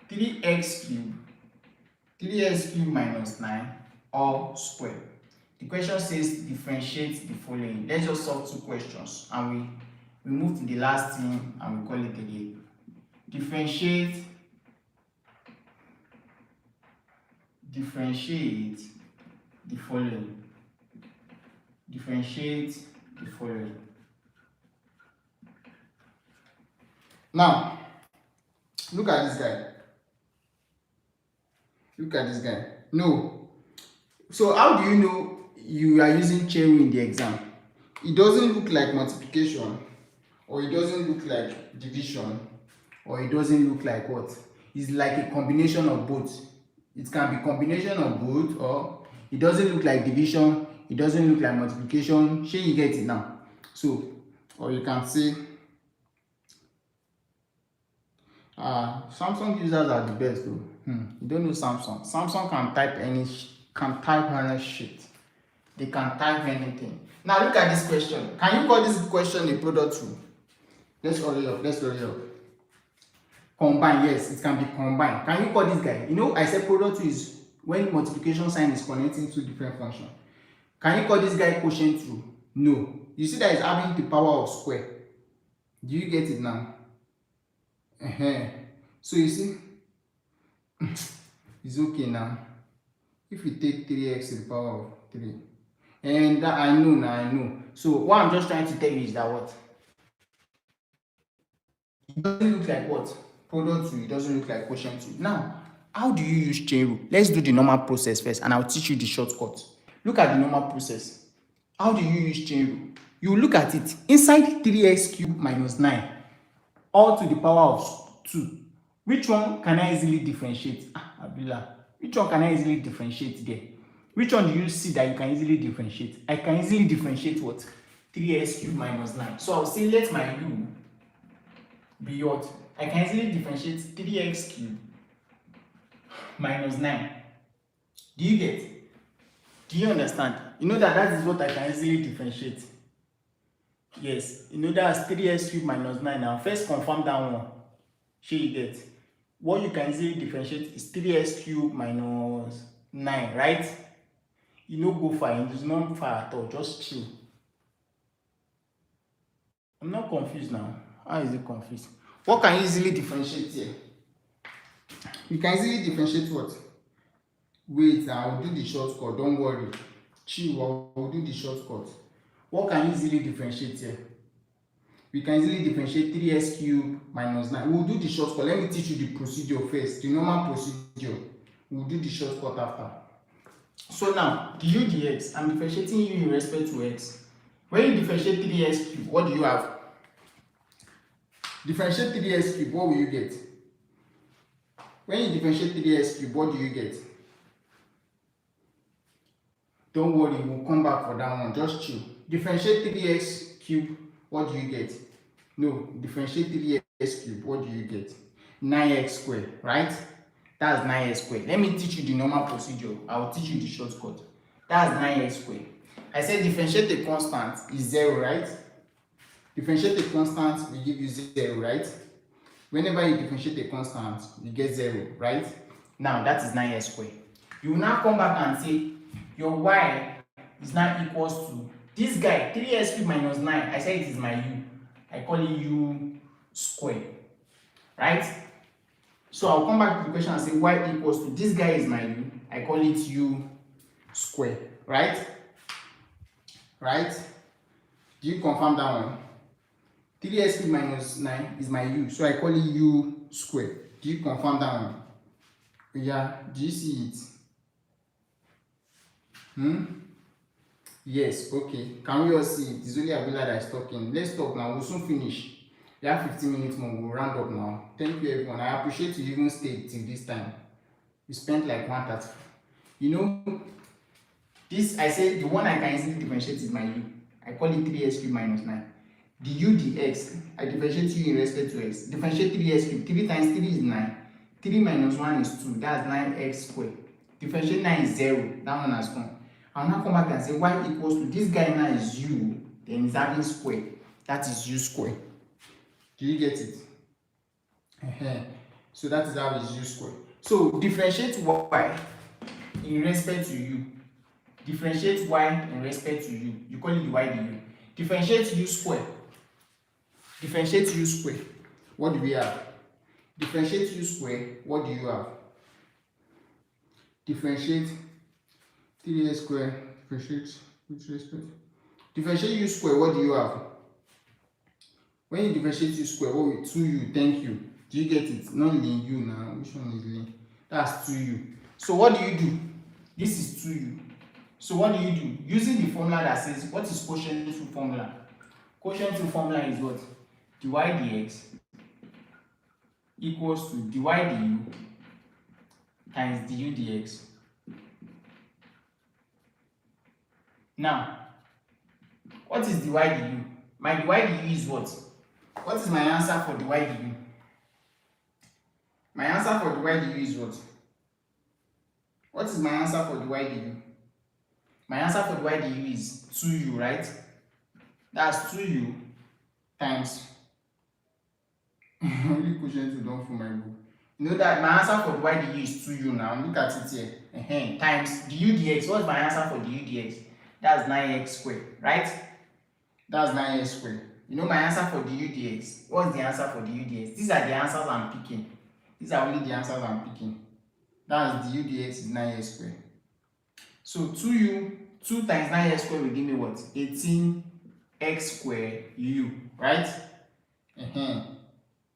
3x cubed minus 9 all square. The question says differentiate the following. Let's just solve two questions and we move to the last thing and we call it a day. Differentiate the following. Now, look at this guy. No. So how do you know you are using chain rule in the exam? It doesn't look like multiplication, or it doesn't look like division, or it doesn't look like what? It's like a combination of both. It can be combination of both, or it doesn't look like division, it doesn't look like multiplication. Shey you get it now? So, or you can say Samsung users are the best though. You don't know Samsung. Samsung can type any shit. They can type anything. Now look at this question. Can you call this question a product rule? Let's hurry up. Combine, yes, it can be combined. Can you call this guy? You know, I said product 2 is when multiplication sign is connecting two different functions. Can you call this guy quotient 2? No. You see that it's having the power of square. Do you get it now? So you see, it's okay now. If you take 3x to the power of 3, and that I know now, I know. So what I'm just trying to tell you is that what? It doesn't look like what? Product 2, it doesn't look like quotient 2. Now, how do you use chain rule? Let's do the normal process first and I'll teach you the shortcut. Look at the normal process. How do you use chain rule? You look at it. Inside 3x cubed minus 9, all to the power of 2. Which one can I easily differentiate? Abila. Which one can I easily differentiate there? Which one do you see that you can easily differentiate? I can easily differentiate what? 3x cubed minus 9. So I'll say let my u be what? I can easily differentiate 3x cubed minus 9. Do you get? Do you understand? You know that is what I can easily differentiate. Yes, you know that's 3x cubed minus 9. Now first confirm that one. Sure you get. What you can easily differentiate is 3x cubed minus 9, right? You no go far, it is not far at all, just chill. I'm not confused now. How is it confused? What can you easily differentiate here? You can easily differentiate what? Wait, I will do the shortcut, don't worry. Chill, I will do the shortcut. What can you easily differentiate here? We can easily differentiate 3x cubed minus 9. We'll do the shortcut. Let me teach you the procedure first, the normal procedure. We'll do the shortcut after. So now, du dx, I'm differentiating u in respect to x. When you differentiate 3x cubed, what do you have? Differentiate 3x cubed, what will you get? When you differentiate 3x cubed, what do you get? Don't worry, we'll come back for that one. Just chill. Differentiate 3x cubed, what do you get? No, differentiate 3x cubed, what do you get? 9x squared, right? That's 9x squared. Let me teach you the normal procedure. I will teach you the shortcut. That's 9x squared. I said differentiate a constant is 0, right? Differentiate a constant will give you 0, right? Whenever you differentiate a constant, you get 0, right? Now that is 9x squared. You will now come back and say your y is now equals to this guy, 3x cubed minus 9. I said it is my u. I call it u squared, right? So I'll come back to the question and say y equals to this guy is my u. I call it u squared, right? Right? Do you confirm that one? 3x cubed minus 9 is my u, so I call it u squared. Do you confirm that one? Yeah, do you see it? Yes, okay. Can we all see it? It's only Abila that is talking. Let's talk now. We'll soon finish. We have 15 minutes more. We'll round up now. Thank you, everyone. I appreciate you even stayed till this time. We spent like 1:30. You know, this I said the one I can easily differentiate is my u. I call it 3x cubed minus 9. The u dx, I differentiate u in respect to x. Differentiate 3x cubed. 3 times 3 is 9. 3 minus 1 is 2. That's 9x squared. Differentiate 9 is 0. That one has gone. I'll now come back and say y equals to this guy now is u, then it's having square. That is u squared. Do you get it? So that is how it's u squared. So differentiate y in respect to u. Differentiate y in respect to u. You call it the y du. Differentiate u squared. Differentiate u squared. What do we have? Differentiate u squared. What do you have? Differentiate 3x squared. Differentiate with respect. Differentiate u squared. What do you have? When you differentiate u squared, what with 2u? Thank you. Do you get it? Not ln u now. Which one is ln? That's 2u. So what do you do? This is 2u. So what do you do? Using the formula that says, what is quotient 2 formula? Quotient 2 formula is what? Dy dx equals to dy du times du dx. Now, what is dy du? My dy du is what? What is my answer for dy du? My answer for dy du is what? What is my answer for dy du? My answer for dy du is 2u, right? That's 2u times Only quotient rule don full my book. You know that my answer for y du is 2u now. Look at it here. Times du dx. What's my answer for du dx? That's 9x squared, right? That's 9x squared. You know my answer for du dx. What's the answer for du dx? These are the answers I'm picking. These are only the answers I'm picking. That's du dx is 9x squared. So 2 times 9x squared will give me what? 18x squared u, right?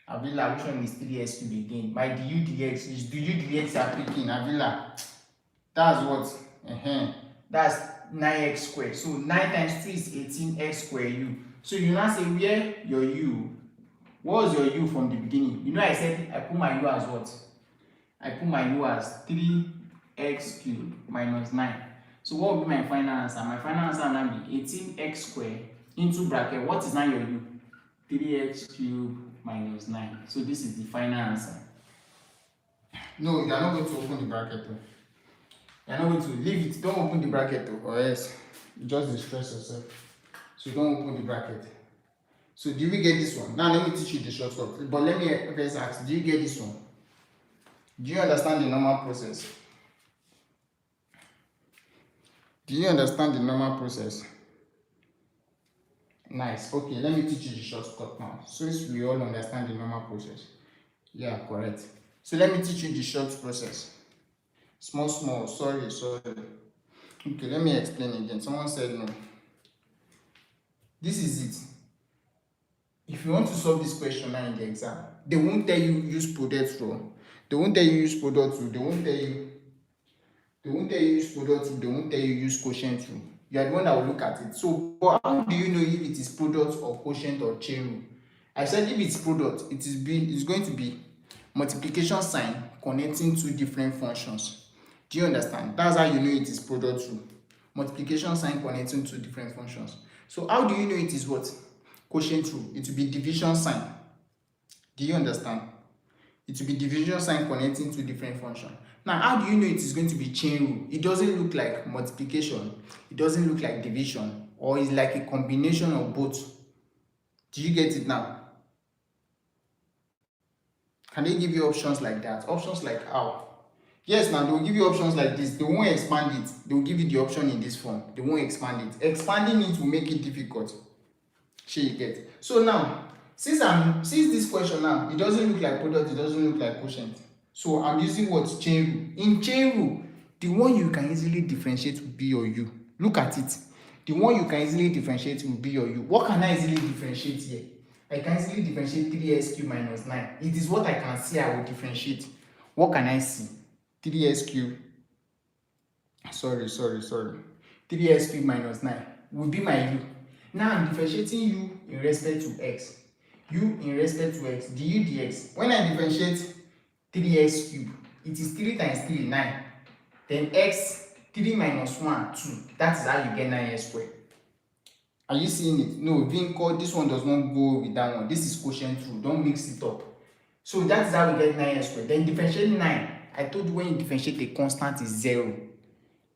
Avila, which one is 3x cubed again? My du dx is du dx are picking. Avila, that's what? That's 9x squared. So 9 times 2 is 18x squared u. So you now say where your u? What was your u from the beginning? You know I said I put my u as what? I put my u as 3x cubed minus 9. So what will be my final answer? My final answer will now be 18x squared into bracket. What is now your u? 3x cubed minus 9. So this is the final answer. No, you are not going to open the bracket though. You are not going to leave it. Don't open the bracket though, or else you just distress yourself. So don't open the bracket. So do we get this one? Now let me teach you the shortcut. But let me first ask, do you get this one? Do you understand the normal process? Do you understand the normal process? Nice. Okay, let me teach you the shortcut now. Since we all understand the normal process. Yeah, correct. So let me teach you the short process. Small, sorry. Okay, let me explain again. Someone said no. This is it. If you want to solve this question now in the exam, they won't tell you use product rule. They won't tell you use product rule. They won't tell you use product rule. They won't tell you use quotient rule. You are the one that will look at it. So, but how do you know if it is product or quotient or chain rule? I said if it's product, it's going to be multiplication sign connecting two different functions. Do you understand? That's how you know it is product rule. Multiplication sign connecting two different functions. So how do you know it is what? Quotient rule. It will be division sign. Do you understand? It will be division sign connecting two different functions. Now, how do you know it is going to be chain rule? It doesn't look like multiplication. It doesn't look like division. Or it's like a combination of both. Do you get it now? Can they give you options like that? Options like how? Yes, now they will give you options like this. They won't expand it. They will give you the option in this form. They won't expand it. Expanding it will make it difficult. Sure you get. So now, since this question now, it doesn't look like product, it doesn't look like quotient. So I'm using what? Chain rule. In chain rule, the one you can easily differentiate will be your u. Look at it. The one you can easily differentiate will be your u. What can I easily differentiate here? I can easily differentiate 3x cubed minus 9. It is what I can see I will differentiate. What can I see? 3x cubed. Sorry. 3x cubed minus 9 will be my u. Now I'm differentiating u in respect to x. U in respect to x. Du dx. When I differentiate 3x cubed, it is 3 times 3, 9. Then x, 3 minus 1, 2. That is how you get 9x squared. Are you seeing it? No, Vinco, this one does not go with that one. This is quotient rule. Don't mix it up. So that is how we get 9x squared. Then differentiate 9. I told you when you differentiate a constant is 0.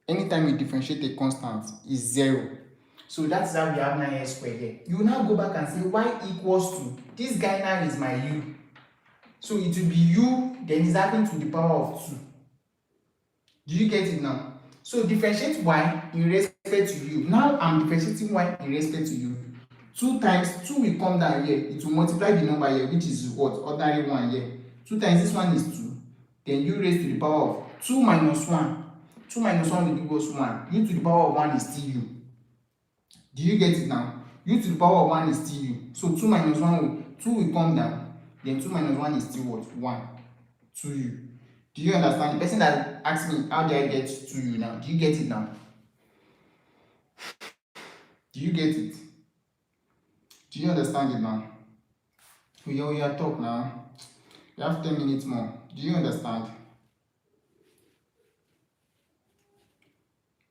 Anytime you differentiate a constant is 0. So that is how we have 9x squared here. You will now go back and say y equals to, this guy now is my u. So it will be u, then is adding to the power of 2. Do you get it now? So differentiate y in respect to u. Now I'm differentiating y in respect to u. 2 times 2 will come down here. It will multiply the number here, which is what? Ordinary 1 here. 2 times this one is 2. Then u raised to the power of 2 minus 1. 2 minus 1 will give us 1. U to the power of 1 is still u. Do you get it now? U to the power of 1 is still u. So 2 minus 2 will come down. Then 2 minus 1 is still what? 1. 2u. Do you understand? The person that asked me, how do I get 2u now? Do you get it now? Do you get it? Do you understand it now? We are talk now. You have 10 minutes more. Do you understand?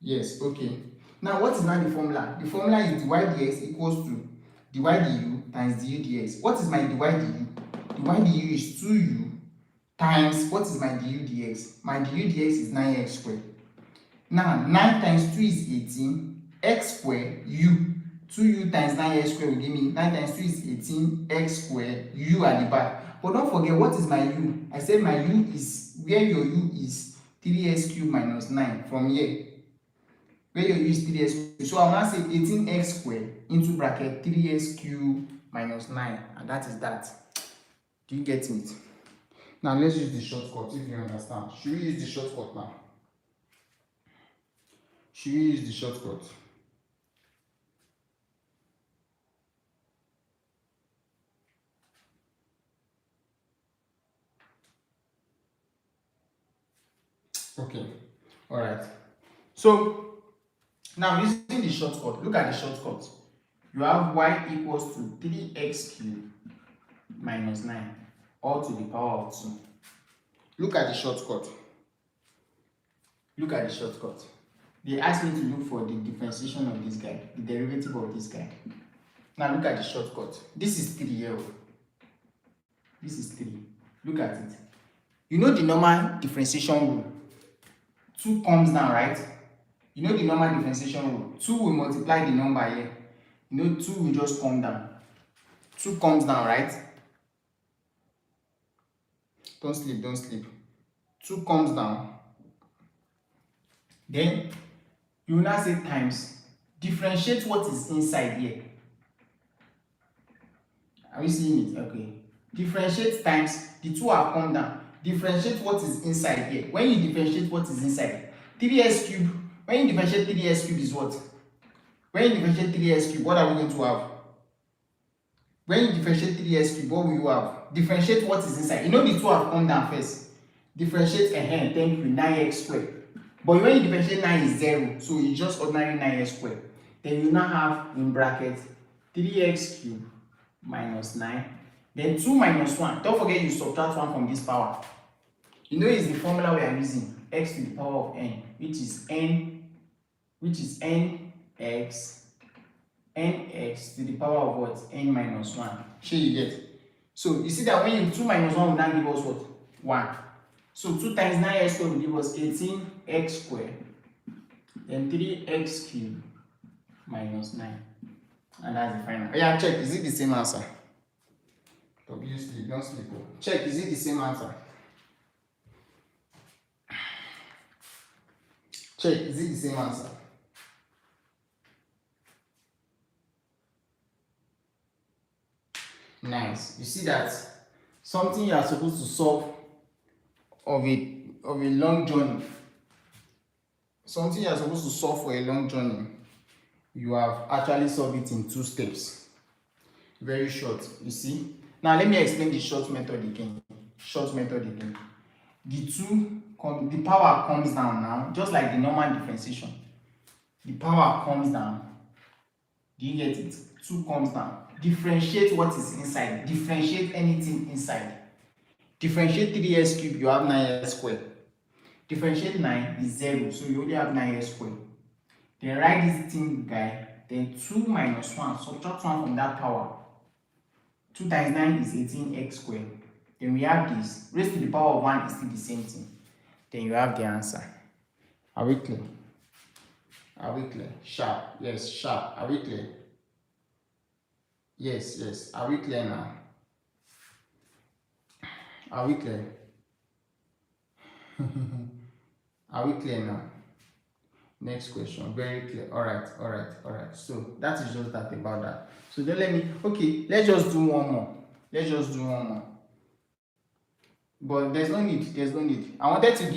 Yes, okay. Now, what is now the formula? The formula is dy dx equals to dy du times du dx. What is my dy du? Dy du is 2u times, what is my du dx? My du dx is 9x squared. Now, 9 times 2 is 18, x squared, u. 2u times 9x squared will give me 9 times 2 is 18, x squared, u at the back. But don't forget, what is my u? I said my u is where your u is 3x cubed minus 9 from here. Where your u is 3x cubed. So I'll now say 18x squared into bracket 3x cubed minus 9. And that is that. Do you get it? Now let's use the shortcut if you understand. Should we use the shortcut now? Should we use the shortcut? Okay, all right. So now using the shortcut, look at the shortcut. You have y equals to 3x cubed minus 9 all to the power of 2. Look at the shortcut. Look at the shortcut. They asked me to look for the differentiation of this guy, the derivative of this guy. Now look at the shortcut. This is 3 here. This is 3. Look at it. You know the normal differentiation rule. 2 comes down, right? You know the normal differentiation rule. 2 will multiply the number here. You know 2 will just come down. 2 comes down, right? Don't sleep, don't sleep. 2 comes down. Then you will now say times. Differentiate what is inside here. Are we seeing it? Okay. Differentiate times. The 2 have come down. Differentiate what is inside here. When you differentiate what is inside, 3x cubed. When you differentiate 3x cubed is what? When you differentiate 3x cubed, what are we going to have? When you differentiate 3x cubed, what will you have? Differentiate what is inside. You know the 2 have come down first. Differentiate thank you, 9x squared. But when you differentiate 9 is 0, so it's just ordinary 9x squared. Then you now have in bracket 3x cubed minus 9. Then 2 minus 1. Don't forget you subtract 1 from this power. You know it's the formula we are using. X to the power of n, which is nx to the power of what? N minus 1. Sure you get. So you see that when you 2 minus 1 will now give us what? 1. So 2 times 9x squared will give us 18x squared. Then 3x cubed minus 9. And that's the final. Yeah, check. Is it the same answer? Obviously, don't sleep. Check. Is it the same answer? Check. Is it the same answer? Nice. You see that something you are supposed to solve of a long journey. Something you are supposed to solve for a long journey. You have actually solved it in 2 steps. Very short. You see. Now let me explain the short method again. The power comes down now, just like the normal differentiation. The power comes down. Do you get it? 2 comes down. Differentiate what is inside. Differentiate anything inside. Differentiate 3x cubed, you have 9x squared. Differentiate 9 is 0, so you only have 9x squared. Then write this thing guy. Then 2 minus 1, subtract 1 from that power. 2 times 9 is 18x squared. Then we have this. Raised to the power of 1 is still the same thing. Then you have the answer. Are we clear? Are we clear? Sharp. Yes, sharp. Are we clear? Yes, yes. Are we clear now? Are we clear? Are we clear now? Next question. Very clear. All right. So that is just that about that. So then let's just do one more. But there's no need. I wanted to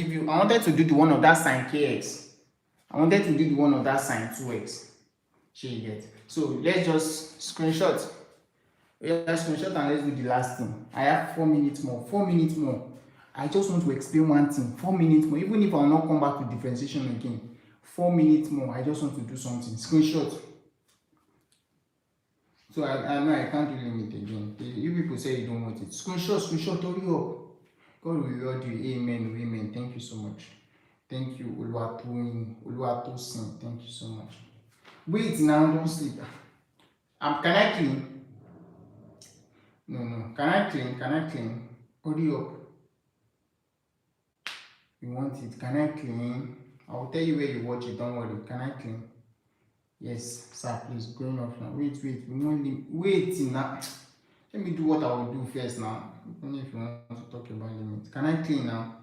do the one of that sine kx. I wanted to do the one of that sine 2x. Sure you get. So let's just screenshot. Let's screenshot and let's do the last thing. I have 4 minutes more. I just want to explain one thing. 4 minutes more. Even if I will not come back to differentiation again. 4 minutes more. I just want to do something. Screenshot. So I know I can't do limit again. You people say you don't want it. Screenshot, hurry up. God will reward you. Amen. Thank you so much. Thank you, Oluwatosin. Thank you so much. Wait now, don't sleep. Can I clean? No. Can I clean? Hurry up. You want it? Can I clean? I will tell you where you watch it. Don't worry. Can I clean? Yes, sir. Please going off now. Wait. Wait now. Let me do what I will do first now. Only if you want to talk about limit. Can I clean now?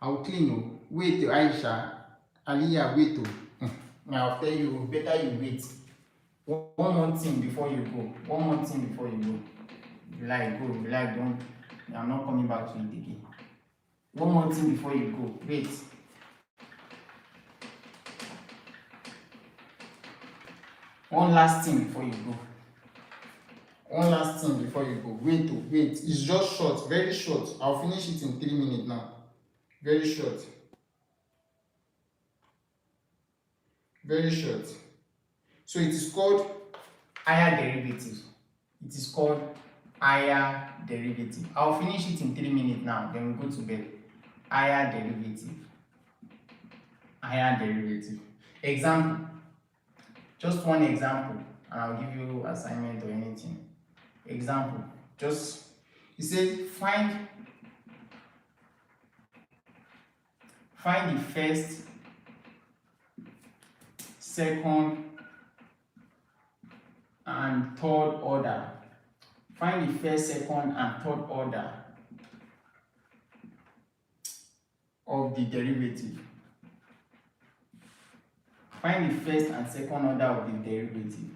I will clean. Oh. Wait, Aisha. Aliyah, wait. Oh. Now I'll tell you, better you wait. One more thing before you go. One more thing before you go. You like go, you like don't. I'm not coming back to it again. One more thing before you go. Wait. One last thing before you go. One last thing before you go. Wait, oh, wait. It's just short, very short. I'll finish it in 3 minutes now. Very short. Very short. So it is called Higher derivative. It is called higher derivative. I'll finish it in 3 minutes now, then we'll go to bed. Higher derivative. Higher derivative. Example. Just one example, and I'll give you assignment or anything. Example. Just, you say find the first, second, and third order. Find the first, second, and third order of the derivative. Find the first and second order of the derivative.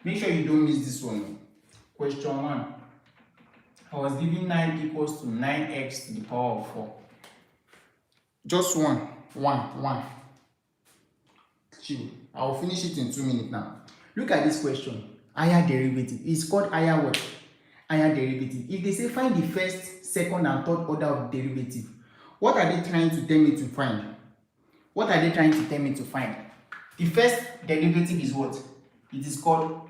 Make sure you don't miss this one. Question 1. I was given 9 equals to 9x to the power of 4. Just one. Chill. I will finish it in 2 minutes now. Look at this question. Higher derivative. It's called higher what? Higher derivative. If they say find the first, second, and third order of the derivative, what are they trying to tell me to find? What are they trying to tell me to find? The first derivative is what? It is called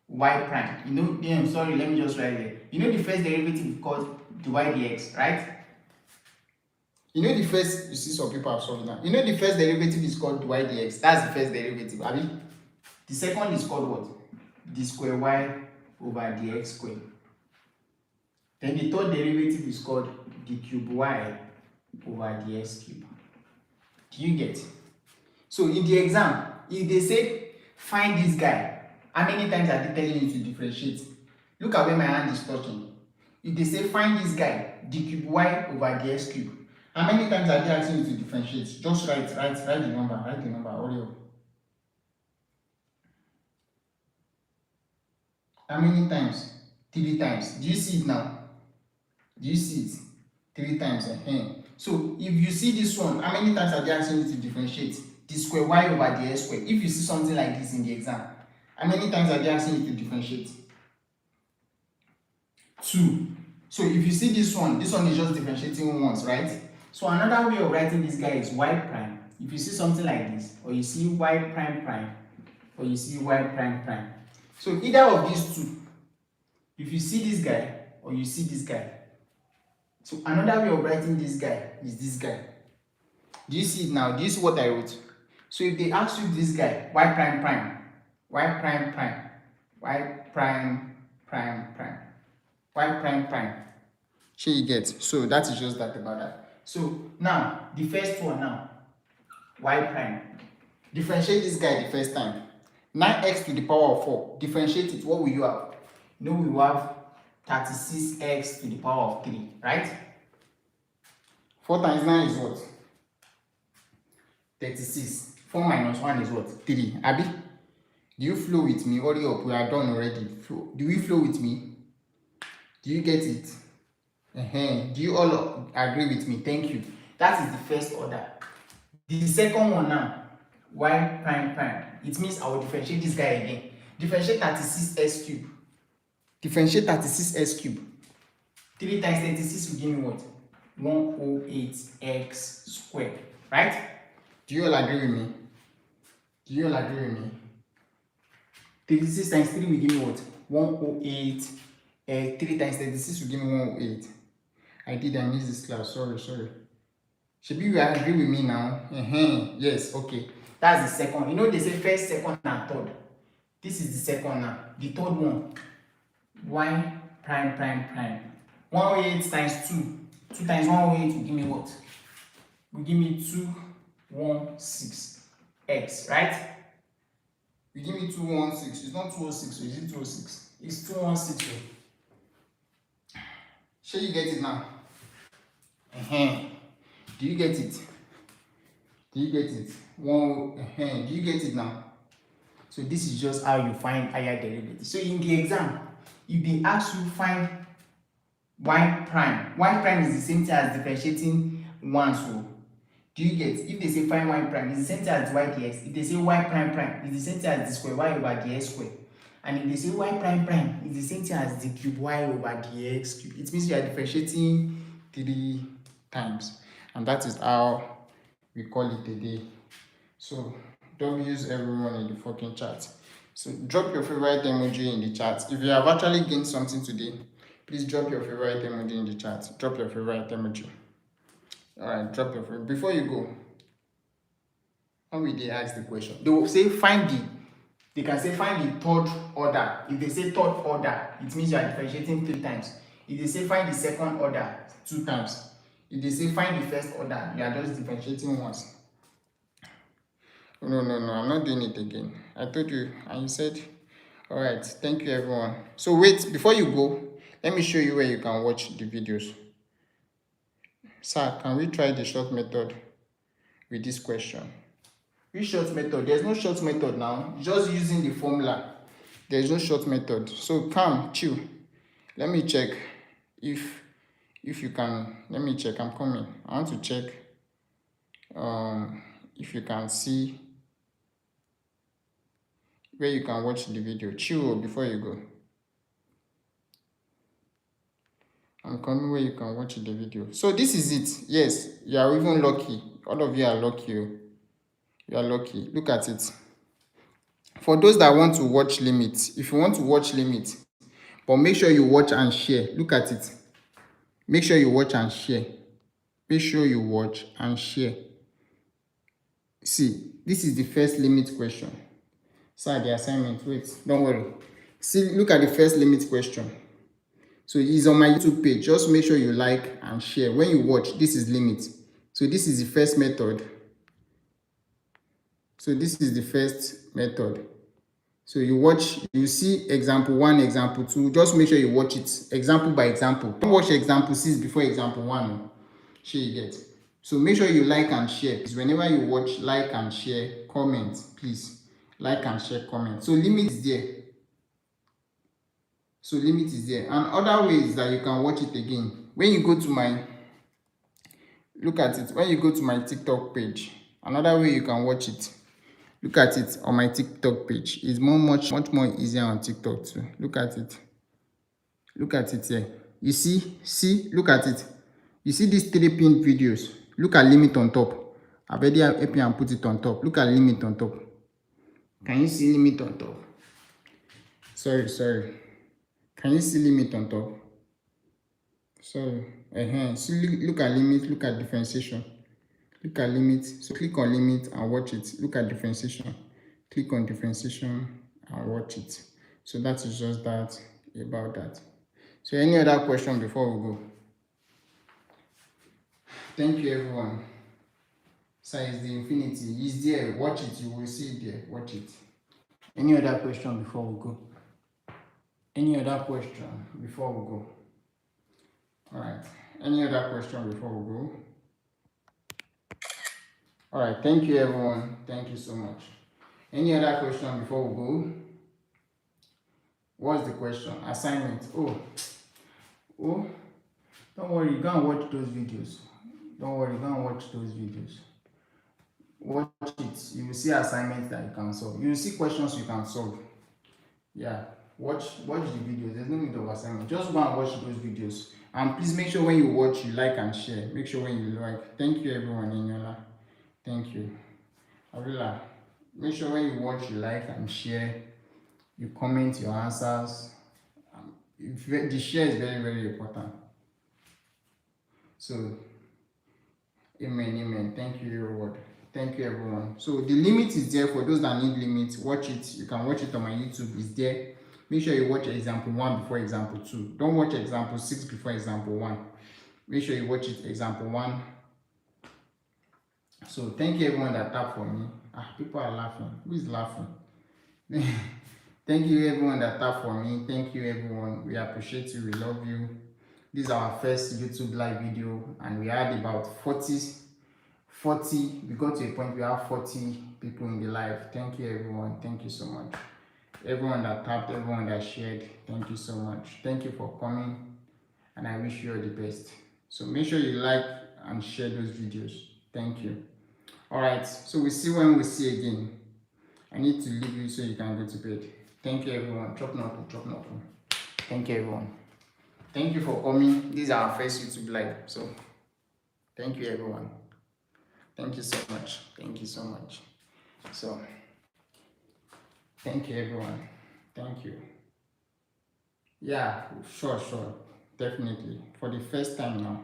y prime. You know, sorry, let me just write there. You know the first derivative is called dy dx, right? You know the first, you see some people have solved that. You know the first derivative is called dy dx. That's the first derivative, abi? The second is called what? D square y over dx squared. Then the third derivative is called d cube y over dx cube. Do you get? So in the exam, if they say find this guy, how many times are they telling you to differentiate? Look at where my hand is touching. If they say find this guy, d cube y over dx cube, how many times are they asking you to differentiate? Just write the number, hurry up. How many times? 3 times. Do you see it now? Do you see it? 3 times. So if you see this one, how many times are they asking you to differentiate? D square y over dx square. If you see something like this in the exam, how many times are they asking you to differentiate? 2. So if you see this one is just differentiating once, right? So another way of writing this guy is y prime. If you see something like this, or you see y prime prime, or you see y prime prime. So either of these two, if you see this guy, or you see this guy. So another way of writing this guy is this guy. Do you see it now? Do you see what I wrote? So if they ask you this guy, y prime prime, y prime prime, y prime prime prime, y prime prime. Sure you get. So that is just that about that. So now the first one now, y prime. Differentiate this guy the first time. 9x to the power of 4. Differentiate it. What will you have? You know we will have 36x to the power of 3, right? 4 times 9 is what? 36. 4 minus 1 is what? 3. Abi? Do you flow with me? Hurry up. We are done already. Do you flow with me? Do you get it? Do you all agree with me? Thank you. That is the first order. The second one now, y prime prime. It means I will differentiate this guy again. Differentiate 36x cube. Differentiate 36x cube. 3 times 36 will give me what? 108x squared. Right? Do you all agree with me? Do you all agree with me? 36 times 3 will give me what? 108. 3 times 36 will give me 108. I missed this class. Sorry. Should you agree with me now? Yes, okay. That's the second. You know they say first, second, and third. This is the second now. The third one, y prime prime prime. 108 times 2. 2 times 108 will give me what? Will give me 216x, right? You give me 216. It's not 206, so is it 206? is 2162. Sure you get it now? Do you get it? Do you get it? Do you get it now? So this is just how you find higher derivative. So in the exam, if they ask you find y prime is the same thing as differentiating 1. So do you get? If they say find y prime, it's the same thing as y dx. If they say y prime, it's the same thing as the square y over dx square. And if they say y prime, it's the same thing as the cube y over dx cube. It means you are differentiating 3 times. And that is how we call it a day. So don't use everyone in the fucking chat. So drop your favorite emoji in the chat. If you have actually gained something today, please drop your favorite emoji in the chat. Drop your favorite emoji. Alright, drop your favorite. Before you go, how will they ask the question? They will say they can say find the third order. If they say third order, it means you are differentiating 3 times. If they say find the second order, 2 times. If they say find the first order, you are just differentiating once. No, I'm not doing it again. I told you, and you said, all right, thank you, everyone. So wait, before you go, let me show you where you can watch the videos. Sir, can we try the short method with this question? Which short method? There's no short method now. Just using the formula. There's no short method. So calm, chill. Let me check if you can. Let me check. I'm coming. I want to check if you can see where you can watch the video. Chill before you go. I'm coming where you can watch the video. So this is it. Yes, you are even lucky. All of you are lucky. You are lucky. Look at it. For those that want to watch limits, if you want to watch limits, but make sure you watch and share. Look at it. Make sure you watch and share. Make sure you watch and share. See, this is the first limit question. Sir, the assignment. Wait, don't worry. See, look at the first limit question. So it's on my YouTube page. Just make sure you like and share. When you watch, this is limit. So this is the first method. So this is the first method. So you watch, you see example 1, example 2. Just make sure you watch it example by example. Don't watch example 6 before example 1. Sure you get. So make sure you like and share. Please, whenever you watch, like and share, comment, please. Like and share, comment. So limit is there. So limit is there. And other ways that you can watch it again. When you go to my, look at it. When you go to my TikTok page, another way you can watch it. Look at it on my TikTok page. It's much more easier on TikTok too. Look at it. Look at it here. You see, look at it. You see these 3 pinned videos. Look at limit on top. I've already helped you and put it on top. Look at limit on top. Can you see limit on top? Sorry. Can you see limit on top? Sorry. So look at limit, look at differentiation. Look at limit. So click on limit and watch it. Look at differentiation. Click on differentiation and watch it. So that is just that about that. So any other question before we go? Thank you, everyone. Size the infinity is there. Watch it. You will see it there. Watch it. Any other question before we go? Any other question before we go? All right. Any other question before we go? All right. Thank you, everyone. Thank you so much. Any other question before we go? What's the question? Assignment. Oh, don't worry. Go and watch those videos. Don't worry. Go and watch those videos. Watch it. You will see assignments that you can solve. You will see questions you can solve. Yeah. Watch the videos. There's no need of assignment. Just go and watch those videos. And please make sure when you watch, you like and share. Make sure when you like. Thank you, everyone. Eniola. Thank you. Avila. Make sure when you watch, you like and share. You comment your answers. The share is very, very important. So, amen. Thank you, your word. Thank you, everyone. So the limit is there for those that need limits. Watch it. You can watch it on my YouTube. It's there. Make sure you watch example 1 before example 2. Don't watch example 6 before example 1. Make sure you watch it example 1. So thank you, everyone that tapped for me. People are laughing. Who is laughing? Thank you everyone that tapped for me. Thank you everyone. We appreciate you. We love you. This is our first YouTube live video, and we had about 40. We got to a point we have 40 people in the live. Thank you everyone. Thank you so much. Everyone that tapped, everyone that shared, thank you so much. Thank you for coming, and I wish you all the best. So make sure you like and share those videos. Thank you. All right, so we see when we see again. I need to leave you so you can go to bed. Thank you everyone. Chop nothing, chop nothing. Thank you everyone. Thank you for coming. This is our first YouTube live. So thank you everyone. Thank you so much. Thank you so much. So thank you everyone. Thank you. Yeah, sure. Definitely. For the first time now.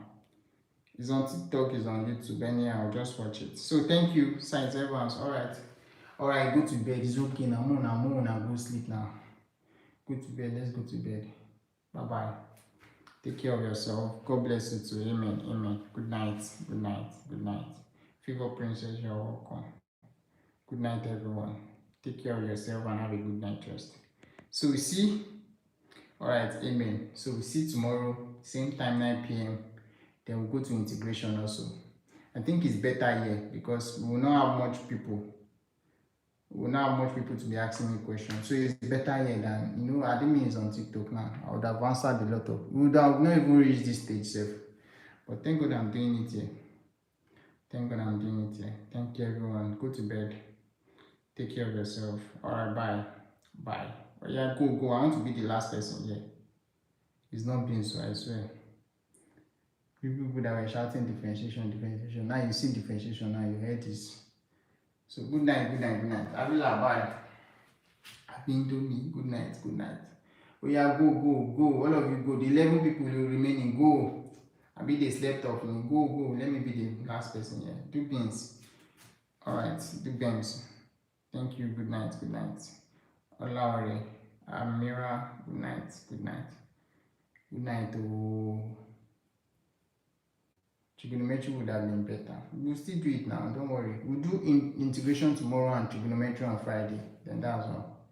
It's on TikTok, it's on YouTube. Anyhow, just watch it. So thank you, Science Evans. Alright, go to bed. It's okay now. I'm gonna go sleep now. Go to bed. Let's go to bed. Bye bye. Take care of yourself. God bless you too. Amen. Good night. Favor Princess, you're welcome. Good night, everyone. Take care of yourself and have a good night rest. So we see. Alright, amen. So we see tomorrow, same time, 9 p.m. Then we'll go to integration also. I think it's better here because we will not have much people. We will not have much people to be asking me questions. So it's better here than, Admin is on TikTok now. I would have answered a lot of, we would have not even reached this stage safe. But thank God I'm doing it here. Thank you everyone. Go to bed. Take care of yourself. Alright, bye. Oh, yeah, go. I want to be the last person here. It's not being so, I swear. People that were shouting differentiation. Now you see differentiation, now you heard this. So good night. Abila, bye. Abindomi, good night. Oh yeah, go. All of you go. The 11 people will remaining, go. Abi they slept off me. Go. Let me be the last person here. Do beans. Alright, do beans. Thank you. Good night. Olawale, Amira, good night. Good night. Oh. Trigonometry would have been better. We'll still do it now, don't worry. We'll do integration tomorrow and trigonometry on Friday. Then that's all.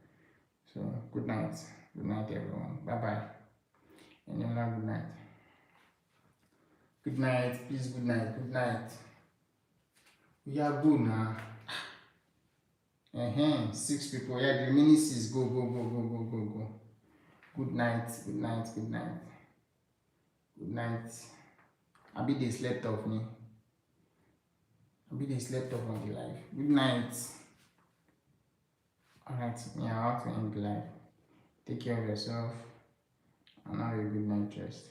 So, good night. Good night, everyone. Bye-bye. And you'll have good night. Good night. Please, good night. We are good now. 6 people. Yeah, the remaining 6. Go. Good night. Abi they slept off me. They slept off on the live. Good night. Alright, yeah, I have to end the live. Take care of yourself and have a good night rest.